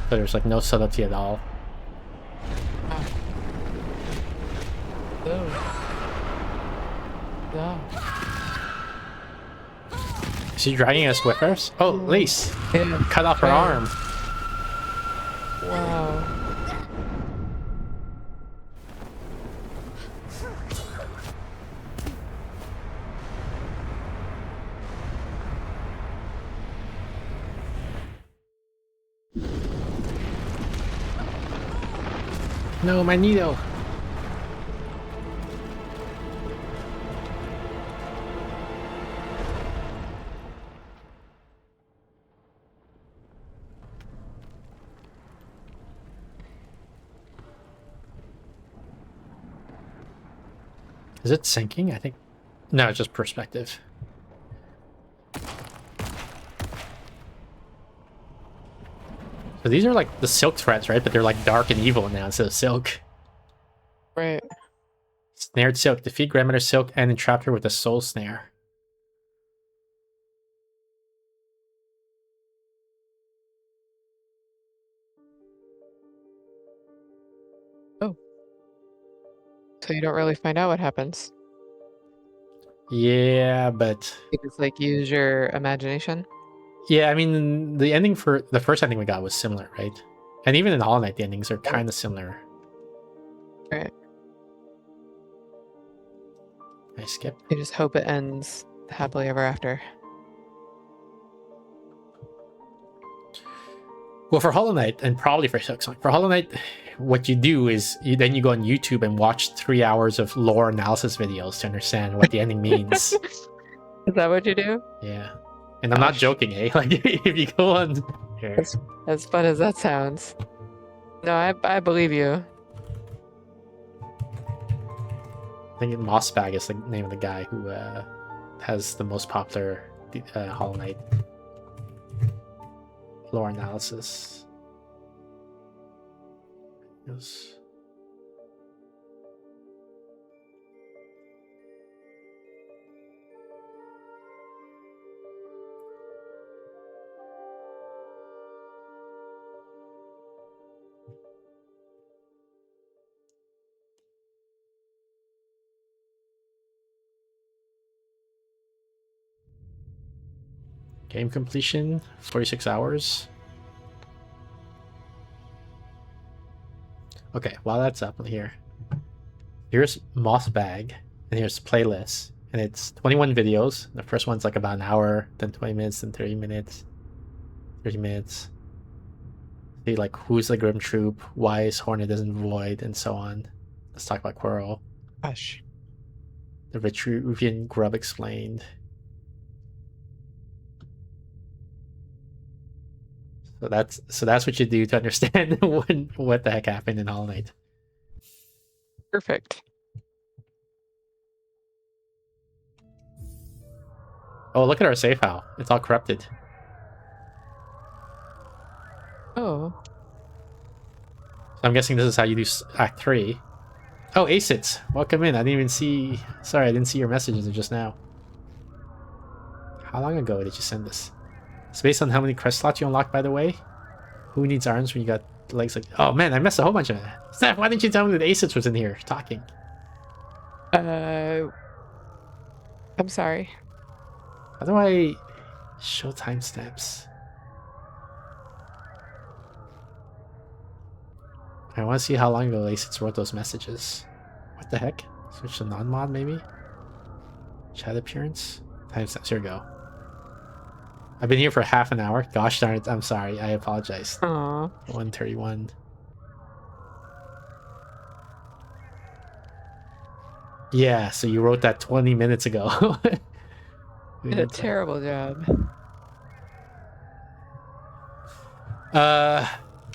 So there's like no subtlety at all. No. Is she dragging us with her? Oh, Lace! Yeah. Cut off her Right. arm. Wow. No, Magneto! Is it sinking? I think... No, it's just perspective. So these are like the silk threads, right? But they're like dark and evil now instead of silk. Right. Snared silk. Defeat Grandmother Silk and entrap her with a soul snare. Oh. So you don't really find out what happens. Yeah, but... You just like use your imagination. Yeah, I mean, the ending for... The first ending we got was similar, right? And even in Hollow Knight, the endings are kind of similar. Right. I skip. You just hope it ends happily ever after. Well, for Hollow Knight, and probably for Silksong, for Hollow Knight, what you do is then you go on YouTube and watch 3 hours of lore analysis videos to understand what the ending means. Is that what you do? Yeah. And I'm not Gosh. joking, eh? Like, if you go on... Here. As fun as that sounds. No, I believe you. I think Mossbag is the name of the guy who has the most popular Hollow Knight lore analysis. Yes. Game completion, 46 hours. Okay, while that's up here, here's Mossbag, and here's playlist, and it's 21 videos. The first one's like about an hour, then 20 minutes, then 30 minutes, 30 minutes. See, like, who's the Grim Troop, why is Hornet doesn't void, and so on. Let's talk about Quirrell. Gosh. The Vitruvian Grub explained. So that's what you do to understand what the heck happened in Hollow Knight. Perfect. Oh, look at our save file. It's all corrupted. Oh. So I'm guessing this is how you do Act 3. Oh, Acits, welcome in. I didn't even see... Sorry, I didn't see your messages just now. How long ago did you send this? It's based on how many crest slots you unlock, by the way. Who needs arms when you got legs like... Oh man, I missed a whole bunch of it. Steph, why didn't you tell me that Acids was in here talking? I'm sorry. How do I show timestamps? I want to see how long ago Acids wrote those messages. What the heck? Switch to non-mod maybe? Chat appearance? Timestamps, here we go. I've been here for half an hour. Gosh darn it, I'm sorry. I apologize. Aw. 131. Yeah, so you wrote that 20 minutes ago. Did a terrible job.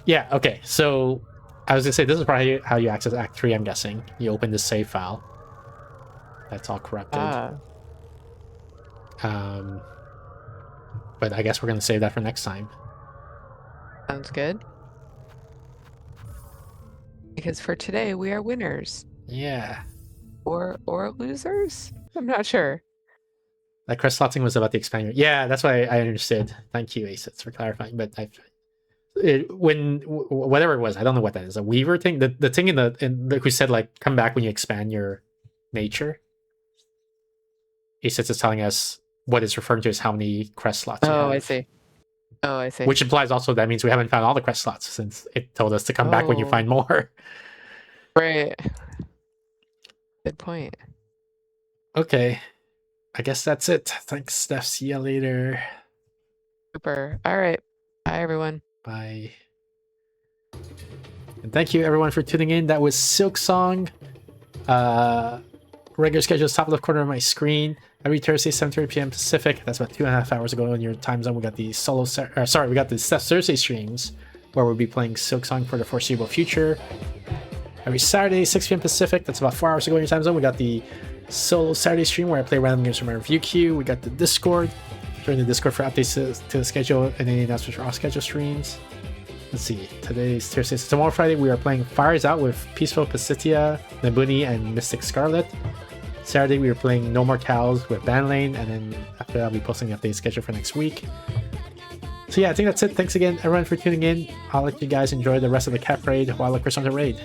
Yeah, okay. So I was gonna say this is probably how you access Act 3, I'm guessing. You open the save file. That's all corrupted. But I guess we're gonna save that for next time. Sounds good. Because for today we are winners. Yeah. Or losers? I'm not sure. That cross slotting was about the expander. Yeah, that's why I understood. Thank you, Aces, for clarifying. But whatever it was, I don't know what that is. A Weaver thing? The thing like we said, like, come back when you expand your nature. Aces is telling us what it's referring to as how many crest slots you have. I see. Oh, I see. Which implies also that means we haven't found all the crest slots since it told us to come back when you find more. Right. Good point. Okay. I guess that's it. Thanks, Steph. See ya later. Super. All right. Bye, everyone. Bye. And thank you, everyone, for tuning in. That was Silksong. Regular schedule is top left corner of my screen. Every Thursday, 7:30 p.m. Pacific. That's about 2.5 hours ago in your time zone. We got the we got the Steph Thursday streams where we'll be playing Silksong for the foreseeable future. Every Saturday, 6 p.m. Pacific. That's about 4 hours ago in your time zone. We got the solo Saturday stream where I play random games from my review queue. We got the Discord. Join the Discord for updates to the schedule and any announcements for off-schedule streams. Let's see. Today's Thursday. So tomorrow, Friday, we are playing Fires Out with Peaceful Pacitia, Nabuni, and Mystic Scarlet. Saturday, we are playing No More Cows with Banlane, and then after that, I'll be posting the update schedule for next week. So yeah, I think that's it. Thanks again, everyone, for tuning in. I'll let you guys enjoy the rest of the cat parade while I look for some to raid.